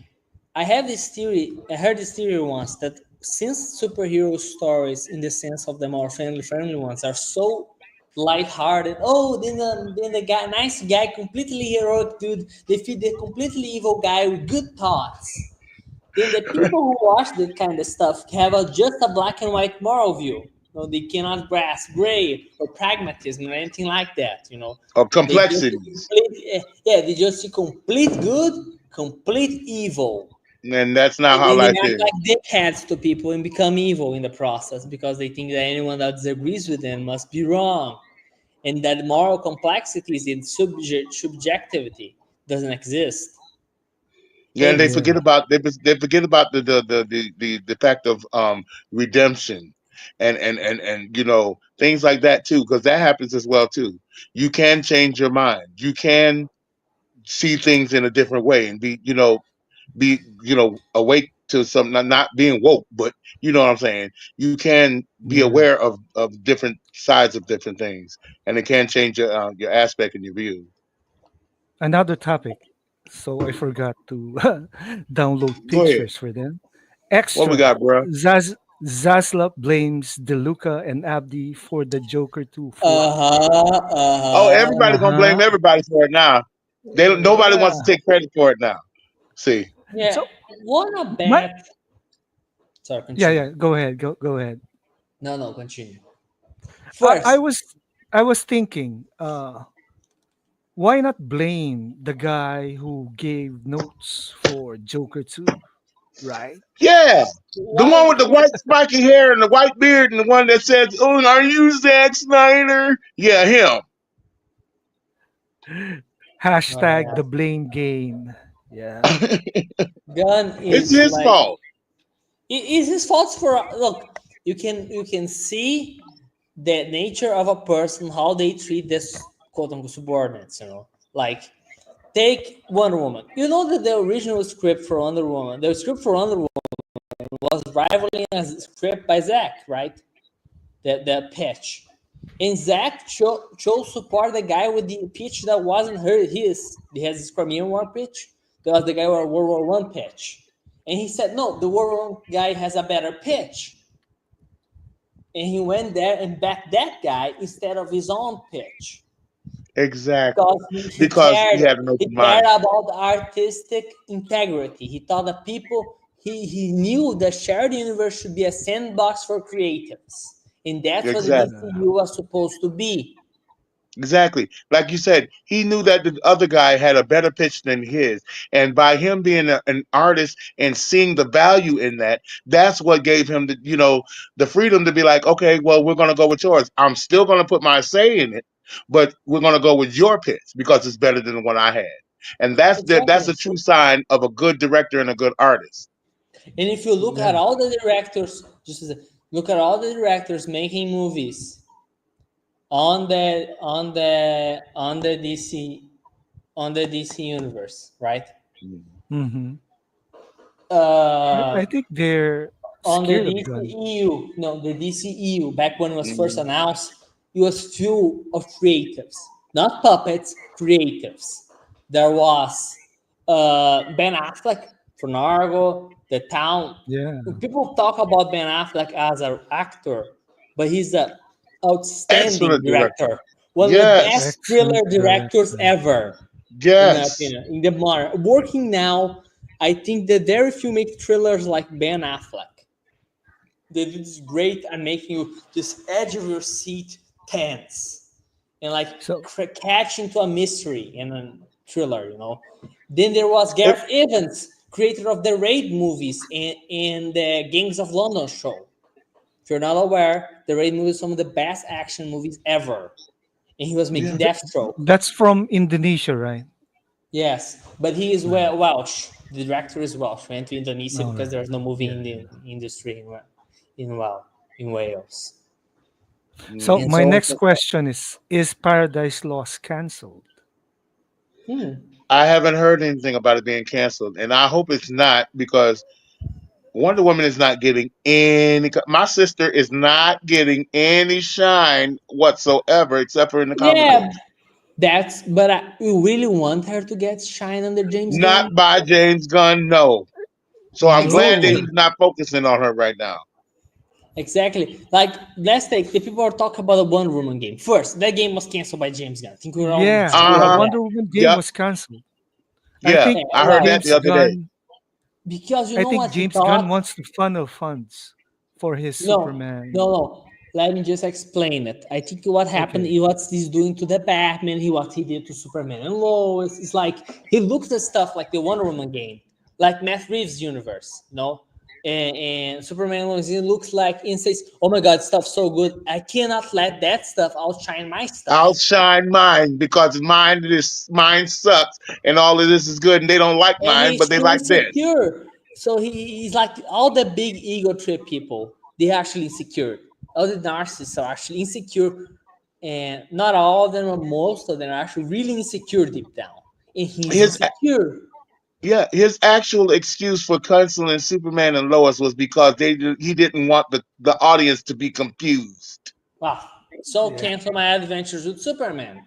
[SPEAKER 4] I have this theory. I heard this theory once that since superhero stories, in the sense of the more friendly ones, are so lighthearted. Oh, then the guy, nice guy, completely heroic dude, defeat the completely evil guy with good thoughts. Then the people who watch that kind of stuff have just a black and white moral view. They cannot grasp gray or pragmatism or anything like that.
[SPEAKER 3] Of
[SPEAKER 4] They just see
[SPEAKER 3] complexities,
[SPEAKER 4] complete, yeah, they just see complete good, complete evil,
[SPEAKER 3] and that's not
[SPEAKER 4] and
[SPEAKER 3] how
[SPEAKER 4] then they
[SPEAKER 3] life
[SPEAKER 4] act
[SPEAKER 3] is.
[SPEAKER 4] like dickheads to people and become evil in the process because they think that anyone that disagrees with them must be wrong, and that moral complexities in subjectivity doesn't exist.
[SPEAKER 3] Yeah, and
[SPEAKER 4] And
[SPEAKER 2] Yeah,
[SPEAKER 3] they forget about the fact of redemption and things like that too, because that happens as well too. You can change your mind. You can see things in a different way and be awake to some, not being woke, but you know what I'm saying. You can be
[SPEAKER 2] yeah.
[SPEAKER 3] aware of different sides of different things, and it can change your aspect and your view.
[SPEAKER 2] Another topic. So I forgot to download
[SPEAKER 3] Go ahead.
[SPEAKER 2] pictures for them.
[SPEAKER 3] What we
[SPEAKER 2] Extra.
[SPEAKER 3] got, bro?
[SPEAKER 2] Zaslav blames DeLuca and Abdi for the Joker 2 flop.
[SPEAKER 4] uh-huh,
[SPEAKER 3] Oh,
[SPEAKER 4] uh-huh.
[SPEAKER 3] everybody gonna blame
[SPEAKER 2] Uh-huh.
[SPEAKER 3] everybody for it now. They don't. Nobody
[SPEAKER 2] Yeah.
[SPEAKER 3] wants to take credit for it now. See,
[SPEAKER 4] Yeah,
[SPEAKER 2] So
[SPEAKER 4] wanna
[SPEAKER 2] my
[SPEAKER 4] bet. Sorry,
[SPEAKER 2] yeah,
[SPEAKER 4] continue.
[SPEAKER 2] yeah, go ahead. Go ahead.
[SPEAKER 4] No, continue.
[SPEAKER 2] I,
[SPEAKER 4] First,
[SPEAKER 2] I was I was thinking, why not blame the guy who gave notes for Joker 2, right?
[SPEAKER 3] yeah, the one
[SPEAKER 4] why?
[SPEAKER 3] with the white spiky hair and the white beard, and the one that says, "Oh, are you Zack Snyder?" Yeah, him.
[SPEAKER 2] Hashtag
[SPEAKER 4] Yeah.
[SPEAKER 2] the blame game. Yeah.
[SPEAKER 4] Gun
[SPEAKER 3] It's
[SPEAKER 4] is
[SPEAKER 3] his
[SPEAKER 4] like,
[SPEAKER 3] fault.
[SPEAKER 4] it is his fault for, look. You can see the nature of a person, how they treat this quote unquote subordinates. Like, take Wonder Woman. You know that the original script for Wonder Woman, the script for Wonder Woman was rivaling a script by Zack, right? The pitch. And Zach chose support the guy with the pitch that wasn't his. He has his Crimean War pitch. That was the guy with World War One pitch. And he said, no, the World War One guy has a better pitch. And he went there and backed that guy instead of his own pitch.
[SPEAKER 3] Exactly,
[SPEAKER 4] Because he
[SPEAKER 3] because
[SPEAKER 4] cared.
[SPEAKER 3] he had an
[SPEAKER 4] He
[SPEAKER 3] open
[SPEAKER 4] cared
[SPEAKER 3] mind.
[SPEAKER 4] about artistic integrity. He thought that people, he knew that shared universe should be a sandbox for creatives. And that's what the
[SPEAKER 3] Exactly.
[SPEAKER 2] Yeah.
[SPEAKER 4] DCU was supposed to be.
[SPEAKER 3] Exactly. Like you said, he knew that the other guy had a better pitch than his. And by him being an artist and seeing the value in that, that's what gave him the freedom to be like, okay, well, we're going to go with yours. I'm still going to put my say in it, but we're going to go with your pitch because it's better than the one I had. And that's
[SPEAKER 4] Exactly.
[SPEAKER 3] a true sign of a good director and a good artist.
[SPEAKER 4] And if you look at
[SPEAKER 2] Yeah.
[SPEAKER 4] all the directors, look at all the directors making movies on the DC. on the DC universe, right?
[SPEAKER 3] Mhm.
[SPEAKER 2] Hmm. I
[SPEAKER 4] Uh,
[SPEAKER 2] think they're
[SPEAKER 4] on the
[SPEAKER 2] scared of gun.
[SPEAKER 4] DCEU, no, the DCEU, back when it was first
[SPEAKER 3] Mhm.
[SPEAKER 4] announced, it was full of creatives, not puppets, creatives. There was Ben Affleck from Argo, The Town.
[SPEAKER 2] Yeah.
[SPEAKER 4] People talk about Ben Affleck as an actor, but he's an outstanding
[SPEAKER 3] Excellent director.
[SPEAKER 4] director, one of the
[SPEAKER 3] Yes.
[SPEAKER 4] best thriller
[SPEAKER 2] Excellent
[SPEAKER 4] directors
[SPEAKER 2] director.
[SPEAKER 4] ever, in my
[SPEAKER 3] Yes.
[SPEAKER 4] opinion. In the modern working now, I think that very few make thrillers like Ben Affleck. They do this great at making you this edge of your seat tense and like
[SPEAKER 2] So
[SPEAKER 4] catch into a mystery and a thriller, you know. Then there was
[SPEAKER 3] It,
[SPEAKER 4] Gareth Evans, creator of the Raid movies and the Gangs of London show. If you're not aware, the Raid movie is some of the best action movies ever. And he was
[SPEAKER 3] yeah.
[SPEAKER 4] making Deathstroke.
[SPEAKER 2] that's from Indonesia, right?
[SPEAKER 4] Yes, but he is
[SPEAKER 2] Right.
[SPEAKER 4] Welsh. The director is Welsh. Went to Indonesia
[SPEAKER 2] All
[SPEAKER 4] because
[SPEAKER 2] right.
[SPEAKER 4] there's no movie
[SPEAKER 2] Yeah,
[SPEAKER 4] in the
[SPEAKER 2] yeah.
[SPEAKER 4] industry in Wales.
[SPEAKER 2] So
[SPEAKER 4] And
[SPEAKER 3] Mhm.
[SPEAKER 2] my
[SPEAKER 4] so on
[SPEAKER 2] next
[SPEAKER 4] so forth.
[SPEAKER 2] question is Paradise Lost canceled?
[SPEAKER 4] Hmm.
[SPEAKER 3] I haven't heard anything about it being canceled, and I hope it's not because Wonder Woman is not getting any. My sister is not getting any shine whatsoever, except for in the comic
[SPEAKER 4] Yeah,
[SPEAKER 3] books.
[SPEAKER 4] but we really want her to get shine under James
[SPEAKER 3] Not
[SPEAKER 4] Gunn.
[SPEAKER 3] by James Gunn, no. So I'm
[SPEAKER 4] It's
[SPEAKER 3] glad that
[SPEAKER 2] No.
[SPEAKER 3] he's not focusing on her right now.
[SPEAKER 4] exactly like let's take the people are talking about the Wonder Woman game. First, that game was canceled by James Gunn. I think we're all
[SPEAKER 2] Yeah,
[SPEAKER 4] agree
[SPEAKER 3] Uh
[SPEAKER 2] the
[SPEAKER 4] on
[SPEAKER 3] huh.
[SPEAKER 4] that.
[SPEAKER 2] Wonder Woman game
[SPEAKER 3] Yep.
[SPEAKER 2] was canceled. I
[SPEAKER 3] Yeah,
[SPEAKER 2] think
[SPEAKER 4] Yeah,
[SPEAKER 3] I heard
[SPEAKER 4] why?
[SPEAKER 3] that the
[SPEAKER 2] James
[SPEAKER 3] other day.
[SPEAKER 2] Gunn
[SPEAKER 4] Because you
[SPEAKER 2] I
[SPEAKER 4] know
[SPEAKER 2] think
[SPEAKER 4] what he
[SPEAKER 2] James Gunn
[SPEAKER 4] thought.
[SPEAKER 2] wants to funnel funds for his
[SPEAKER 4] No, no,
[SPEAKER 2] Superman.
[SPEAKER 4] no. Let me just explain it. I think what happened
[SPEAKER 2] Okay.
[SPEAKER 4] is what he's doing to the Batman, what he did to Superman and Lois. It's like he looks at stuff like the Wonder Woman game, like Matt Reeves' universe, you know? And Superman and Lois, it looks like and says, oh my god, stuff's so good. I cannot let that stuff outshine my
[SPEAKER 3] I'll
[SPEAKER 4] stuff.
[SPEAKER 3] shine mine because mine sucks and all of this is good and they don't like
[SPEAKER 4] And
[SPEAKER 3] mine,
[SPEAKER 4] he's
[SPEAKER 3] but they
[SPEAKER 4] still
[SPEAKER 3] like this.
[SPEAKER 4] insecure. So he's like all the big ego trip people, they're actually insecure. All the narcissists are actually insecure, and not all of them, or most of them are actually really insecure deep down. And he's
[SPEAKER 3] His
[SPEAKER 4] insecure.
[SPEAKER 3] Yeah, his actual excuse for canceling Superman and Lois was because he didn't want the audience to be confused.
[SPEAKER 4] Wow. So
[SPEAKER 2] Yeah.
[SPEAKER 4] cancel my adventures with Superman.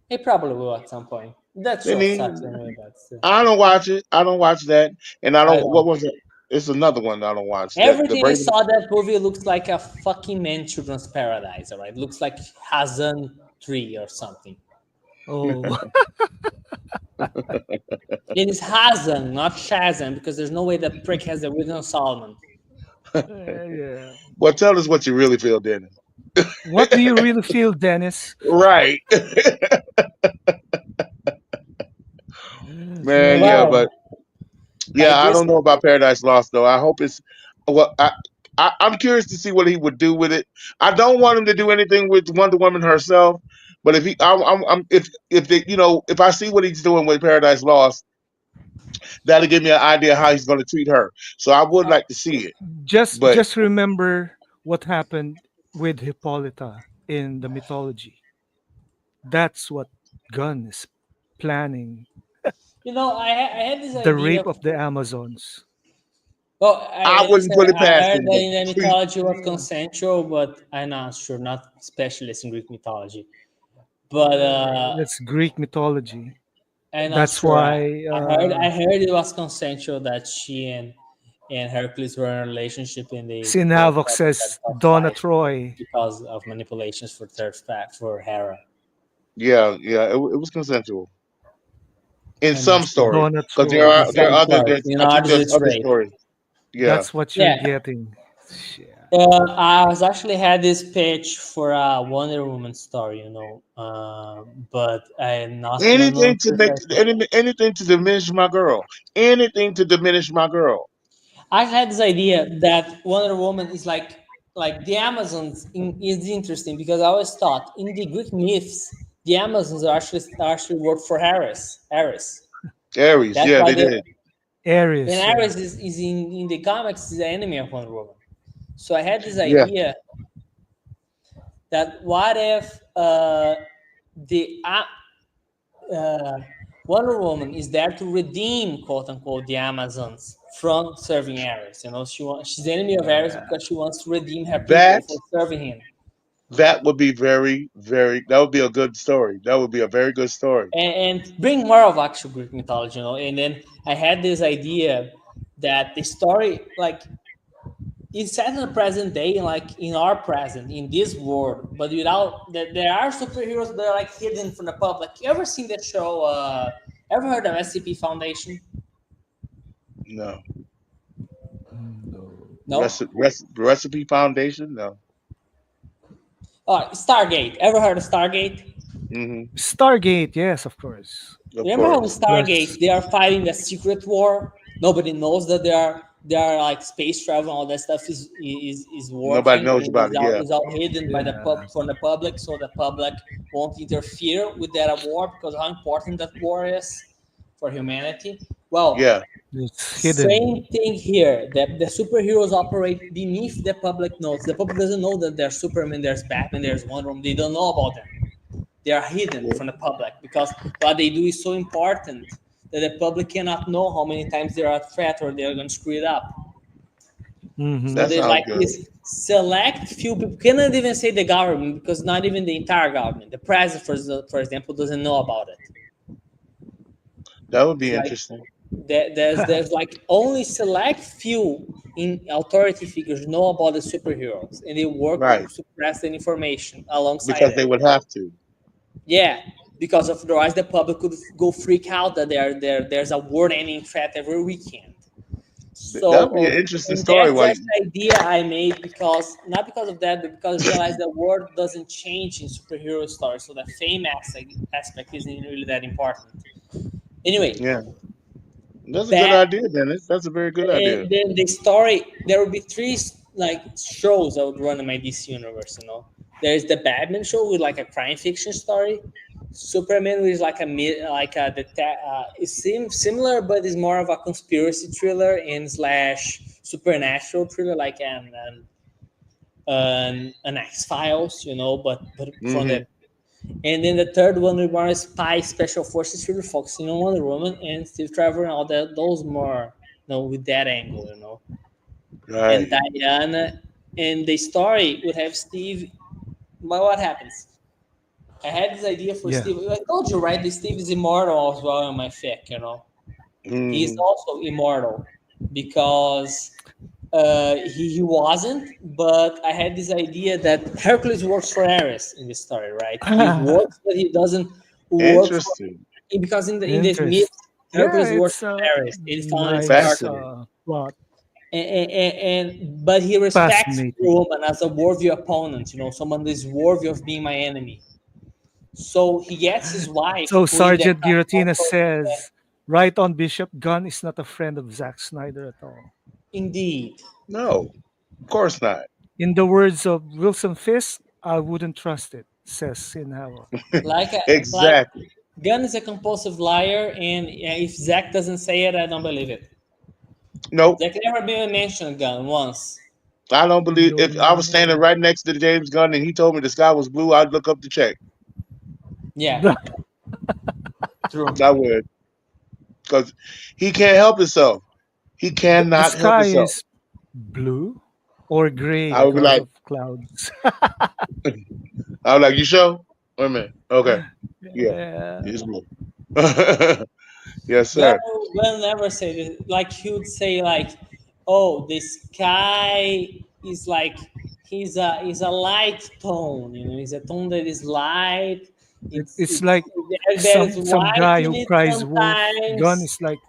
[SPEAKER 4] He probably will at some point. That
[SPEAKER 3] Then
[SPEAKER 4] show sucks anyway, but still.
[SPEAKER 3] I don't watch it. I don't watch that, and I
[SPEAKER 4] I
[SPEAKER 3] don't. What
[SPEAKER 4] don't.
[SPEAKER 3] was it? It's another one I don't watch. That the
[SPEAKER 4] Everything I
[SPEAKER 3] Brave.
[SPEAKER 4] saw that movie looks like a fucking man children's paradise, all right? Looks like Hazan 3 or something.
[SPEAKER 2] Oh.
[SPEAKER 4] It is Hazan, not Shazam, because there's no way that prick has the original Solomon.
[SPEAKER 2] Yeah.
[SPEAKER 3] Well, tell us what you really feel, Dennis.
[SPEAKER 2] What do you really feel, Dennis?
[SPEAKER 3] Right, man.
[SPEAKER 2] Yeah.
[SPEAKER 3] Yeah,
[SPEAKER 4] Well,
[SPEAKER 3] but
[SPEAKER 4] I
[SPEAKER 3] yeah, I
[SPEAKER 4] just
[SPEAKER 3] don't know about Paradise Lost though. I hope it's well. I'm curious to see what he would do with it. I don't want him to do anything with Wonder Woman herself, but if he, if they, if I see what he's doing with Paradise Lost, that'll give me an idea how he's going to treat her. So I would like to see it, but
[SPEAKER 2] Just remember what happened with Hippolyta in the mythology. That's what Gunn is planning.
[SPEAKER 4] I had this
[SPEAKER 2] The
[SPEAKER 4] idea.
[SPEAKER 2] rape of the Amazons.
[SPEAKER 4] Well,
[SPEAKER 3] I
[SPEAKER 4] I
[SPEAKER 3] wouldn't
[SPEAKER 4] listen.
[SPEAKER 3] put it
[SPEAKER 4] I
[SPEAKER 3] past
[SPEAKER 4] heard
[SPEAKER 3] him.
[SPEAKER 4] that
[SPEAKER 3] But
[SPEAKER 4] in the
[SPEAKER 3] please,
[SPEAKER 4] mythology was consensual, but I'm not sure. Not specialist in Greek mythology, but
[SPEAKER 2] That's Greek mythology.
[SPEAKER 4] I'm not
[SPEAKER 2] That's
[SPEAKER 4] sure.
[SPEAKER 2] why
[SPEAKER 4] I heard it was consensual that she and Hercules were in a relationship, and they
[SPEAKER 2] Sin
[SPEAKER 4] broke
[SPEAKER 2] Havoc
[SPEAKER 4] up in that
[SPEAKER 2] says
[SPEAKER 4] top
[SPEAKER 2] Donna
[SPEAKER 4] fight
[SPEAKER 2] Troy.
[SPEAKER 4] because of manipulations for third fat for Hera.
[SPEAKER 3] yeah, yeah, it was consensual in
[SPEAKER 4] I'm not
[SPEAKER 3] some
[SPEAKER 4] sure.
[SPEAKER 3] stories
[SPEAKER 2] Donna
[SPEAKER 3] because
[SPEAKER 2] Troy.
[SPEAKER 3] there
[SPEAKER 4] Some
[SPEAKER 3] are other.
[SPEAKER 4] stories,
[SPEAKER 3] I think
[SPEAKER 4] others
[SPEAKER 3] there's
[SPEAKER 4] it's
[SPEAKER 3] other
[SPEAKER 4] rape.
[SPEAKER 3] stories. Yeah,
[SPEAKER 2] That's what you're
[SPEAKER 4] Yeah.
[SPEAKER 2] getting. Yeah.
[SPEAKER 4] I was actually had this pitch for a Wonder Woman story, but I'm not
[SPEAKER 3] anything to
[SPEAKER 4] sure
[SPEAKER 3] make anything to diminish my girl. Anything to diminish my girl.
[SPEAKER 4] I had this idea that Wonder Woman is like the Amazons is interesting because I always thought in the Greek myths the Amazons are actually work for Ares.
[SPEAKER 3] Aries,
[SPEAKER 4] That's
[SPEAKER 3] yeah,
[SPEAKER 4] why
[SPEAKER 3] they
[SPEAKER 4] they
[SPEAKER 3] did.
[SPEAKER 4] and
[SPEAKER 2] Aries, yeah.
[SPEAKER 4] Ares is in the comics is the enemy of Wonder Woman. So I had this
[SPEAKER 3] Yeah,
[SPEAKER 4] idea that what if the uh, Wonder Woman is there to redeem, quote unquote, the Amazons from serving Ares. You know, she's the enemy of Ares
[SPEAKER 2] Yeah.
[SPEAKER 4] because she wants to redeem her people
[SPEAKER 3] That
[SPEAKER 4] for serving him.
[SPEAKER 3] that would be very, very. That would be a good story. That would be a very good story.
[SPEAKER 4] And bring more of actual Greek mythology, you know. And then I had this idea that the story, like, it's set in the present day, like in our present, in this world, but without that, there are superheroes that are like hidden from the public. You ever seen that show? Ever heard of SCP Foundation?
[SPEAKER 3] No
[SPEAKER 2] No.
[SPEAKER 4] No.
[SPEAKER 3] recipe foundation. No.
[SPEAKER 4] Stargate. Ever heard of Stargate?
[SPEAKER 3] Hmm.
[SPEAKER 2] Stargate, yes, of course.
[SPEAKER 3] Of
[SPEAKER 4] Remember how in
[SPEAKER 3] course.
[SPEAKER 4] Stargate
[SPEAKER 2] There's
[SPEAKER 4] they are fighting a secret war? Nobody knows that they are like space travel and all that stuff is
[SPEAKER 3] Nobody
[SPEAKER 4] working
[SPEAKER 3] knows
[SPEAKER 4] and
[SPEAKER 3] about it. Yeah.
[SPEAKER 4] is all hidden by the
[SPEAKER 2] yeah,
[SPEAKER 4] from the public, so the public won't interfere with that war because how important that war is for humanity. Well,
[SPEAKER 3] Yeah.
[SPEAKER 2] it's hidden.
[SPEAKER 4] same thing here. The superheroes operate beneath the public notes. The public doesn't know that there's Superman, there's Batman, there's Wonder Woman. They don't know about them. They are hidden
[SPEAKER 3] Yeah.
[SPEAKER 4] from the public because what they do is so important that the public cannot know how many times they are a threat or they're going to screw it up. So
[SPEAKER 2] Mm-hmm.
[SPEAKER 3] That
[SPEAKER 4] there's
[SPEAKER 3] sounds
[SPEAKER 4] like
[SPEAKER 3] good.
[SPEAKER 4] this select few people, cannot even say the government because not even the entire government, the president, for example, doesn't know about it.
[SPEAKER 3] That would
[SPEAKER 4] It's
[SPEAKER 3] be
[SPEAKER 4] like
[SPEAKER 3] interesting.
[SPEAKER 4] there's like only select few in authority figures know about the superheroes and they work to
[SPEAKER 3] Right.
[SPEAKER 4] suppress the information alongside
[SPEAKER 3] Because they
[SPEAKER 4] it.
[SPEAKER 3] would have to.
[SPEAKER 4] Yeah, because otherwise the public could go freak out that there's a world-ending threat every weekend.
[SPEAKER 3] That would be an
[SPEAKER 4] So,
[SPEAKER 3] interesting
[SPEAKER 4] and
[SPEAKER 3] story.
[SPEAKER 4] that's the idea I made because not because of that, but because I realized the world doesn't change in superhero stories, so the fame aspect isn't really that important. Anyway,
[SPEAKER 3] Yeah. That's a good
[SPEAKER 4] that
[SPEAKER 3] idea, Dennis. That's a very good idea.
[SPEAKER 4] and then the story there would be three like shows I would run in my DC universe. You know, there's the Batman show with like a crime fiction story. Superman is like it seems similar, but it's more of a conspiracy thriller and slash supernatural thriller, like an X Files, you know. But from
[SPEAKER 3] Hmm.
[SPEAKER 4] the and then the third one we more spy special forces thriller, focusing on Wonder Woman and Steve Trevor and all that. Those more, you know, with that angle, you know. And
[SPEAKER 3] Right.
[SPEAKER 4] Diana, and the story would have Steve. But what happens? I had this idea for
[SPEAKER 2] Yeah.
[SPEAKER 4] Steve. I told you, right? That Steve is immortal as well in my fic, you know. He's
[SPEAKER 3] Hmm.
[SPEAKER 4] also immortal because he wasn't, but I had this idea that Hercules works for Ares in this story, right? He works, but he doesn't work for
[SPEAKER 3] Interesting.
[SPEAKER 4] because in this myth,
[SPEAKER 2] Interest. Yeah,
[SPEAKER 4] Hercules works
[SPEAKER 2] it's
[SPEAKER 4] for
[SPEAKER 2] a
[SPEAKER 4] Ares. It's found in
[SPEAKER 2] nice
[SPEAKER 4] Sparta,
[SPEAKER 3] Fascinating.
[SPEAKER 2] plot.
[SPEAKER 4] and but he respects
[SPEAKER 2] Fascinating.
[SPEAKER 4] Roman as a worthy opponent, you know, someone that is worthy of being my enemy. So he gets his wife,
[SPEAKER 2] So
[SPEAKER 4] who in that
[SPEAKER 2] Sergeant
[SPEAKER 4] time
[SPEAKER 2] Giratina
[SPEAKER 4] also,
[SPEAKER 2] says, right on Bishop, Gunn is not a friend of Zack Snyder at all.
[SPEAKER 4] indeed,
[SPEAKER 3] No, of course not.
[SPEAKER 2] In the words of Wilson Fisk, I wouldn't trust it, says Sinhao.
[SPEAKER 4] like
[SPEAKER 3] Exactly.
[SPEAKER 4] Gunn is a compulsive liar, and if Zach doesn't say it, I don't believe it.
[SPEAKER 3] Nope.
[SPEAKER 4] Zach never been mentioned Gunn once.
[SPEAKER 3] I don't believe if I was standing
[SPEAKER 2] No.
[SPEAKER 3] right next to James Gunn and he told me the sky was blue, I'd look up the check.
[SPEAKER 4] Yeah, true.
[SPEAKER 3] I would, because he can't help himself. He
[SPEAKER 2] The
[SPEAKER 3] cannot help
[SPEAKER 2] sky
[SPEAKER 3] himself.
[SPEAKER 2] is blue or gray
[SPEAKER 3] I would be
[SPEAKER 2] because
[SPEAKER 3] like,
[SPEAKER 2] of clouds.
[SPEAKER 3] you sure? Wait a minute. Okay. Yeah,
[SPEAKER 2] Yeah.
[SPEAKER 3] it's blue. Yes,
[SPEAKER 4] Gunn
[SPEAKER 3] sir.
[SPEAKER 4] will never say this. Like he would say, like, "Oh, the sky is like he's a light tone. You know, it's a tone that is light.
[SPEAKER 2] It's
[SPEAKER 4] It's
[SPEAKER 2] like
[SPEAKER 4] there is
[SPEAKER 2] some
[SPEAKER 4] white
[SPEAKER 2] guy
[SPEAKER 4] in
[SPEAKER 2] who
[SPEAKER 4] it
[SPEAKER 2] cries wolf. Gun
[SPEAKER 4] sometimes."
[SPEAKER 2] is like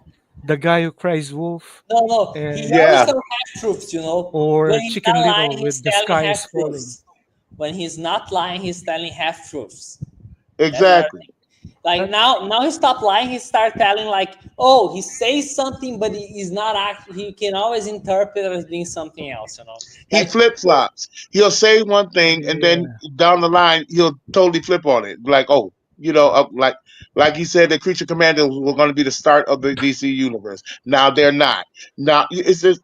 [SPEAKER 2] the guy who cries wolf,
[SPEAKER 4] No, no, he always
[SPEAKER 2] and
[SPEAKER 3] Yeah,
[SPEAKER 4] tells half truths. You know, when
[SPEAKER 2] or
[SPEAKER 4] he's
[SPEAKER 2] Chicken
[SPEAKER 4] not lying,
[SPEAKER 2] Little
[SPEAKER 4] he's
[SPEAKER 2] with the
[SPEAKER 4] telling
[SPEAKER 2] sky is
[SPEAKER 4] half
[SPEAKER 2] falling.
[SPEAKER 4] truths. When he's not lying, he's telling half truths. That's another
[SPEAKER 3] exactly.
[SPEAKER 4] thing. Like
[SPEAKER 2] That
[SPEAKER 4] now he stopped lying. He started telling like, oh, he says something, but he's not. He can always interpret it as being something else. You know,
[SPEAKER 3] He
[SPEAKER 4] like
[SPEAKER 3] flip flops. He'll say one thing and then
[SPEAKER 2] yeah.
[SPEAKER 3] down the line he'll totally flip on it. Like, oh, like he said, the Creature Commandos were going to be the start of the DC universe. Now they're not. Now it's just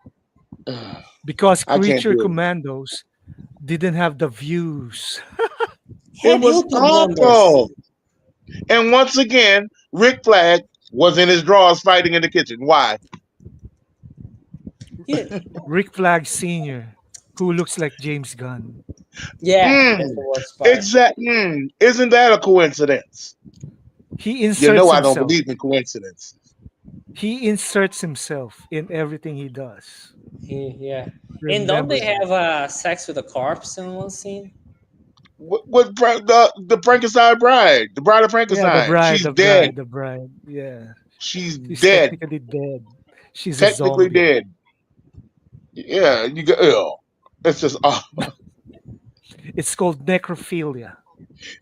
[SPEAKER 2] Because
[SPEAKER 3] I can't
[SPEAKER 2] Creature
[SPEAKER 3] do it.
[SPEAKER 2] Commandos didn't have the views.
[SPEAKER 3] It
[SPEAKER 4] had
[SPEAKER 3] was
[SPEAKER 4] YouTube numbers.
[SPEAKER 3] awful. And once again, Rick Flag was in his drawers fighting in the kitchen. Why?
[SPEAKER 4] Yeah,
[SPEAKER 2] Rick Flag Sr., who looks like James Gunn.
[SPEAKER 4] yeah,
[SPEAKER 3] Mm,
[SPEAKER 4] that's the worst part.
[SPEAKER 3] isn't that a coincidence?
[SPEAKER 2] He
[SPEAKER 3] You
[SPEAKER 2] inserts
[SPEAKER 3] know I don't
[SPEAKER 2] himself.
[SPEAKER 3] believe in coincidences.
[SPEAKER 2] He inserts himself in everything he does.
[SPEAKER 4] Yeah, and don't
[SPEAKER 2] Remember
[SPEAKER 4] they
[SPEAKER 2] that.
[SPEAKER 4] have sex with a corpse in one scene?
[SPEAKER 3] The Frankenstein bride, the bride of
[SPEAKER 2] Yeah, the
[SPEAKER 3] Frankenstein?
[SPEAKER 2] bride,
[SPEAKER 3] She's
[SPEAKER 2] the
[SPEAKER 3] dead.
[SPEAKER 2] bride, the bride. Yeah.
[SPEAKER 3] She's
[SPEAKER 2] She's
[SPEAKER 3] dead.
[SPEAKER 2] technically dead. She's a
[SPEAKER 3] Technically
[SPEAKER 2] zombie.
[SPEAKER 3] dead. Yeah, you go. Ew. It's just
[SPEAKER 2] It's called necrophilia.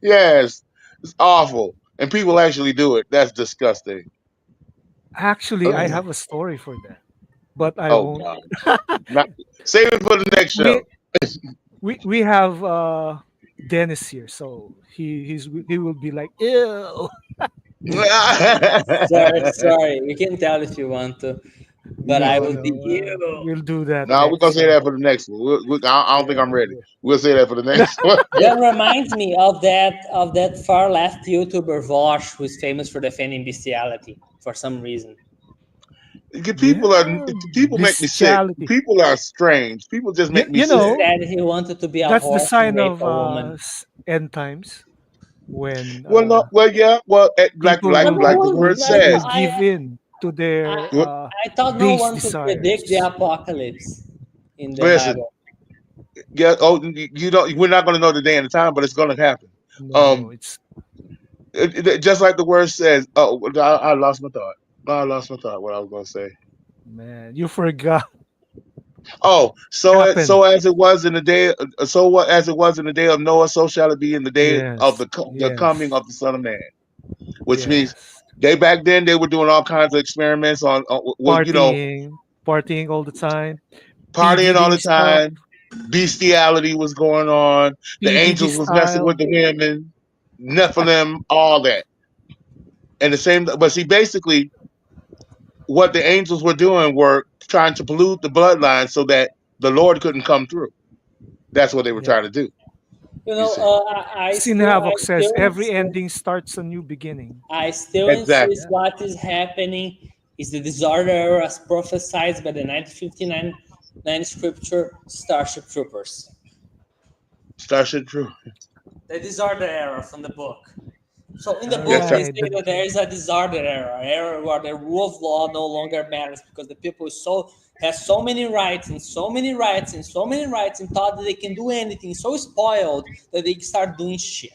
[SPEAKER 3] yes, it's awful. And people actually do it. That's disgusting.
[SPEAKER 2] Actually, I
[SPEAKER 3] Ugh.
[SPEAKER 2] have a story for that, but I
[SPEAKER 3] Oh
[SPEAKER 2] won't.
[SPEAKER 3] God. Not, save it for the next
[SPEAKER 2] we
[SPEAKER 3] show.
[SPEAKER 2] we have Dennis here, so he will be like, ew.
[SPEAKER 4] Sorry, you can tell if you want to, but I
[SPEAKER 2] No,
[SPEAKER 4] would be
[SPEAKER 2] no,
[SPEAKER 4] ew.
[SPEAKER 2] we'll do that
[SPEAKER 3] No, we're gonna
[SPEAKER 2] next.
[SPEAKER 3] say that for the next one. I don't think I'm ready. We'll say that for the next one.
[SPEAKER 4] That reminds me of that far left YouTuber Vosh, who's famous for defending bestiality for some reason.
[SPEAKER 3] People are
[SPEAKER 2] Yeah,
[SPEAKER 3] people make me sick.
[SPEAKER 2] bestiality.
[SPEAKER 3] People are strange. People just
[SPEAKER 2] You,
[SPEAKER 3] make me
[SPEAKER 2] you
[SPEAKER 4] He
[SPEAKER 3] sick.
[SPEAKER 2] know,
[SPEAKER 4] said he wanted to be a
[SPEAKER 2] that's the
[SPEAKER 4] horse and
[SPEAKER 2] sign
[SPEAKER 4] rape
[SPEAKER 2] of
[SPEAKER 4] a woman.
[SPEAKER 2] end times when
[SPEAKER 3] Well, no, well, yeah, well,
[SPEAKER 2] people
[SPEAKER 4] But no
[SPEAKER 3] like the
[SPEAKER 4] one,
[SPEAKER 3] word
[SPEAKER 2] will
[SPEAKER 3] says.
[SPEAKER 2] give in to
[SPEAKER 4] I,
[SPEAKER 2] their
[SPEAKER 3] Well,
[SPEAKER 4] I thought no
[SPEAKER 2] base
[SPEAKER 4] one could predict the
[SPEAKER 2] desires.
[SPEAKER 4] apocalypse in the
[SPEAKER 3] listen,
[SPEAKER 4] Bible.
[SPEAKER 3] yeah. Oh, you don't. We're not gonna know the day and the time, but it's gonna happen.
[SPEAKER 2] No,
[SPEAKER 3] Um,
[SPEAKER 2] it's
[SPEAKER 3] just like the word says. Oh, I lost my thought. I lost my thought. What I was gonna say.
[SPEAKER 2] man, you forgot.
[SPEAKER 3] Oh,
[SPEAKER 2] Happened.
[SPEAKER 3] so as it was in the day, so what as it was in the day of Noah, so shall it be in the day of
[SPEAKER 2] Yes,
[SPEAKER 3] the coming
[SPEAKER 2] yes,
[SPEAKER 3] of the Son of Man. Which means
[SPEAKER 2] yes.
[SPEAKER 3] they back then they were doing all kinds of experiments on well,
[SPEAKER 2] Partying all the time. P
[SPEAKER 3] partying all
[SPEAKER 2] Diddy
[SPEAKER 3] the
[SPEAKER 2] stuff.
[SPEAKER 3] time. Bestiality was going on. The
[SPEAKER 2] P Diddy
[SPEAKER 3] angels was messing with
[SPEAKER 2] style.
[SPEAKER 3] the women, Nephilim, all that. And the same, but see, basically, what the angels were doing were trying to pollute the bloodline so that the Lord couldn't come through. That's what they were
[SPEAKER 2] Yeah.
[SPEAKER 3] trying to do.
[SPEAKER 4] You
[SPEAKER 3] You
[SPEAKER 4] know,
[SPEAKER 3] see,
[SPEAKER 2] Sin Havoc says every ending starts a new beginning.
[SPEAKER 4] I still
[SPEAKER 3] exactly.
[SPEAKER 4] insist
[SPEAKER 2] Yeah.
[SPEAKER 4] what is happening is the disorder era as prophesied by the 1959 scripture Starship Troopers.
[SPEAKER 3] Starship True.
[SPEAKER 4] The disorder era from the book. So in the
[SPEAKER 2] All
[SPEAKER 3] Yes,
[SPEAKER 4] book,
[SPEAKER 3] sir.
[SPEAKER 4] they
[SPEAKER 2] right.
[SPEAKER 4] say that there is a disorder era, era where the rule of law no longer matters because the people is so has so many rights and so many rights and so many rights and thought that they can do anything, so spoiled that they start doing shit.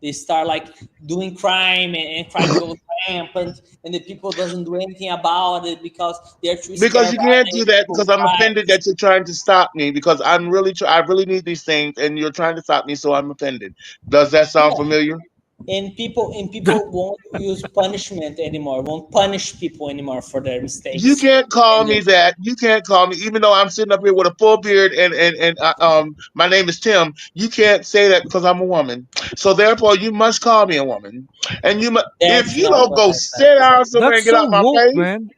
[SPEAKER 4] They start like doing crime and crime goes rampant and the people doesn't do anything about it because they're too
[SPEAKER 3] Because
[SPEAKER 4] scared
[SPEAKER 3] you
[SPEAKER 4] about
[SPEAKER 3] can't
[SPEAKER 4] the
[SPEAKER 3] do that
[SPEAKER 4] people's
[SPEAKER 3] because I'm offended
[SPEAKER 4] rights.
[SPEAKER 3] that you're trying to stop me because I really need these things and you're trying to stop me, so I'm offended. Does that sound
[SPEAKER 4] Yeah.
[SPEAKER 3] familiar?
[SPEAKER 4] And people won't use punishment anymore, won't punish people anymore for their
[SPEAKER 3] You
[SPEAKER 4] mistakes.
[SPEAKER 3] can't call
[SPEAKER 4] And
[SPEAKER 3] me that. You can't call me, even though I'm sitting up here with a full beard and my name is Tim. You can't say that because I'm a woman. So therefore, you must call me a woman. And if
[SPEAKER 4] that's
[SPEAKER 3] you
[SPEAKER 4] not
[SPEAKER 3] don't
[SPEAKER 4] what
[SPEAKER 3] go
[SPEAKER 4] I said.
[SPEAKER 3] sit down somewhere and
[SPEAKER 2] That's
[SPEAKER 3] get
[SPEAKER 2] so
[SPEAKER 3] out my
[SPEAKER 2] woke,
[SPEAKER 3] face,
[SPEAKER 2] man.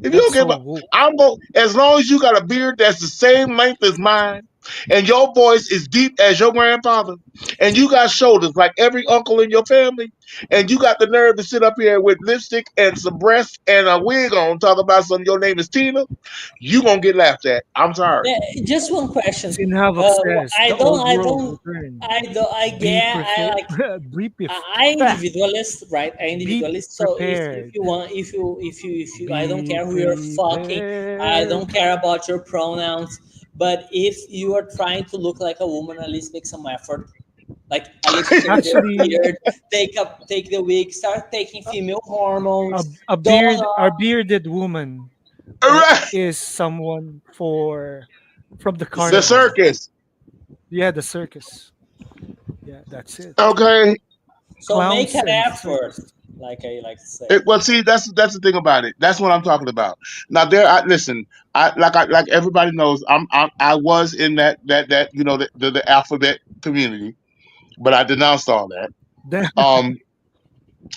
[SPEAKER 3] if you
[SPEAKER 2] That's
[SPEAKER 3] don't
[SPEAKER 2] so
[SPEAKER 3] give up,
[SPEAKER 2] woke.
[SPEAKER 3] I'm go as long as you got a beard that's the same length as mine, and your voice is deep as your grandfather, and you got shoulders like every uncle in your family, and you got the nerve to sit up here with lipstick and some breasts and a wig on, talk about some your name is Tina, you gonna get laughed at. I'm sorry.
[SPEAKER 4] Just one question.
[SPEAKER 2] Sin Havoc
[SPEAKER 4] Uh,
[SPEAKER 2] says
[SPEAKER 4] I
[SPEAKER 2] the
[SPEAKER 4] don't,
[SPEAKER 2] old
[SPEAKER 4] I
[SPEAKER 2] world
[SPEAKER 4] don't,
[SPEAKER 2] return.
[SPEAKER 4] I don't, I
[SPEAKER 2] Be
[SPEAKER 4] get, I
[SPEAKER 2] prepared.
[SPEAKER 4] like, I
[SPEAKER 2] Ah,
[SPEAKER 4] individualist, right? I
[SPEAKER 2] be
[SPEAKER 4] individualist. So if
[SPEAKER 2] prepared.
[SPEAKER 4] you want, if you, I don't
[SPEAKER 2] Be
[SPEAKER 4] care who you're fucking. I
[SPEAKER 2] prepared.
[SPEAKER 4] don't care about your pronouns. But if you are trying to look like a woman, at least make some effort. Like at least shave your
[SPEAKER 2] Actually,
[SPEAKER 4] beard, take the wig, start taking female hormones. Don't
[SPEAKER 2] a bearded woman
[SPEAKER 3] All right,
[SPEAKER 2] is someone for from the
[SPEAKER 3] the
[SPEAKER 2] carnival.
[SPEAKER 3] circus.
[SPEAKER 2] Yeah, the circus. Yeah, that's it.
[SPEAKER 3] Okay.
[SPEAKER 4] so make
[SPEAKER 2] Clowns
[SPEAKER 4] an
[SPEAKER 2] and
[SPEAKER 4] effort,
[SPEAKER 2] circus.
[SPEAKER 4] like I like to say.
[SPEAKER 3] Well, see, that's the thing about it. That's what I'm talking about. Now, listen. Like everybody knows, I was in that the alphabet community, but I denounced all that.
[SPEAKER 2] Then
[SPEAKER 3] Um,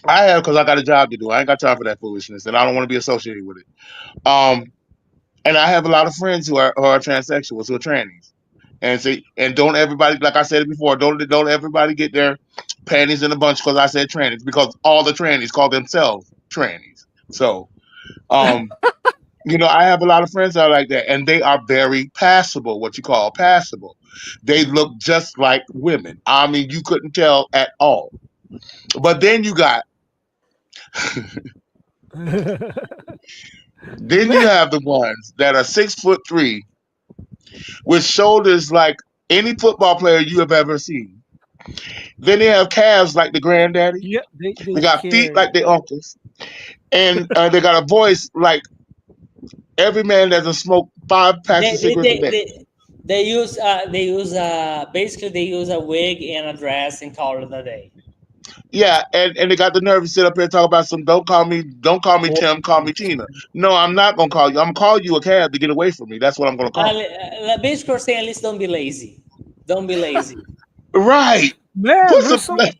[SPEAKER 3] I have because I got a job to do. I ain't got time for that foolishness, and I don't want to be associated with it. And I have a lot of friends who are transsexuals, who are trannies, and don't everybody, like I said it before, don't everybody get their Panties in a bunch because I said trannies because all the trannies call themselves trannies. So, um, I have a lot of friends that are like that, and they are very passable. What you call passable. They look just like women. I mean, you couldn't tell at all. But then you got, then you have the ones that are 6'3" with shoulders like any football player you have ever seen. Then they have calves like the granddaddy.
[SPEAKER 2] Yeah, they
[SPEAKER 3] They got feet
[SPEAKER 2] care.
[SPEAKER 3] like their uncles, and they got a voice like every man doesn't smoke 5 packs
[SPEAKER 4] They
[SPEAKER 3] of
[SPEAKER 4] they
[SPEAKER 3] cigarettes a
[SPEAKER 4] they,
[SPEAKER 3] day.
[SPEAKER 4] they, they use basically they use a wig and a dress and call it a day.
[SPEAKER 3] Yeah, and they got the nerve to sit up here and talk about some. Don't call me
[SPEAKER 4] Oh,
[SPEAKER 3] Tim, call me Tina. No, I'm not gonna call you. I'm gonna call you a cab to get away from me. That's what I'm gonna call you.
[SPEAKER 4] basically saying at least don't be lazy. Don't be lazy.
[SPEAKER 3] Right.
[SPEAKER 2] Man,
[SPEAKER 3] Put
[SPEAKER 2] we're
[SPEAKER 3] some.
[SPEAKER 2] so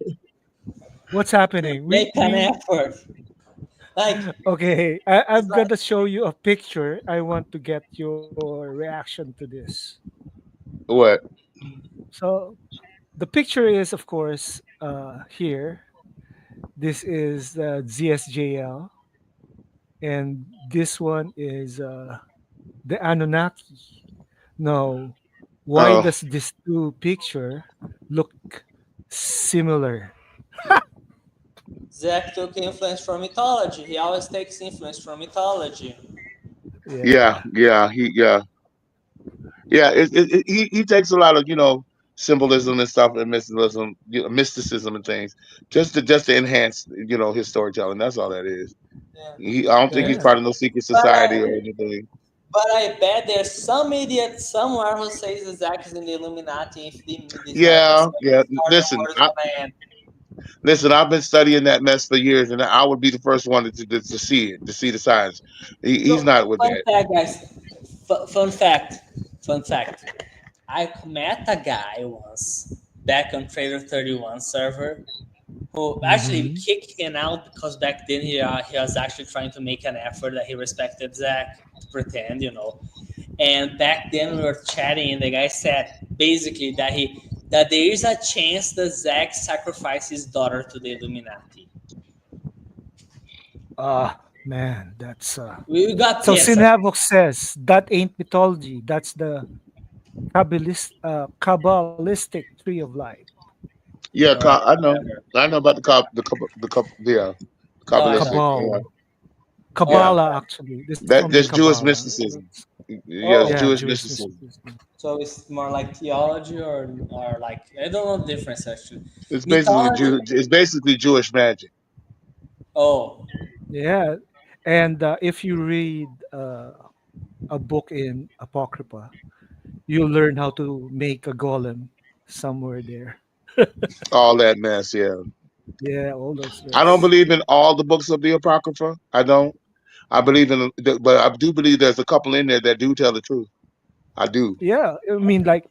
[SPEAKER 2] what's happening?
[SPEAKER 4] Make an
[SPEAKER 2] We
[SPEAKER 4] effort. Like
[SPEAKER 2] Okay,
[SPEAKER 4] it's
[SPEAKER 2] I'm
[SPEAKER 4] like
[SPEAKER 2] gonna show you a picture. I want to get your reaction to this.
[SPEAKER 3] What?
[SPEAKER 2] So the picture is, of course, here. This is ZSJL, and this one is the Anunnaki. Now, why
[SPEAKER 3] Oh,
[SPEAKER 2] does this two picture look similar?
[SPEAKER 4] Zach took influence from mythology. He always takes influence from mythology.
[SPEAKER 3] yeah,
[SPEAKER 2] Yeah.
[SPEAKER 3] yeah. Yeah. He takes a lot of symbolism and stuff and mysticism and things just to enhance his storytelling. That's all that is.
[SPEAKER 4] Yeah.
[SPEAKER 3] I don't think he's
[SPEAKER 2] Yeah.
[SPEAKER 3] part of no secret
[SPEAKER 4] But
[SPEAKER 3] society
[SPEAKER 4] I
[SPEAKER 3] or anything.
[SPEAKER 4] but I bet there's some idiot somewhere who says that Zach is in the Illuminati if this
[SPEAKER 3] Yeah, yeah.
[SPEAKER 4] how the
[SPEAKER 3] Listen,
[SPEAKER 4] world is gonna end.
[SPEAKER 3] listen. I've been studying that mess for years, and I would be the first one to see it, to see the signs. He's
[SPEAKER 4] So
[SPEAKER 3] not with
[SPEAKER 4] fun
[SPEAKER 3] that.
[SPEAKER 4] fact, guys. Fun fact. Fun fact. I met a guy once back on Trader 31 server who actually
[SPEAKER 2] Hmm.
[SPEAKER 4] kicked him out because back then he was actually trying to make an effort that he respected Zach to pretend. And back then we were chatting, and the guy said basically that there is a chance that Zach sacrificed his daughter to the Illuminati.
[SPEAKER 2] Man, that's
[SPEAKER 4] We got
[SPEAKER 2] so
[SPEAKER 4] pissed.
[SPEAKER 2] Sinavok says that ain't mythology. That's the Kabbalistic tree of life.
[SPEAKER 3] Yeah,
[SPEAKER 4] Or
[SPEAKER 3] I know.
[SPEAKER 4] whatever.
[SPEAKER 3] I know about yeah,
[SPEAKER 4] Oh, I know.
[SPEAKER 3] Kabbalistic. Yeah,
[SPEAKER 2] Kabal.
[SPEAKER 3] yeah.
[SPEAKER 4] Oh,
[SPEAKER 2] Kabbalah, actually. This is
[SPEAKER 3] That
[SPEAKER 2] from the
[SPEAKER 3] that's Jewish
[SPEAKER 2] Kabbalah.
[SPEAKER 3] mysticism. Yeah, it's
[SPEAKER 4] oh.
[SPEAKER 2] Yeah,
[SPEAKER 3] Jewish
[SPEAKER 2] Jewish
[SPEAKER 3] mysticism.
[SPEAKER 2] mysticism.
[SPEAKER 4] So it's more like theology, or like I don't know the difference actually.
[SPEAKER 3] It's basically
[SPEAKER 4] Mythology.
[SPEAKER 3] It's basically Jewish magic.
[SPEAKER 4] Oh,
[SPEAKER 2] Yeah, and if you read a book in Apocrypha, you learn how to make a golem somewhere there.
[SPEAKER 3] All that mess. Yeah,
[SPEAKER 2] Yeah, all those
[SPEAKER 3] I don't
[SPEAKER 2] verse.
[SPEAKER 3] believe in all the books of the Apocrypha. I don't. I believe but I do believe there's a couple in there that do tell the truth. I do.
[SPEAKER 2] Yeah, I mean, like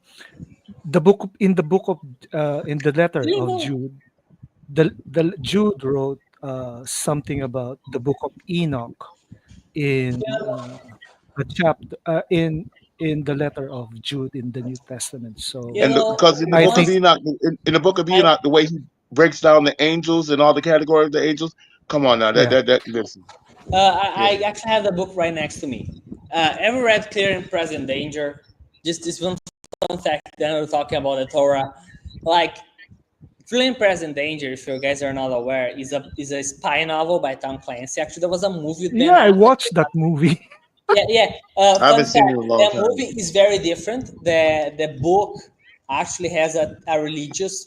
[SPEAKER 2] in the book of in the letter
[SPEAKER 4] you
[SPEAKER 2] of
[SPEAKER 4] know.
[SPEAKER 2] Jude, the Jude wrote something about the book of Enoch in a chapter in the letter of Jude in the New Testament.
[SPEAKER 4] You
[SPEAKER 2] So
[SPEAKER 3] And
[SPEAKER 4] know,
[SPEAKER 3] because in the
[SPEAKER 2] I
[SPEAKER 3] book of
[SPEAKER 2] think,
[SPEAKER 4] once
[SPEAKER 3] Enoch, in the book of
[SPEAKER 4] I
[SPEAKER 3] Enoch, the way he breaks down the angels and all the categories of the angels. Come on now,
[SPEAKER 2] yeah,
[SPEAKER 3] listen. Yeah.
[SPEAKER 4] I actually have the book right next to me. Ever read Clear and Present Danger? Just this one fun fact. Then we're talking about the Torah. Like Clear and Present Danger, if you guys are not aware, is a spy novel by Tom Clancy. Actually, there was a movie with Ben
[SPEAKER 2] yeah, I
[SPEAKER 4] Affleck.
[SPEAKER 2] watched that movie.
[SPEAKER 4] Yeah, yeah.
[SPEAKER 3] I
[SPEAKER 4] Fun
[SPEAKER 3] haven't seen it
[SPEAKER 4] fact:
[SPEAKER 3] in a long
[SPEAKER 4] the
[SPEAKER 3] time.
[SPEAKER 4] movie is very different. The book actually has a religious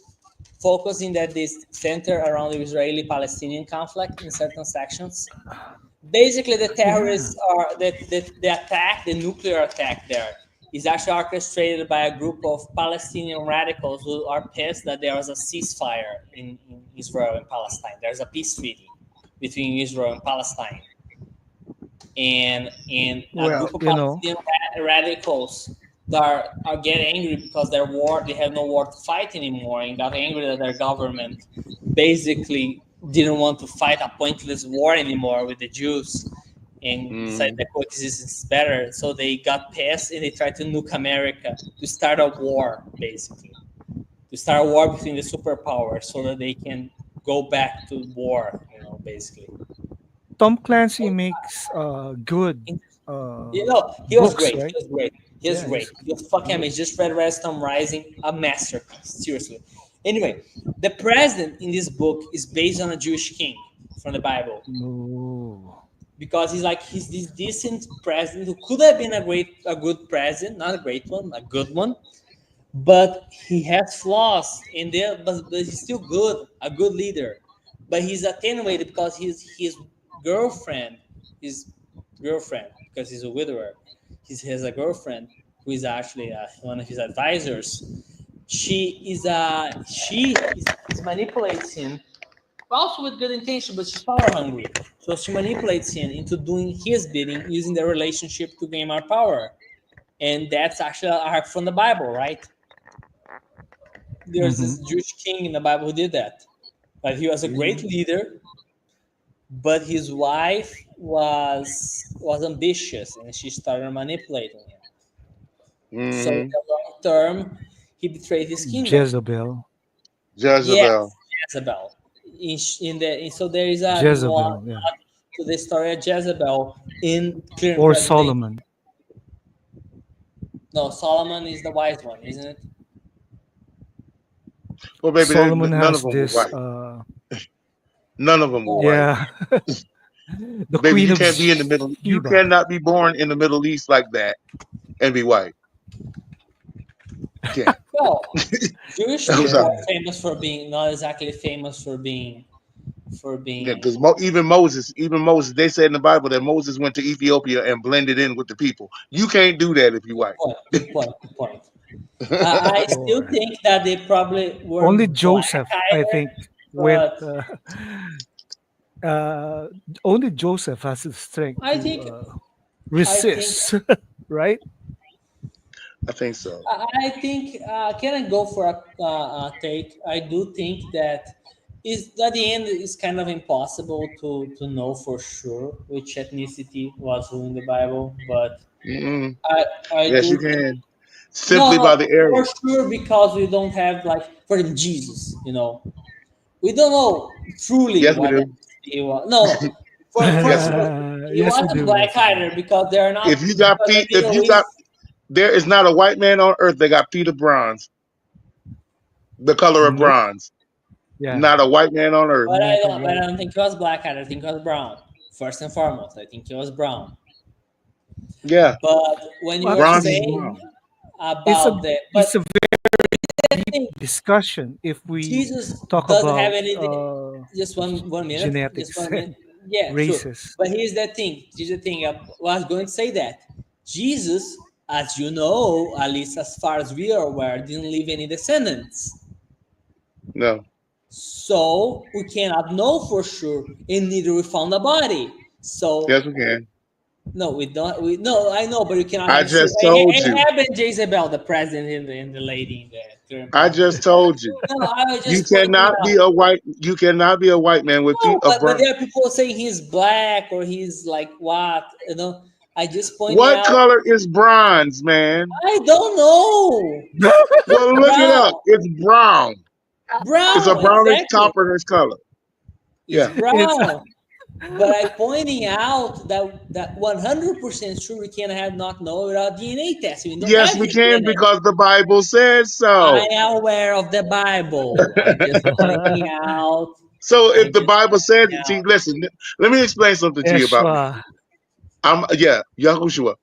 [SPEAKER 4] focus in that this center around the Israeli-Palestinian conflict in certain sections. Basically, the
[SPEAKER 2] Yeah.
[SPEAKER 4] terrorists are the attack, the nuclear attack there is actually orchestrated by a group of Palestinian radicals who are pissed that there was a ceasefire in Israel and Palestine. There's a peace treaty between Israel and Palestine, and a
[SPEAKER 2] Well,
[SPEAKER 4] group of Palestinian radicals that are getting angry because they have no war to fight anymore, and got angry that their government basically didn't want to fight a pointless war anymore with the Jews and decided
[SPEAKER 3] Mm.
[SPEAKER 4] that coexistence is better. So they got pissed and they tried to nuke America to start a war, basically, to start a war between the superpowers so that they can go back to war. Basically.
[SPEAKER 2] Tom Clancy makes good
[SPEAKER 4] He was
[SPEAKER 2] books,
[SPEAKER 4] great.
[SPEAKER 2] right?
[SPEAKER 4] He was
[SPEAKER 2] Yeah,
[SPEAKER 4] great.
[SPEAKER 2] he's
[SPEAKER 4] He was fucking
[SPEAKER 2] good.
[SPEAKER 4] amazing. Just read Redstone Rising, a masterpiece. Seriously. Anyway, the president in this book is based on a Jewish king from the Bible
[SPEAKER 2] No.
[SPEAKER 4] because he's this decent president who could have been a good president, not a great one, a good one, but he has flaws in there, but he's still good, a good leader. But he's attenuated because his girlfriend, his girlfriend, because he's a widower, he has a girlfriend who is actually one of his advisors. She manipulates him, also with good intention, but she's power hungry. So she manipulates him into doing his bidding, using their relationship to gain more power. And that's actually a arc from the Bible, right? There's
[SPEAKER 2] Hmm.
[SPEAKER 4] this Jewish king in the Bible who did that. But he was a great
[SPEAKER 3] Mhm.
[SPEAKER 4] leader, but his wife was ambitious and she started manipulating him. So in
[SPEAKER 3] Mhm.
[SPEAKER 4] the long term, he betrayed his kingdom.
[SPEAKER 2] Jezebel.
[SPEAKER 3] Jezebel.
[SPEAKER 4] Yes, Jezebel. So there is a lot
[SPEAKER 2] Jezebel, yeah.
[SPEAKER 4] to the story of Jezebel in Clear and
[SPEAKER 2] Or
[SPEAKER 4] Present.
[SPEAKER 2] Solomon.
[SPEAKER 4] No, Solomon is the wise one, isn't it?
[SPEAKER 3] Well, baby,
[SPEAKER 2] Solomon
[SPEAKER 3] none of
[SPEAKER 2] has
[SPEAKER 3] them were
[SPEAKER 2] this
[SPEAKER 3] white. None of them were
[SPEAKER 4] No.
[SPEAKER 3] white.
[SPEAKER 2] yeah, the
[SPEAKER 3] Baby,
[SPEAKER 2] Queen
[SPEAKER 3] you
[SPEAKER 2] of
[SPEAKER 3] can't be in the middle. You
[SPEAKER 2] Sheba.
[SPEAKER 3] cannot be born in the Middle East like that and be white. You can't.
[SPEAKER 4] Well, Jewish
[SPEAKER 3] I'm
[SPEAKER 4] people
[SPEAKER 3] sorry.
[SPEAKER 4] are famous for being not exactly famous for
[SPEAKER 3] Yeah,
[SPEAKER 4] being.
[SPEAKER 3] because even Moses, they said in the Bible that Moses went to Ethiopia and blended in with the people. You can't do that if you're
[SPEAKER 4] Good
[SPEAKER 3] white.
[SPEAKER 4] point. Good point. Good point. I still
[SPEAKER 2] Or
[SPEAKER 4] think that they probably were
[SPEAKER 2] only
[SPEAKER 4] black
[SPEAKER 2] Joseph, I
[SPEAKER 4] either,
[SPEAKER 2] think, went.
[SPEAKER 4] but
[SPEAKER 2] Uh, only Joseph has the strength
[SPEAKER 4] I
[SPEAKER 2] to
[SPEAKER 4] think I think
[SPEAKER 2] resist, right?
[SPEAKER 3] I think so.
[SPEAKER 4] I think can I go for a take? I do think that is at the end it's kind of impossible to know for sure which ethnicity was who in the Bible, but
[SPEAKER 3] Mm-mm.
[SPEAKER 4] I
[SPEAKER 3] Yes, you
[SPEAKER 4] do think
[SPEAKER 3] can.
[SPEAKER 4] no,
[SPEAKER 3] Simply by
[SPEAKER 4] no,
[SPEAKER 3] the
[SPEAKER 4] for
[SPEAKER 3] area.
[SPEAKER 4] sure because we don't have like for him Jesus, we don't know truly
[SPEAKER 3] Yes, we
[SPEAKER 4] what
[SPEAKER 3] do.
[SPEAKER 4] he was. No, no, for
[SPEAKER 3] Yes, we
[SPEAKER 4] sure
[SPEAKER 3] do.
[SPEAKER 4] he
[SPEAKER 2] Yes, we
[SPEAKER 4] wasn't
[SPEAKER 2] do.
[SPEAKER 4] black
[SPEAKER 2] Yes, we do.
[SPEAKER 4] either because they're
[SPEAKER 3] If
[SPEAKER 4] not
[SPEAKER 3] you got
[SPEAKER 4] because the
[SPEAKER 3] if
[SPEAKER 4] Middle
[SPEAKER 3] you got
[SPEAKER 4] East.
[SPEAKER 3] there is not a white man on earth that got feet of bronze, the color of
[SPEAKER 2] Nope.
[SPEAKER 3] bronze.
[SPEAKER 2] Yeah.
[SPEAKER 3] Not a white man on earth.
[SPEAKER 2] Not a
[SPEAKER 4] But I
[SPEAKER 2] white.
[SPEAKER 4] don't think he was black either. I think he was brown. First and foremost, I think he was brown.
[SPEAKER 3] Yeah,
[SPEAKER 4] But when you were
[SPEAKER 3] bronze is
[SPEAKER 2] Actually,
[SPEAKER 4] saying
[SPEAKER 3] brown.
[SPEAKER 2] it's a
[SPEAKER 4] about the, but
[SPEAKER 2] it's a
[SPEAKER 4] I think
[SPEAKER 2] discussion if we
[SPEAKER 4] Jesus
[SPEAKER 2] talk
[SPEAKER 4] doesn't have
[SPEAKER 2] about
[SPEAKER 4] any. Just one minute. Just
[SPEAKER 2] genetics
[SPEAKER 4] 1 minute. Yeah, sure.
[SPEAKER 2] races.
[SPEAKER 4] But here's the thing. Here's the thing. I was going to say that Jesus, as you know, at least as far as we are aware, didn't leave any descendants.
[SPEAKER 3] No.
[SPEAKER 4] So we cannot know for sure, and neither we found a body. So
[SPEAKER 3] Yes, we can.
[SPEAKER 4] no, we don't. We no, I know, but you cannot
[SPEAKER 3] I
[SPEAKER 4] have sure.
[SPEAKER 3] just told
[SPEAKER 4] It
[SPEAKER 3] you.
[SPEAKER 4] happened, Jezebel, the president, and the lady in the current
[SPEAKER 3] I
[SPEAKER 4] president.
[SPEAKER 3] just told you.
[SPEAKER 4] No, I was
[SPEAKER 3] You
[SPEAKER 4] just pointing
[SPEAKER 3] cannot be
[SPEAKER 4] out.
[SPEAKER 3] a white. You cannot be a white man with feet
[SPEAKER 4] No,
[SPEAKER 3] of
[SPEAKER 4] but
[SPEAKER 3] bronze.
[SPEAKER 4] there are people saying he's black or he's like what, I just pointing
[SPEAKER 3] What
[SPEAKER 4] out.
[SPEAKER 3] color is bronze, man?
[SPEAKER 4] I don't know.
[SPEAKER 3] Well, look it
[SPEAKER 4] Brown,
[SPEAKER 3] up. It's brown. It's a
[SPEAKER 4] brown,
[SPEAKER 3] brownish
[SPEAKER 4] exactly.
[SPEAKER 3] copperish color.
[SPEAKER 4] It's
[SPEAKER 3] Yeah.
[SPEAKER 2] It's
[SPEAKER 4] brown. But I pointing out that 100% sure we can have not know without DNA testing. We don't
[SPEAKER 3] Yes,
[SPEAKER 4] have
[SPEAKER 3] we
[SPEAKER 4] his
[SPEAKER 3] can
[SPEAKER 4] DNA.
[SPEAKER 3] because the Bible says
[SPEAKER 4] I
[SPEAKER 3] so.
[SPEAKER 4] am aware of the Bible. I'm just pointing out.
[SPEAKER 3] So if
[SPEAKER 4] I'm
[SPEAKER 3] the
[SPEAKER 4] just
[SPEAKER 3] Bible said,
[SPEAKER 4] pointing
[SPEAKER 3] see,
[SPEAKER 4] out.
[SPEAKER 3] listen, let me explain something to you about me.
[SPEAKER 2] Yeshua,
[SPEAKER 3] Yeah, Yahushua.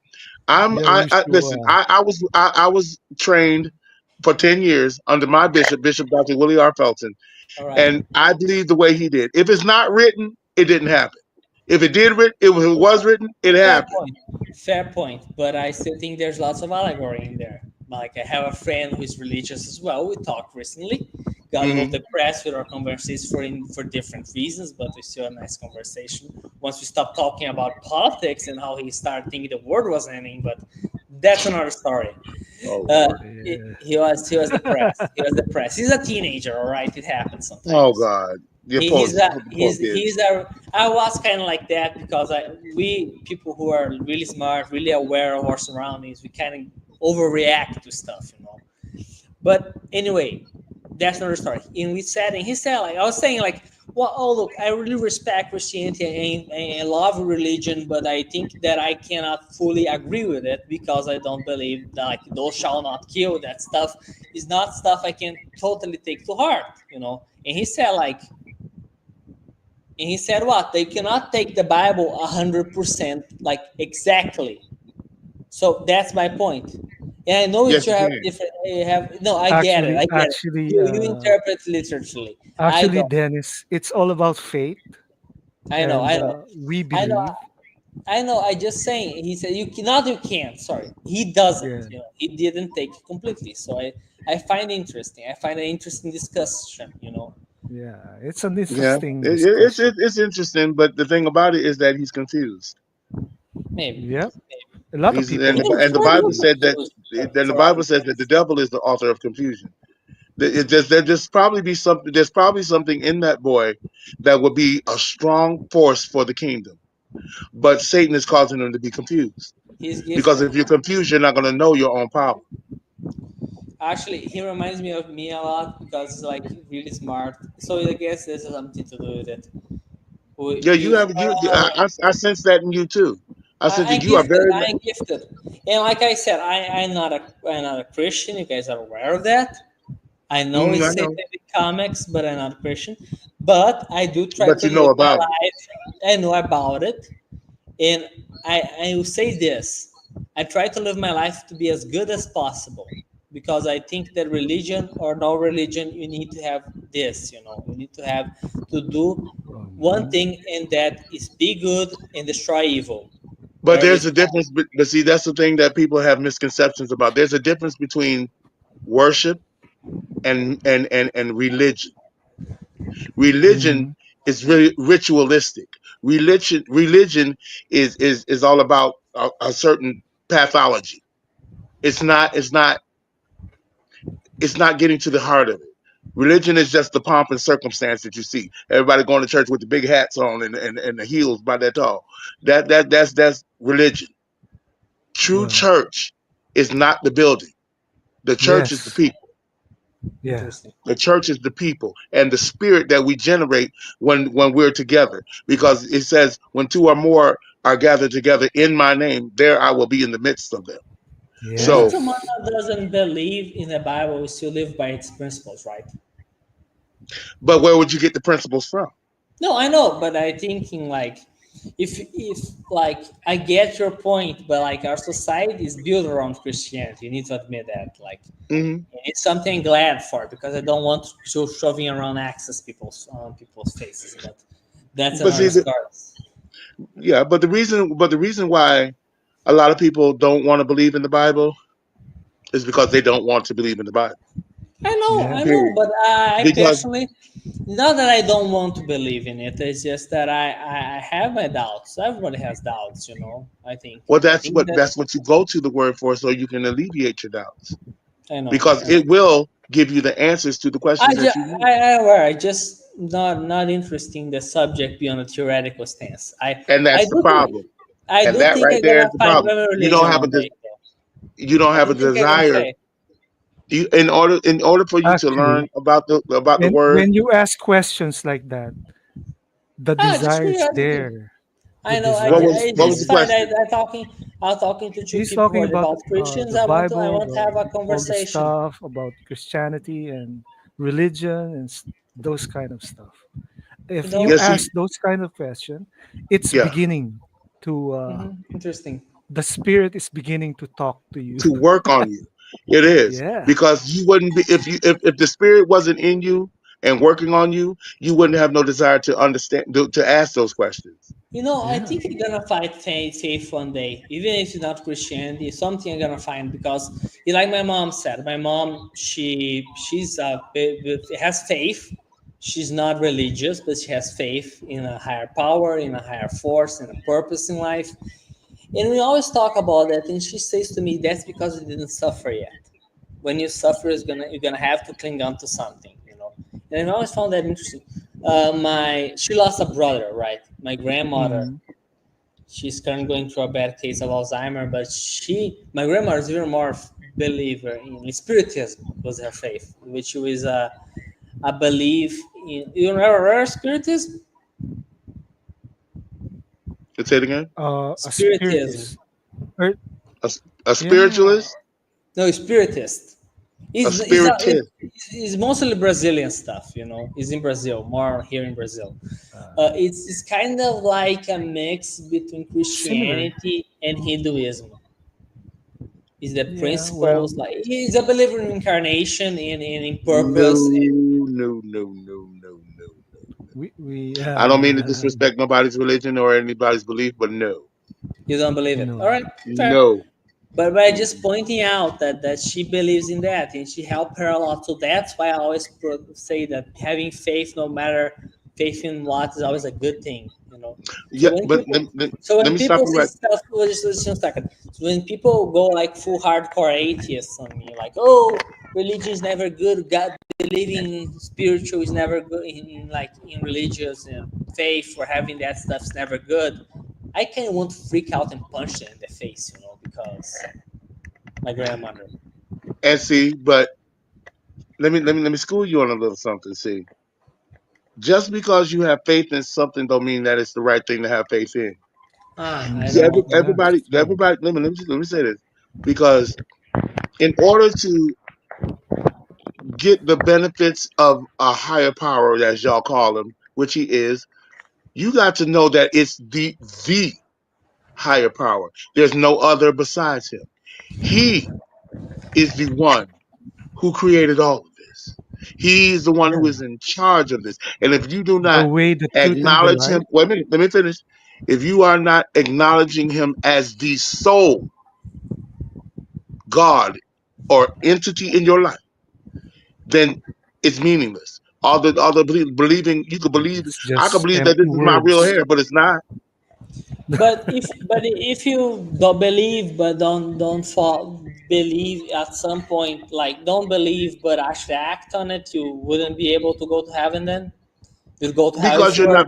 [SPEAKER 3] I listen.
[SPEAKER 2] Yahushua.
[SPEAKER 3] I was trained for 10 years under my bishop, Bishop Dr. Willie R. Felton,
[SPEAKER 4] All right.
[SPEAKER 3] and I believe the way he did. If it's not written, it didn't happen. If it did written, if it was written, it
[SPEAKER 4] Fair
[SPEAKER 3] happened.
[SPEAKER 4] point. Fair point. But I still think there's lots of allegory in there. Like I have a friend who is religious as well. We talked recently. Got a little
[SPEAKER 3] Hmm.
[SPEAKER 4] depressed with our conversations for different reasons, but we still had a nice conversation. Once we stopped talking about politics and how he started thinking the world was ending, but that's another story.
[SPEAKER 3] Oh
[SPEAKER 4] Uh,
[SPEAKER 3] Lord.
[SPEAKER 4] he was depressed. He was depressed. He's a teenager, all right. It happens
[SPEAKER 3] Oh
[SPEAKER 4] sometimes.
[SPEAKER 3] God. Your
[SPEAKER 4] He,
[SPEAKER 3] poor,
[SPEAKER 4] he's a
[SPEAKER 3] poor
[SPEAKER 4] he's
[SPEAKER 3] kids.
[SPEAKER 4] a I was kind of like that because we people who are really smart, really aware of our surroundings, we kind of overreact to stuff. But anyway, that's another story. And he said, like, I was saying, like, well, oh, look, I really respect Christianity and love religion, but I think that I cannot fully agree with it because I don't believe that, like, those shall not kill. That stuff is not stuff I can totally take to heart, you know. And he said, like, and he said what? They cannot take the Bible 100%, like, exactly. So that's my point. And I know
[SPEAKER 3] Yes,
[SPEAKER 4] that you
[SPEAKER 3] you
[SPEAKER 4] have
[SPEAKER 3] can.
[SPEAKER 4] different. You have no. I get it.
[SPEAKER 2] Actually,
[SPEAKER 4] I get it.
[SPEAKER 2] actually,
[SPEAKER 4] You interpret literally. I
[SPEAKER 2] actually,
[SPEAKER 4] don't.
[SPEAKER 2] Dennis, it's all about faith,
[SPEAKER 4] I know.
[SPEAKER 2] and
[SPEAKER 4] I know.
[SPEAKER 2] we
[SPEAKER 4] I know.
[SPEAKER 2] believe.
[SPEAKER 4] I know. I just saying. He said you cannot. You can't. Sorry. He doesn't.
[SPEAKER 2] Yeah,
[SPEAKER 4] You know. He didn't take it completely. So I find it interesting. I find it interesting discussion. You know.
[SPEAKER 2] yeah, it's an
[SPEAKER 3] Yeah,
[SPEAKER 2] interesting discussion.
[SPEAKER 3] it's interesting, but the thing about it is that he's confused.
[SPEAKER 4] Maybe.
[SPEAKER 2] Yep, a lot of
[SPEAKER 3] He's
[SPEAKER 2] people
[SPEAKER 3] and
[SPEAKER 2] are
[SPEAKER 3] the
[SPEAKER 4] Why do
[SPEAKER 3] Bible
[SPEAKER 4] you
[SPEAKER 2] confused.
[SPEAKER 3] said that.
[SPEAKER 4] confuse
[SPEAKER 3] Then the
[SPEAKER 4] for
[SPEAKER 3] Bible
[SPEAKER 4] other
[SPEAKER 3] says that the
[SPEAKER 4] things?
[SPEAKER 3] devil is the author of confusion. There's probably be something. There's probably something in that boy that would be a strong force for the kingdom. But Satan is causing him to be confused
[SPEAKER 4] He's
[SPEAKER 3] because
[SPEAKER 4] gifted.
[SPEAKER 3] if you're confused, you're not going to know your own power.
[SPEAKER 4] Actually, he reminds me of me a lot because he's like really smart. So I guess there's something to do with it.
[SPEAKER 3] Yeah, you
[SPEAKER 4] You
[SPEAKER 3] have you. I sense that in you too. I sense
[SPEAKER 4] I'm
[SPEAKER 3] that you are
[SPEAKER 4] gifted.
[SPEAKER 3] very.
[SPEAKER 4] I'm gifted, and like I said, I'm not a Christian. You guys are aware of that. I know
[SPEAKER 3] I
[SPEAKER 4] it's
[SPEAKER 3] know,
[SPEAKER 4] satanic comics, but I'm not a Christian. But I do try
[SPEAKER 3] but
[SPEAKER 4] to
[SPEAKER 3] you know
[SPEAKER 4] live my
[SPEAKER 3] about it.
[SPEAKER 4] life. I know about it, and I will say this: I try to live my life to be as good as possible because I think that religion or no religion, you need to have this. You know, you need to have to do one
[SPEAKER 2] Mhm.
[SPEAKER 4] thing, and that is be good and destroy evil
[SPEAKER 3] But
[SPEAKER 4] wherever
[SPEAKER 3] there's
[SPEAKER 4] you
[SPEAKER 3] a difference. But see, that's the thing that people have misconceptions about. There's a difference between worship and religion. Religion
[SPEAKER 2] Mhm.
[SPEAKER 3] is really ritualistic. Religion is all about a certain pathology. It's not. It's not getting to the heart of it. Religion is just the pomp and circumstance that you see. Everybody going to church with the big hats on and the heels by that tall. That's religion. True
[SPEAKER 2] Well,
[SPEAKER 3] church is not the building. The church is the
[SPEAKER 2] yes,
[SPEAKER 3] people.
[SPEAKER 2] yeah,
[SPEAKER 4] interesting.
[SPEAKER 3] The church is the people and the spirit that we generate when we're together. Because it says, when two or more are gathered together in my name, there I will be in the midst of them.
[SPEAKER 4] Even
[SPEAKER 3] So,
[SPEAKER 4] someone
[SPEAKER 2] yes,
[SPEAKER 4] that doesn't believe in the Bible will still live by its principles, right?
[SPEAKER 3] but where would you get the principles from?
[SPEAKER 4] No, I know, but I thinking like if like I get your point, but like our society is built around Christianity. You need to admit that. Like
[SPEAKER 3] Hmm.
[SPEAKER 4] it's something I'm glad for because I don't want to shoving around access people's on people's faces. But that's
[SPEAKER 3] But
[SPEAKER 4] another
[SPEAKER 3] see,
[SPEAKER 4] story.
[SPEAKER 3] yeah, but the reason why a lot of people don't want to believe in the Bible is because they don't want to believe in the Bible.
[SPEAKER 2] yeah,
[SPEAKER 4] I know,
[SPEAKER 3] Period.
[SPEAKER 4] but I
[SPEAKER 3] Because
[SPEAKER 4] personally, not that I don't want to believe in it. It's just that I have my doubts. Everybody has doubts, you know.
[SPEAKER 3] well,
[SPEAKER 4] I think that
[SPEAKER 3] that's what you go to the word for, so you can alleviate your doubts.
[SPEAKER 4] I know.
[SPEAKER 3] Because
[SPEAKER 4] I know.
[SPEAKER 3] it will give you the answers to the questions that you need,
[SPEAKER 4] I aware. I just not interested in the subject beyond a theoretical stance.
[SPEAKER 3] and
[SPEAKER 4] I
[SPEAKER 3] that's the
[SPEAKER 4] do think
[SPEAKER 3] problem. And
[SPEAKER 4] I do
[SPEAKER 3] that
[SPEAKER 4] think
[SPEAKER 3] right
[SPEAKER 4] I'm
[SPEAKER 3] there is
[SPEAKER 4] gonna
[SPEAKER 3] the
[SPEAKER 4] find
[SPEAKER 3] problem.
[SPEAKER 4] my
[SPEAKER 3] You don't
[SPEAKER 4] religion
[SPEAKER 3] have
[SPEAKER 4] one day.
[SPEAKER 3] you don't
[SPEAKER 4] I
[SPEAKER 3] have
[SPEAKER 4] do
[SPEAKER 3] a
[SPEAKER 4] think I'm gonna
[SPEAKER 3] desire.
[SPEAKER 4] say.
[SPEAKER 3] In order for you to
[SPEAKER 2] actually,
[SPEAKER 3] learn about the
[SPEAKER 2] and
[SPEAKER 3] word.
[SPEAKER 2] when you ask questions like that, the
[SPEAKER 4] Ah, just
[SPEAKER 2] desire is
[SPEAKER 4] curiosity.
[SPEAKER 2] there. The
[SPEAKER 4] I know.
[SPEAKER 2] desire is
[SPEAKER 3] What
[SPEAKER 4] I
[SPEAKER 3] was the
[SPEAKER 4] just
[SPEAKER 2] there.
[SPEAKER 4] find
[SPEAKER 3] question?
[SPEAKER 4] I'm talking to two
[SPEAKER 2] He's
[SPEAKER 4] people who
[SPEAKER 2] talking
[SPEAKER 4] are
[SPEAKER 2] about
[SPEAKER 4] devout Christians.
[SPEAKER 2] the
[SPEAKER 4] I
[SPEAKER 2] Bible,
[SPEAKER 4] want to have a
[SPEAKER 2] all the
[SPEAKER 4] conversation.
[SPEAKER 2] stuff about Christianity and religion and those kind of stuff.
[SPEAKER 4] You
[SPEAKER 2] If you
[SPEAKER 3] Yeah,
[SPEAKER 4] know.
[SPEAKER 3] see,
[SPEAKER 2] ask those kind of questions, it's
[SPEAKER 3] yeah,
[SPEAKER 2] beginning to
[SPEAKER 4] Interesting.
[SPEAKER 2] the spirit is beginning to talk to you.
[SPEAKER 3] to work on you. It is
[SPEAKER 2] Yeah,
[SPEAKER 3] because you wouldn't be if the spirit wasn't in you and working on you, you wouldn't have no desire to understand to ask those questions.
[SPEAKER 4] You know, I
[SPEAKER 2] yeah,
[SPEAKER 4] think you're gonna find faith one day, even if it's not Christianity. It's something I'm gonna find because, like my mom said, my mom she's has faith. She's not religious, but she has faith in a higher power, in a higher force, in a purpose in life. And we always talk about that, and she says to me, "That's because you didn't suffer yet. When you suffer, you're gonna have to cling on to something, you know." And I always found that interesting. My She lost a brother, right? My grandmother,
[SPEAKER 2] mhm,
[SPEAKER 4] she's currently going through a bad case of Alzheimer, but my grandmother is even more believer in spiritism. Was her faith, which was a belief in, you know, spiritism.
[SPEAKER 3] Say it again.
[SPEAKER 2] A
[SPEAKER 4] Spiritism.
[SPEAKER 2] spiritist. Or
[SPEAKER 3] A, a
[SPEAKER 2] yeah,
[SPEAKER 3] spiritualist,
[SPEAKER 4] No, spiritist.
[SPEAKER 3] a
[SPEAKER 4] It's
[SPEAKER 3] spiritist.
[SPEAKER 4] it's mostly Brazilian stuff, you know. It's in Brazil, more here in Brazil. It's kind of like a mix between
[SPEAKER 2] similar.
[SPEAKER 4] Christianity and Hinduism. Is the
[SPEAKER 2] Yeah,
[SPEAKER 4] principles
[SPEAKER 2] well,
[SPEAKER 4] like he's a believer in incarnation and in
[SPEAKER 3] No,
[SPEAKER 4] purpose.
[SPEAKER 3] no, no, no, no, no.
[SPEAKER 2] we
[SPEAKER 3] I don't mean to disrespect nobody's religion or anybody's belief, but no,
[SPEAKER 4] You don't believe it. All
[SPEAKER 2] no.
[SPEAKER 4] right, fair.
[SPEAKER 3] no.
[SPEAKER 4] But by just
[SPEAKER 3] Mm-mm.
[SPEAKER 4] pointing out that she believes in that and she helped her a lot. So that's why I always say that having faith, no matter faith in what, is always a good thing, you know. So
[SPEAKER 3] Yeah,
[SPEAKER 4] when
[SPEAKER 3] but
[SPEAKER 4] people, so
[SPEAKER 3] let
[SPEAKER 4] when
[SPEAKER 3] me stop
[SPEAKER 4] people
[SPEAKER 3] you
[SPEAKER 4] say
[SPEAKER 3] right.
[SPEAKER 4] stuff, just a second. So when people go like full hardcore atheists on me, like, oh, religion is never good. God believing spiritual is never good. In like in religious and faith or having that stuff is never good. I kind of want to freak out and punch them in the face, you know, because my grandmother.
[SPEAKER 3] And see, but let me school you on a little something. See, just because you have faith in something, don't mean that it's the right thing to have faith in.
[SPEAKER 4] I
[SPEAKER 3] See,
[SPEAKER 4] don't
[SPEAKER 2] Mm,
[SPEAKER 4] know.
[SPEAKER 2] that's true.
[SPEAKER 3] everybody. Let me say this, because in order to get the benefits of a higher power, as y'all call him, which he is, you got to know that it's the higher power. There's no other besides him. He is the one who created all of this. He's the one who is
[SPEAKER 2] Yeah,
[SPEAKER 3] in charge of this. And if you do
[SPEAKER 2] the
[SPEAKER 3] not
[SPEAKER 2] way, the truth, and the
[SPEAKER 3] acknowledge him,
[SPEAKER 2] light.
[SPEAKER 3] wait a minute, let me finish. If you are not acknowledging him as the sole God or entity in your life, then it's meaningless. All the believing, you could believe,
[SPEAKER 2] It's
[SPEAKER 3] I could
[SPEAKER 2] just
[SPEAKER 3] believe that
[SPEAKER 2] empty
[SPEAKER 3] this is my real
[SPEAKER 2] words.
[SPEAKER 3] hair, but it's not.
[SPEAKER 4] But if you don't believe but don't fall, believe at some point, like don't believe but actually act on it, you wouldn't be able to go to heaven. Then you'd go to hell if
[SPEAKER 3] because
[SPEAKER 4] you
[SPEAKER 3] you're
[SPEAKER 4] were,
[SPEAKER 3] not,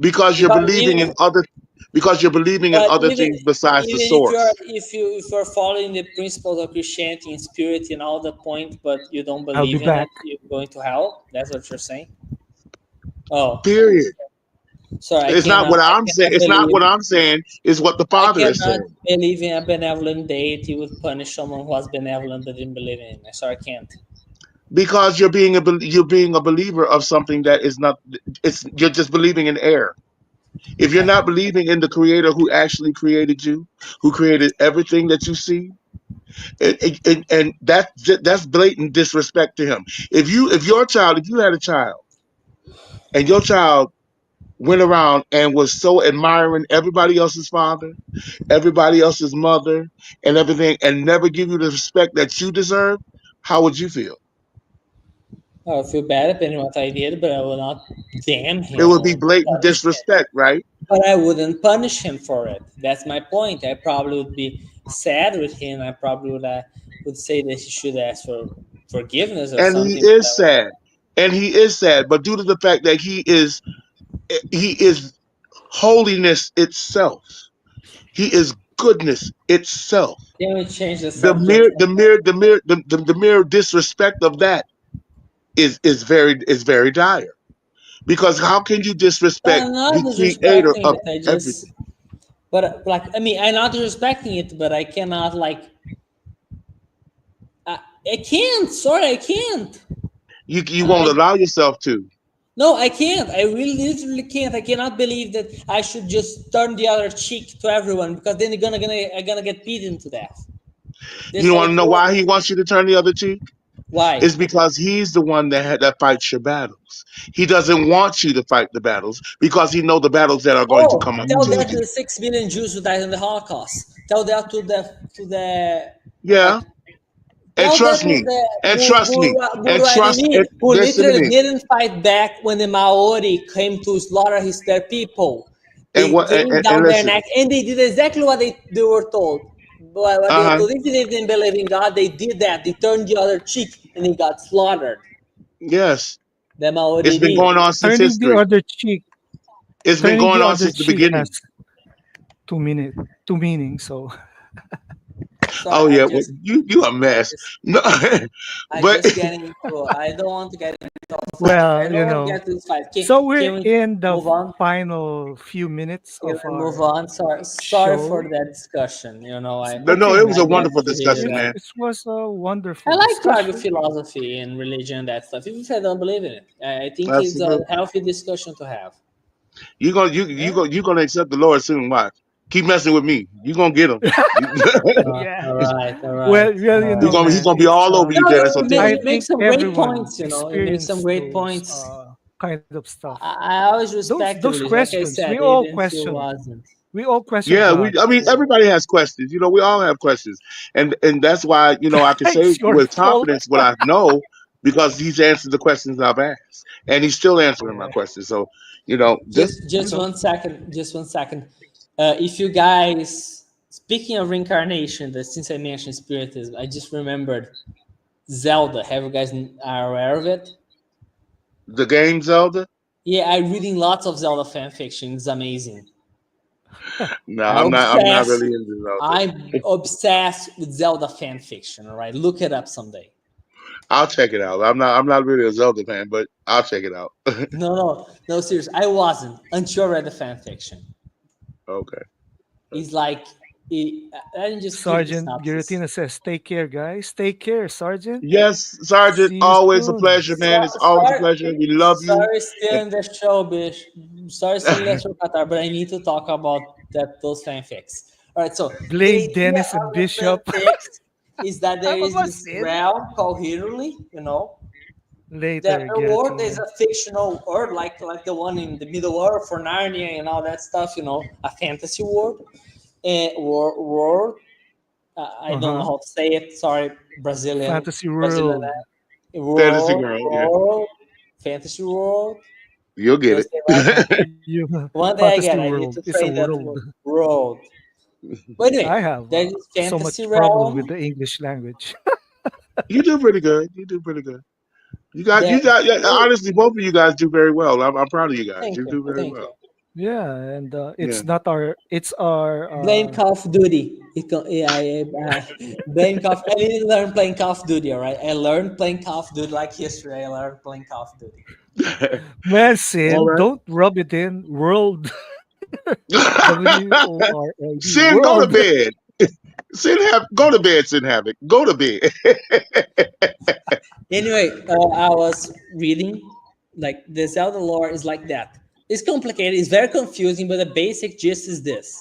[SPEAKER 3] because you're
[SPEAKER 4] because
[SPEAKER 3] believing in
[SPEAKER 4] even
[SPEAKER 3] other, because you're believing in
[SPEAKER 4] but
[SPEAKER 3] other
[SPEAKER 4] even
[SPEAKER 3] things besides the
[SPEAKER 4] even if you're
[SPEAKER 3] source.
[SPEAKER 4] if you're following the principles of Christianity in spirit and all the point, but you don't
[SPEAKER 2] I'll be
[SPEAKER 4] believe in
[SPEAKER 2] back.
[SPEAKER 4] it, you're going to hell. That's what you're saying. Oh,
[SPEAKER 3] Period.
[SPEAKER 4] sorry,
[SPEAKER 3] It's not what
[SPEAKER 4] I
[SPEAKER 3] I'm saying.
[SPEAKER 4] cannot
[SPEAKER 3] It's not
[SPEAKER 4] believe
[SPEAKER 3] what I'm saying. It's what the
[SPEAKER 4] I
[SPEAKER 3] Father is
[SPEAKER 4] cannot
[SPEAKER 3] saying.
[SPEAKER 4] believe in a benevolent deity would punish someone who was benevolent but didn't believe in him. Sorry, I can't.
[SPEAKER 3] Because you're being a believer of something that is not. It's you're just believing in air. If you're not believing in the Creator who actually created you, who created everything that you see, and that's blatant disrespect to Him. If your child, if you had a child, and your child went around and was so admiring everybody else's father, everybody else's mother, and everything, and never give you the respect that you deserve, how would you feel?
[SPEAKER 4] I would feel bad depending on what I did, but I will not damn
[SPEAKER 3] It
[SPEAKER 4] him
[SPEAKER 3] would be
[SPEAKER 4] or
[SPEAKER 3] blatant
[SPEAKER 4] punish him.
[SPEAKER 3] disrespect, right?
[SPEAKER 4] But I wouldn't punish him for it. That's my point. I probably would be sad with him. I probably would say that he should ask for forgiveness or
[SPEAKER 3] And he
[SPEAKER 4] something. But
[SPEAKER 3] is sad, and he is sad, but due to the fact that he is holiness itself, he is goodness itself.
[SPEAKER 4] can we change the
[SPEAKER 3] The
[SPEAKER 4] subject
[SPEAKER 3] mere
[SPEAKER 4] from
[SPEAKER 3] the mere the mere the mere disrespect of that is very dire, because how can you disrespect
[SPEAKER 4] I'm not
[SPEAKER 3] the creator
[SPEAKER 4] disrespecting
[SPEAKER 3] of
[SPEAKER 4] it. I just,
[SPEAKER 3] everything?
[SPEAKER 4] but like, I mean, I'm not disrespecting it, but I cannot like, I can't. Sorry, I can't.
[SPEAKER 3] You won't
[SPEAKER 4] I
[SPEAKER 3] allow yourself to.
[SPEAKER 4] No, I can't. I really literally can't. I cannot believe that I should just turn the other cheek to everyone because then I'm gonna get beaten to death.
[SPEAKER 3] You
[SPEAKER 4] That's
[SPEAKER 3] don't
[SPEAKER 4] how
[SPEAKER 3] want
[SPEAKER 4] it
[SPEAKER 3] to know why he
[SPEAKER 4] works.
[SPEAKER 3] wants you to turn the other cheek?
[SPEAKER 4] Why?
[SPEAKER 3] It's because he's the one that fights your battles. He doesn't want you to fight the battles because he know the battles that are going to
[SPEAKER 4] Oh,
[SPEAKER 3] come up
[SPEAKER 4] tell
[SPEAKER 3] to
[SPEAKER 4] that to
[SPEAKER 3] you.
[SPEAKER 4] the 6 million Jews who died in the Holocaust. Tell that to the
[SPEAKER 3] Yeah,
[SPEAKER 4] like.
[SPEAKER 3] and
[SPEAKER 4] Tell that
[SPEAKER 3] trust
[SPEAKER 4] to
[SPEAKER 3] me,
[SPEAKER 4] the
[SPEAKER 3] and trust me, and trust it.
[SPEAKER 4] Burwalini, who
[SPEAKER 3] Listen to
[SPEAKER 4] literally
[SPEAKER 3] me.
[SPEAKER 4] didn't fight back when the Maori came to slaughter their people.
[SPEAKER 3] And
[SPEAKER 4] They
[SPEAKER 3] what?
[SPEAKER 4] came
[SPEAKER 3] And
[SPEAKER 4] down their
[SPEAKER 3] listen.
[SPEAKER 4] neck and they did exactly what they were told. What they
[SPEAKER 3] Uh
[SPEAKER 4] were
[SPEAKER 3] huh.
[SPEAKER 4] told, if they didn't believe in God, they did that. They turned the other cheek and they got slaughtered.
[SPEAKER 3] Yes,
[SPEAKER 4] The
[SPEAKER 3] it's
[SPEAKER 4] Maori
[SPEAKER 3] been
[SPEAKER 4] did.
[SPEAKER 3] going on since
[SPEAKER 2] Turning the
[SPEAKER 3] history.
[SPEAKER 2] other cheek.
[SPEAKER 3] It's been
[SPEAKER 2] Turning
[SPEAKER 3] going
[SPEAKER 2] the
[SPEAKER 3] on
[SPEAKER 2] other
[SPEAKER 3] since the
[SPEAKER 2] cheek has
[SPEAKER 3] beginning.
[SPEAKER 2] 2 minute, two meanings. So
[SPEAKER 3] Oh
[SPEAKER 4] I
[SPEAKER 3] yeah, well,
[SPEAKER 4] just
[SPEAKER 3] you a
[SPEAKER 4] I
[SPEAKER 3] mess.
[SPEAKER 4] just
[SPEAKER 3] No,
[SPEAKER 4] I
[SPEAKER 3] but
[SPEAKER 4] just get into. I don't want to get into a fight. I
[SPEAKER 2] Well,
[SPEAKER 4] don't want to get to this fight.
[SPEAKER 2] so we're
[SPEAKER 4] Can we
[SPEAKER 2] in the
[SPEAKER 4] move on?
[SPEAKER 2] final few minutes
[SPEAKER 4] Can
[SPEAKER 2] of
[SPEAKER 4] we move
[SPEAKER 2] our
[SPEAKER 4] on? Sorry for
[SPEAKER 2] show.
[SPEAKER 4] that discussion.
[SPEAKER 3] no, it was
[SPEAKER 4] I
[SPEAKER 3] a
[SPEAKER 2] Okay,
[SPEAKER 4] get
[SPEAKER 3] wonderful
[SPEAKER 4] too heated
[SPEAKER 3] discussion,
[SPEAKER 4] up.
[SPEAKER 3] man.
[SPEAKER 2] it was a
[SPEAKER 4] I
[SPEAKER 2] wonderful
[SPEAKER 4] like to argue
[SPEAKER 2] discussion.
[SPEAKER 4] philosophy and religion and that stuff, even if I don't believe in it. I think it's a
[SPEAKER 3] Absolutely.
[SPEAKER 4] healthy discussion to have.
[SPEAKER 3] You gonna accept the Lord soon. Watch. Keep messing with me. You gonna get him.
[SPEAKER 2] Yeah.
[SPEAKER 4] All right, all right,
[SPEAKER 2] Well,
[SPEAKER 4] all right.
[SPEAKER 3] He's
[SPEAKER 2] man,
[SPEAKER 3] gonna be
[SPEAKER 2] it's
[SPEAKER 3] all over you,
[SPEAKER 4] No,
[SPEAKER 3] Dennis. So take
[SPEAKER 2] I
[SPEAKER 3] it.
[SPEAKER 4] you make
[SPEAKER 2] think
[SPEAKER 4] some great
[SPEAKER 2] everyone
[SPEAKER 4] points. You make some
[SPEAKER 2] experienced
[SPEAKER 4] great
[SPEAKER 2] those
[SPEAKER 4] points.
[SPEAKER 2] kind of stuff.
[SPEAKER 4] I always respect the
[SPEAKER 2] Those
[SPEAKER 4] religion. Like I
[SPEAKER 2] questions,
[SPEAKER 4] said,
[SPEAKER 2] we all
[SPEAKER 4] even if you
[SPEAKER 2] question.
[SPEAKER 4] wasn't.
[SPEAKER 2] We all question
[SPEAKER 3] Yeah,
[SPEAKER 2] God.
[SPEAKER 3] I mean,
[SPEAKER 2] So
[SPEAKER 3] everybody has questions. We all have questions, and that's why I can say
[SPEAKER 2] it's your
[SPEAKER 3] with
[SPEAKER 2] fault.
[SPEAKER 3] confidence what I know because He's answered the questions I've asked, and He's still answering my
[SPEAKER 2] Yeah.
[SPEAKER 3] questions. So, just
[SPEAKER 4] Just 1 second. Just 1 second. If you guys, speaking of reincarnation, that since I mentioned spiritism, I just remembered Zelda. Have you guys are aware of it?
[SPEAKER 3] the game Zelda.
[SPEAKER 4] Yeah, I'm reading lots of Zelda fan fiction. It's amazing.
[SPEAKER 3] No,
[SPEAKER 4] I'm
[SPEAKER 3] I'm not
[SPEAKER 4] obsessed.
[SPEAKER 3] really into Zelda.
[SPEAKER 4] I'm obsessed with Zelda fan fiction. All right, look it up someday.
[SPEAKER 3] I'll check it out. I'm not really a Zelda fan, but I'll check it out.
[SPEAKER 4] No, serious. I wasn't until I read the fan fiction.
[SPEAKER 3] Okay.
[SPEAKER 4] It's like let me just give the
[SPEAKER 2] Sergeant
[SPEAKER 4] synopsis.
[SPEAKER 2] Giratina says, "Take care, guys. Take care, Sergeant.
[SPEAKER 3] Yes, Sergeant.
[SPEAKER 2] See you
[SPEAKER 3] Always a
[SPEAKER 2] soon."
[SPEAKER 3] pleasure, man. It's always a pleasure. We love you.
[SPEAKER 4] Sorry, still
[SPEAKER 3] And
[SPEAKER 4] in the show, bitch. Sorry, still in the show, Qatar, but I need to talk about those fanfics. All right, so the
[SPEAKER 2] Blade,
[SPEAKER 4] idea
[SPEAKER 2] Dennis,
[SPEAKER 4] of
[SPEAKER 2] and
[SPEAKER 4] the
[SPEAKER 2] Bishop.
[SPEAKER 4] fanfics is that there
[SPEAKER 2] I'm a
[SPEAKER 4] is this
[SPEAKER 2] Masin.
[SPEAKER 4] realm called Hyrule, that
[SPEAKER 2] Later,
[SPEAKER 4] the world is
[SPEAKER 2] Giratina.
[SPEAKER 4] a fictional world, like the one in the Middle Earth for Narnia and all that stuff, a fantasy world. World. I
[SPEAKER 2] Uh
[SPEAKER 4] don't know
[SPEAKER 2] huh.
[SPEAKER 4] how to say it. Sorry,
[SPEAKER 2] Fantasy
[SPEAKER 4] Brazilian
[SPEAKER 2] world.
[SPEAKER 3] Fantasy
[SPEAKER 4] world,
[SPEAKER 3] girl, yeah.
[SPEAKER 4] world, fantasy world.
[SPEAKER 3] You'll
[SPEAKER 4] Did
[SPEAKER 3] get
[SPEAKER 4] I say it right?
[SPEAKER 2] You
[SPEAKER 4] One day
[SPEAKER 2] fantasy
[SPEAKER 4] again, I need
[SPEAKER 2] world.
[SPEAKER 4] to
[SPEAKER 2] It's a
[SPEAKER 4] train that
[SPEAKER 2] world.
[SPEAKER 4] world. But
[SPEAKER 2] I
[SPEAKER 4] anyway,
[SPEAKER 2] have
[SPEAKER 4] there is
[SPEAKER 2] so
[SPEAKER 4] fantasy
[SPEAKER 2] much problem with
[SPEAKER 4] realm.
[SPEAKER 2] the English language.
[SPEAKER 3] You do pretty good. You do pretty good.
[SPEAKER 4] That
[SPEAKER 3] Yeah, honestly, both of you guys do very well. I'm proud of you guys.
[SPEAKER 4] thank
[SPEAKER 3] You
[SPEAKER 4] you,
[SPEAKER 3] do very
[SPEAKER 4] thank you.
[SPEAKER 3] well.
[SPEAKER 2] Yeah, and
[SPEAKER 3] Yeah.
[SPEAKER 2] it's not our. It's our.
[SPEAKER 4] Blame Call of Duty. Blame Call. I didn't learn playing Call of Duty. All right, I learned playing Call of Duty like history. I learned playing Call of Duty.
[SPEAKER 3] All
[SPEAKER 2] Masin,
[SPEAKER 3] right.
[SPEAKER 2] don't rub it in. World. WORLD.
[SPEAKER 3] Sin, go to
[SPEAKER 2] World.
[SPEAKER 3] bed. Go to bed, Sin Havoc. Go to bed.
[SPEAKER 4] Anyway, I was reading like the Zelda lore is like that. It's complicated. It's very confusing, but the basic gist is this.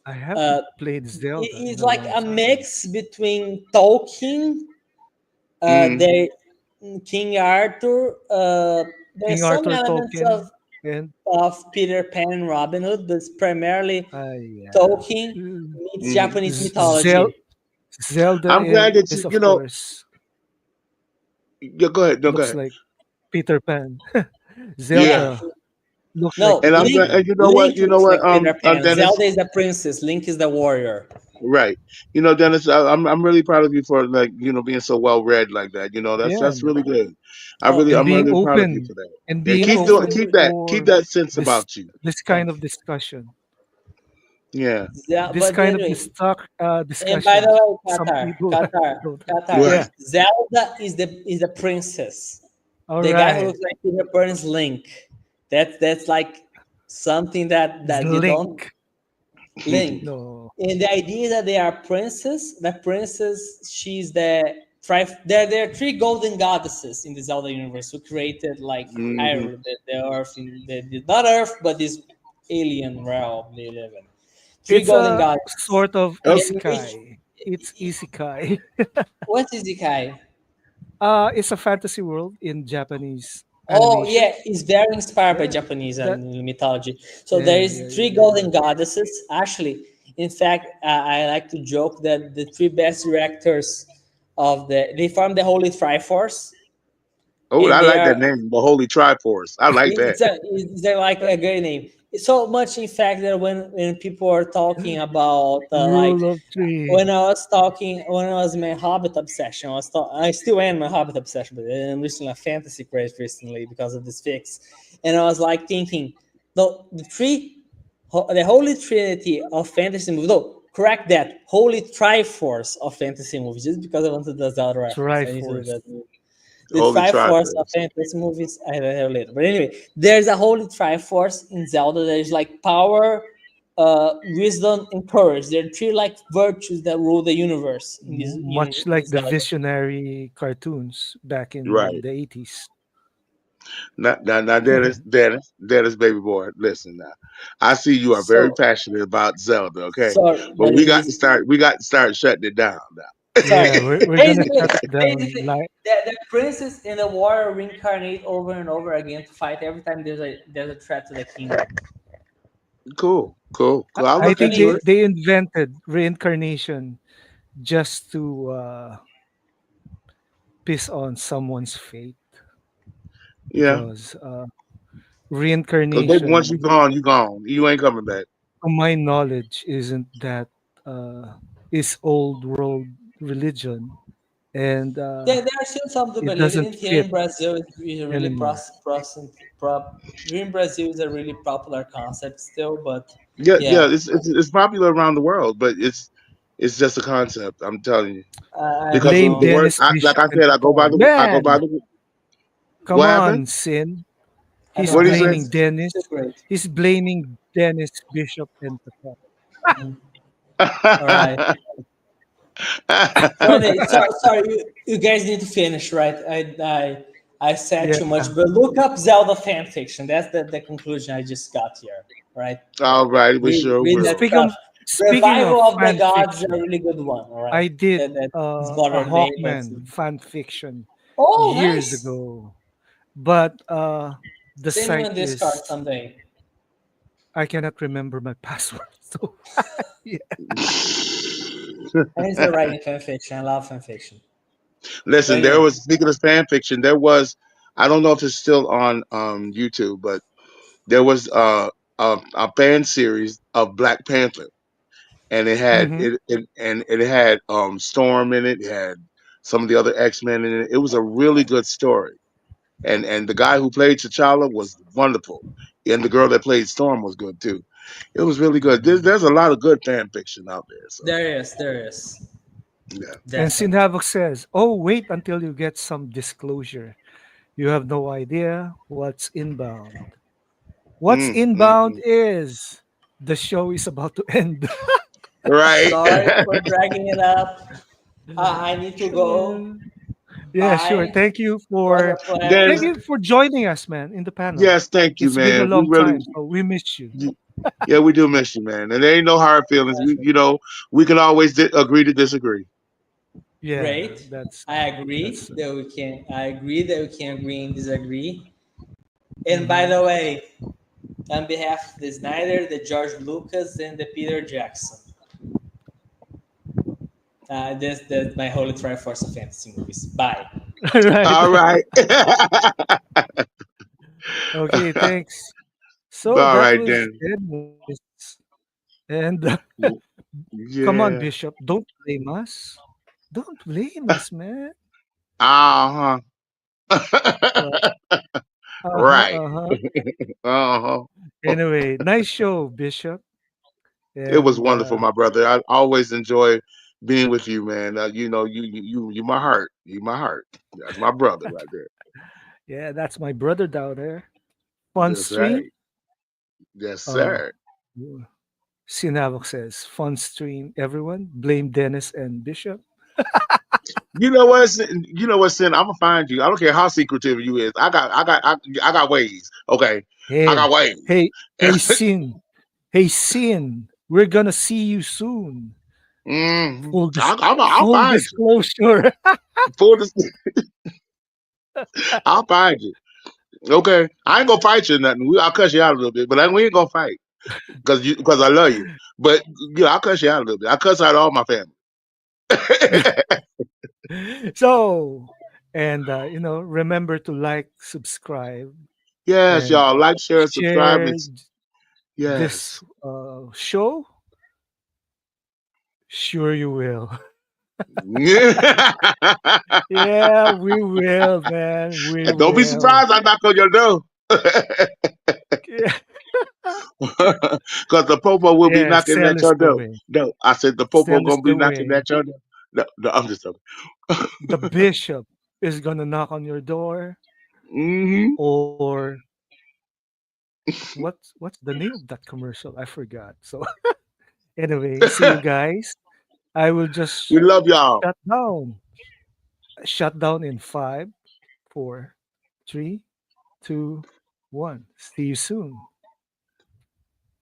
[SPEAKER 2] I haven't
[SPEAKER 4] Uh,
[SPEAKER 2] played Zelda in
[SPEAKER 4] it's
[SPEAKER 2] a
[SPEAKER 4] like
[SPEAKER 2] long
[SPEAKER 4] a
[SPEAKER 2] time.
[SPEAKER 4] mix between Tolkien,
[SPEAKER 3] Mm.
[SPEAKER 4] the King Arthur.
[SPEAKER 2] King
[SPEAKER 4] There's some
[SPEAKER 2] Arthur
[SPEAKER 4] elements
[SPEAKER 2] Tolkien and
[SPEAKER 4] of Peter Pan and Robin Hood, but it's primarily
[SPEAKER 2] yeah.
[SPEAKER 4] Tolkien
[SPEAKER 2] Mm,
[SPEAKER 4] meets
[SPEAKER 3] Hmm.
[SPEAKER 4] Japanese
[SPEAKER 2] Zel-
[SPEAKER 4] mythology.
[SPEAKER 2] Zelda
[SPEAKER 3] I'm glad that
[SPEAKER 2] is of
[SPEAKER 3] you know.
[SPEAKER 2] course
[SPEAKER 3] Yeah, go ahead. No, go
[SPEAKER 2] looks
[SPEAKER 3] ahead.
[SPEAKER 2] like Peter Pan.
[SPEAKER 3] Yeah,
[SPEAKER 4] Yeah,
[SPEAKER 2] Zelda looks like
[SPEAKER 4] no,
[SPEAKER 3] and I'm
[SPEAKER 2] Peter
[SPEAKER 3] glad.
[SPEAKER 4] Link.
[SPEAKER 3] And
[SPEAKER 2] Pan.
[SPEAKER 3] you know what?
[SPEAKER 4] Link
[SPEAKER 3] You know
[SPEAKER 4] looks
[SPEAKER 3] what?
[SPEAKER 4] like Peter Pan.
[SPEAKER 3] Dennis.
[SPEAKER 4] Zelda is the princess. Link is the warrior.
[SPEAKER 3] Right. Dennis. I'm really proud of you for like being so well read like that.
[SPEAKER 2] Yeah,
[SPEAKER 3] That's really good.
[SPEAKER 4] Oh,
[SPEAKER 2] and
[SPEAKER 3] I'm
[SPEAKER 2] being
[SPEAKER 3] really proud of you
[SPEAKER 2] open
[SPEAKER 3] for that.
[SPEAKER 2] and
[SPEAKER 3] And
[SPEAKER 2] being
[SPEAKER 4] you
[SPEAKER 3] keep
[SPEAKER 4] must
[SPEAKER 3] doing
[SPEAKER 2] open
[SPEAKER 3] keep that keep
[SPEAKER 2] for
[SPEAKER 3] that sense
[SPEAKER 2] this
[SPEAKER 3] about you.
[SPEAKER 2] this kind
[SPEAKER 4] thank
[SPEAKER 2] of discussion.
[SPEAKER 4] you.
[SPEAKER 3] Yeah.
[SPEAKER 4] Yeah,
[SPEAKER 2] This
[SPEAKER 4] but
[SPEAKER 2] kind of
[SPEAKER 4] anyway, and by the
[SPEAKER 2] discussions.
[SPEAKER 4] way,
[SPEAKER 2] Some people don't have.
[SPEAKER 4] Qatar.
[SPEAKER 3] Right.
[SPEAKER 2] Yeah.
[SPEAKER 4] Zelda is the princess.
[SPEAKER 2] All
[SPEAKER 4] The guy who
[SPEAKER 2] right.
[SPEAKER 4] looks like Peter Pan is Link. That's like something
[SPEAKER 2] It's
[SPEAKER 4] that you don't
[SPEAKER 2] Link.
[SPEAKER 4] link.
[SPEAKER 2] No.
[SPEAKER 4] And the idea that they are princess, the princess, she's there are three golden goddesses in the Zelda universe who created like
[SPEAKER 3] Hmm.
[SPEAKER 4] Hyrule, the Earth, not Earth, but this alien realm they live in. Three
[SPEAKER 2] It's
[SPEAKER 4] golden
[SPEAKER 2] a
[SPEAKER 4] goddesses.
[SPEAKER 2] sort of
[SPEAKER 4] And each
[SPEAKER 2] isekai. It's isekai.
[SPEAKER 4] what is Ikai?
[SPEAKER 2] It's a fantasy world in Japanese
[SPEAKER 4] Oh
[SPEAKER 2] animation.
[SPEAKER 4] yeah, it's very inspired by
[SPEAKER 2] Yeah.
[SPEAKER 4] Japanese
[SPEAKER 2] That
[SPEAKER 4] mythology. So there
[SPEAKER 2] yeah,
[SPEAKER 4] is
[SPEAKER 2] yeah,
[SPEAKER 4] three
[SPEAKER 2] yeah, yeah.
[SPEAKER 4] golden goddesses. Actually, in fact, I like to joke that the three best directors they formed the Holy Triforce,
[SPEAKER 3] Oh,
[SPEAKER 4] and
[SPEAKER 3] I
[SPEAKER 4] they
[SPEAKER 3] like that
[SPEAKER 4] are
[SPEAKER 3] name, the Holy Triforce. I like that.
[SPEAKER 4] it's they're like a great name. So much, in fact, that when people are talking about like
[SPEAKER 2] Rule of three.
[SPEAKER 4] when I was in my Hobbit obsession, I still am my Hobbit obsession, but I'm listening to fantasy craze recently because of this fix, and I was like thinking, no, the Holy Trinity of fantasy movies. No, correct that, holy triforce of fantasy movies. Just because I wanted the Zelda reference, I need to do
[SPEAKER 2] Triforce.
[SPEAKER 4] that movie. The
[SPEAKER 3] Holy
[SPEAKER 4] Triforce of
[SPEAKER 3] Triforce.
[SPEAKER 4] fantasy movies I will have later. But anyway, there's a holy Triforce in Zelda that is like power, wisdom, and courage. There are three like virtues that rule the universe in this
[SPEAKER 2] Much
[SPEAKER 4] in
[SPEAKER 2] like the
[SPEAKER 4] Zelda.
[SPEAKER 2] visionary cartoons back in
[SPEAKER 3] Right.
[SPEAKER 2] the 80s.
[SPEAKER 3] Now, Dennis, baby boy. Listen now. I see you are very
[SPEAKER 4] So
[SPEAKER 3] passionate about Zelda. Okay,
[SPEAKER 4] sorry,
[SPEAKER 3] but
[SPEAKER 4] but
[SPEAKER 3] we
[SPEAKER 4] it
[SPEAKER 3] got to
[SPEAKER 4] is
[SPEAKER 3] start. We got to start shutting it down
[SPEAKER 4] sorry.
[SPEAKER 2] Yeah,
[SPEAKER 3] now.
[SPEAKER 2] we're gonna
[SPEAKER 4] Basically,
[SPEAKER 2] shut it down.
[SPEAKER 4] basically,
[SPEAKER 2] Like,
[SPEAKER 4] the princess and the warrior reincarnate over and over again to fight every time there's a threat to the kingdom.
[SPEAKER 3] Cool. I'll
[SPEAKER 2] I
[SPEAKER 3] look
[SPEAKER 2] think
[SPEAKER 3] into
[SPEAKER 2] they
[SPEAKER 3] it.
[SPEAKER 2] they invented reincarnation just to piss on someone's fate
[SPEAKER 3] Yeah,
[SPEAKER 2] because
[SPEAKER 3] because once you
[SPEAKER 2] reincarnation,
[SPEAKER 3] gone, you gone. You ain't coming back.
[SPEAKER 2] to my knowledge, isn't that is old world religion, and
[SPEAKER 4] There are still some to
[SPEAKER 2] it
[SPEAKER 4] believe in
[SPEAKER 2] doesn't
[SPEAKER 4] it. Here
[SPEAKER 2] fit
[SPEAKER 4] in Brazil, it's a really
[SPEAKER 2] anymore.
[SPEAKER 4] here in Brazil is a really popular concept still, but
[SPEAKER 3] Yeah.
[SPEAKER 4] yeah,
[SPEAKER 3] It's popular around the world, but it's just a concept. I'm telling you.
[SPEAKER 4] I don't
[SPEAKER 3] Because
[SPEAKER 2] Blame
[SPEAKER 3] the
[SPEAKER 4] know.
[SPEAKER 3] word,
[SPEAKER 2] Dennis
[SPEAKER 3] like
[SPEAKER 2] Bishop
[SPEAKER 3] I
[SPEAKER 2] and
[SPEAKER 3] said,
[SPEAKER 2] Katar.
[SPEAKER 3] I go by
[SPEAKER 2] Man,
[SPEAKER 3] the.
[SPEAKER 2] come
[SPEAKER 3] What happened?
[SPEAKER 2] on, Sin.
[SPEAKER 4] I
[SPEAKER 2] He's
[SPEAKER 4] don't
[SPEAKER 3] What do you
[SPEAKER 4] know.
[SPEAKER 3] say?
[SPEAKER 2] blaming
[SPEAKER 4] It's still
[SPEAKER 2] Dennis.
[SPEAKER 4] great.
[SPEAKER 2] He's blaming Dennis Bishop and Katar.
[SPEAKER 4] Mhm. All right. So anyway, sorry, you guys need to finish, right? I said
[SPEAKER 2] Yeah.
[SPEAKER 4] too much, but look up Zelda fan fiction. That's the conclusion I just got here, right?
[SPEAKER 3] All right, we
[SPEAKER 4] Read,
[SPEAKER 3] sure
[SPEAKER 4] read that
[SPEAKER 3] will.
[SPEAKER 4] stuff.
[SPEAKER 2] Speaking of
[SPEAKER 4] Revival of the
[SPEAKER 2] fan
[SPEAKER 4] Gods is a
[SPEAKER 2] fiction,
[SPEAKER 4] really good one, all right?
[SPEAKER 2] I did
[SPEAKER 4] That is
[SPEAKER 2] a
[SPEAKER 4] modern day, but
[SPEAKER 2] Hawkman fan fiction
[SPEAKER 4] oh,
[SPEAKER 2] years
[SPEAKER 4] nice.
[SPEAKER 2] ago, but the
[SPEAKER 4] Send me
[SPEAKER 2] site
[SPEAKER 4] on Discord
[SPEAKER 2] is
[SPEAKER 4] someday.
[SPEAKER 2] I cannot remember my password. So yeah.
[SPEAKER 4] I enjoy writing fan fiction. I love fan fiction. But
[SPEAKER 3] Listen, there
[SPEAKER 4] anyway,
[SPEAKER 3] was speaking of fan fiction, there was I don't know if it's still on YouTube, but there was a fan series of Black Panther, and
[SPEAKER 2] Hmm.
[SPEAKER 3] it had Storm in it. It had some of the other X-Men in it. It was a really good story, and the guy who played T'Challa was wonderful, and the girl that played Storm was good too. It was really good. There's a lot of good fan fiction out there. So
[SPEAKER 4] there is
[SPEAKER 3] yeah.
[SPEAKER 2] And Sin
[SPEAKER 4] definitely.
[SPEAKER 2] Havoc says, "Oh, wait until you get some disclosure. You have no idea what's inbound. What's inbound
[SPEAKER 3] Mm.
[SPEAKER 2] is the show is about to end."
[SPEAKER 3] Right.
[SPEAKER 4] Sorry for dragging it up. I need to go.
[SPEAKER 2] Yeah, sure.
[SPEAKER 4] Bye. Was a
[SPEAKER 2] Thank
[SPEAKER 3] There's
[SPEAKER 4] pleasure.
[SPEAKER 2] you for joining us, man, in the panel.
[SPEAKER 3] yes, thank you,
[SPEAKER 2] It's been a
[SPEAKER 3] man. We
[SPEAKER 2] long
[SPEAKER 3] really
[SPEAKER 2] time, so we missed you.
[SPEAKER 3] yeah, we do miss you, man. And there ain't no hard feelings.
[SPEAKER 4] Pleasure.
[SPEAKER 3] We can always agree to disagree.
[SPEAKER 2] Yeah,
[SPEAKER 4] Great.
[SPEAKER 2] that's
[SPEAKER 4] I
[SPEAKER 2] that's.
[SPEAKER 4] agree that we can. I agree that we can agree and disagree. And by
[SPEAKER 2] Mhm.
[SPEAKER 4] the way, on behalf of the Snyder, the George Lucas, and the Peter Jackson, that's my holy triforce of fantasy movies. Bye.
[SPEAKER 2] Right.
[SPEAKER 3] All right.
[SPEAKER 2] Okay, thanks. So
[SPEAKER 3] All
[SPEAKER 2] that
[SPEAKER 3] right
[SPEAKER 2] was
[SPEAKER 3] then.
[SPEAKER 2] Dennis. And come on,
[SPEAKER 3] Yeah.
[SPEAKER 2] Bishop, don't blame us. Don't blame us, man.
[SPEAKER 3] Uh-huh.
[SPEAKER 2] Uh-huh,
[SPEAKER 3] Right.
[SPEAKER 2] uh-huh.
[SPEAKER 3] Uh-huh.
[SPEAKER 2] Anyway, nice show, Bishop.
[SPEAKER 3] It was
[SPEAKER 2] And
[SPEAKER 3] wonderful, my brother. I always enjoy being with you, man. You my heart. You my heart. That's my brother right there.
[SPEAKER 2] yeah, that's my brother down there. Fun
[SPEAKER 3] That's
[SPEAKER 2] stream.
[SPEAKER 3] right. Yes,
[SPEAKER 2] Uh,
[SPEAKER 3] sir.
[SPEAKER 2] Sinavok says, fun stream, everyone. Blame Dennis and Bishop.
[SPEAKER 3] You know what? You know what, Sin? I'm gonna find you. I don't care how secretive you is. I got ways. Okay, I
[SPEAKER 2] Hey,
[SPEAKER 3] got ways.
[SPEAKER 2] hey, hey, Sin. Hey, Sin. We're gonna see you soon.
[SPEAKER 3] I'll
[SPEAKER 2] Full
[SPEAKER 3] find you.
[SPEAKER 2] disclosure.
[SPEAKER 3] Full dis- I'll find you. Okay, I ain't gonna fight you or nothing. I'll cuss you out a little bit, but we ain't gonna fight because I love you. But yeah, I'll cuss you out a little bit. I cuss out all my family.
[SPEAKER 2] So, and remember to like, subscribe,
[SPEAKER 3] Yes,
[SPEAKER 2] and
[SPEAKER 3] y'all like, share, and subscribe.
[SPEAKER 2] share
[SPEAKER 3] It's
[SPEAKER 2] this
[SPEAKER 3] yes.
[SPEAKER 2] show. Sure, you will. Yeah, we will, man. We
[SPEAKER 3] Don't be
[SPEAKER 2] will.
[SPEAKER 3] surprised I knock on your door.
[SPEAKER 2] Yeah.
[SPEAKER 3] Because the popo will be
[SPEAKER 2] Yeah,
[SPEAKER 3] knocking
[SPEAKER 2] sell
[SPEAKER 3] at
[SPEAKER 2] is
[SPEAKER 3] your
[SPEAKER 2] the
[SPEAKER 3] door.
[SPEAKER 2] way.
[SPEAKER 3] No, I said the popo
[SPEAKER 2] Sell is
[SPEAKER 3] gonna be
[SPEAKER 2] the
[SPEAKER 3] knocking
[SPEAKER 2] way.
[SPEAKER 3] at your door. No, no, I'm just joking.
[SPEAKER 2] The bishop is gonna knock on your door,
[SPEAKER 3] Hmm.
[SPEAKER 2] or what's the name of that commercial? I forgot. So anyway, see you guys. I will
[SPEAKER 3] We
[SPEAKER 2] just
[SPEAKER 3] love y'all.
[SPEAKER 2] shut down. Shut down in 5, 4, 3, 2, 1. See you soon.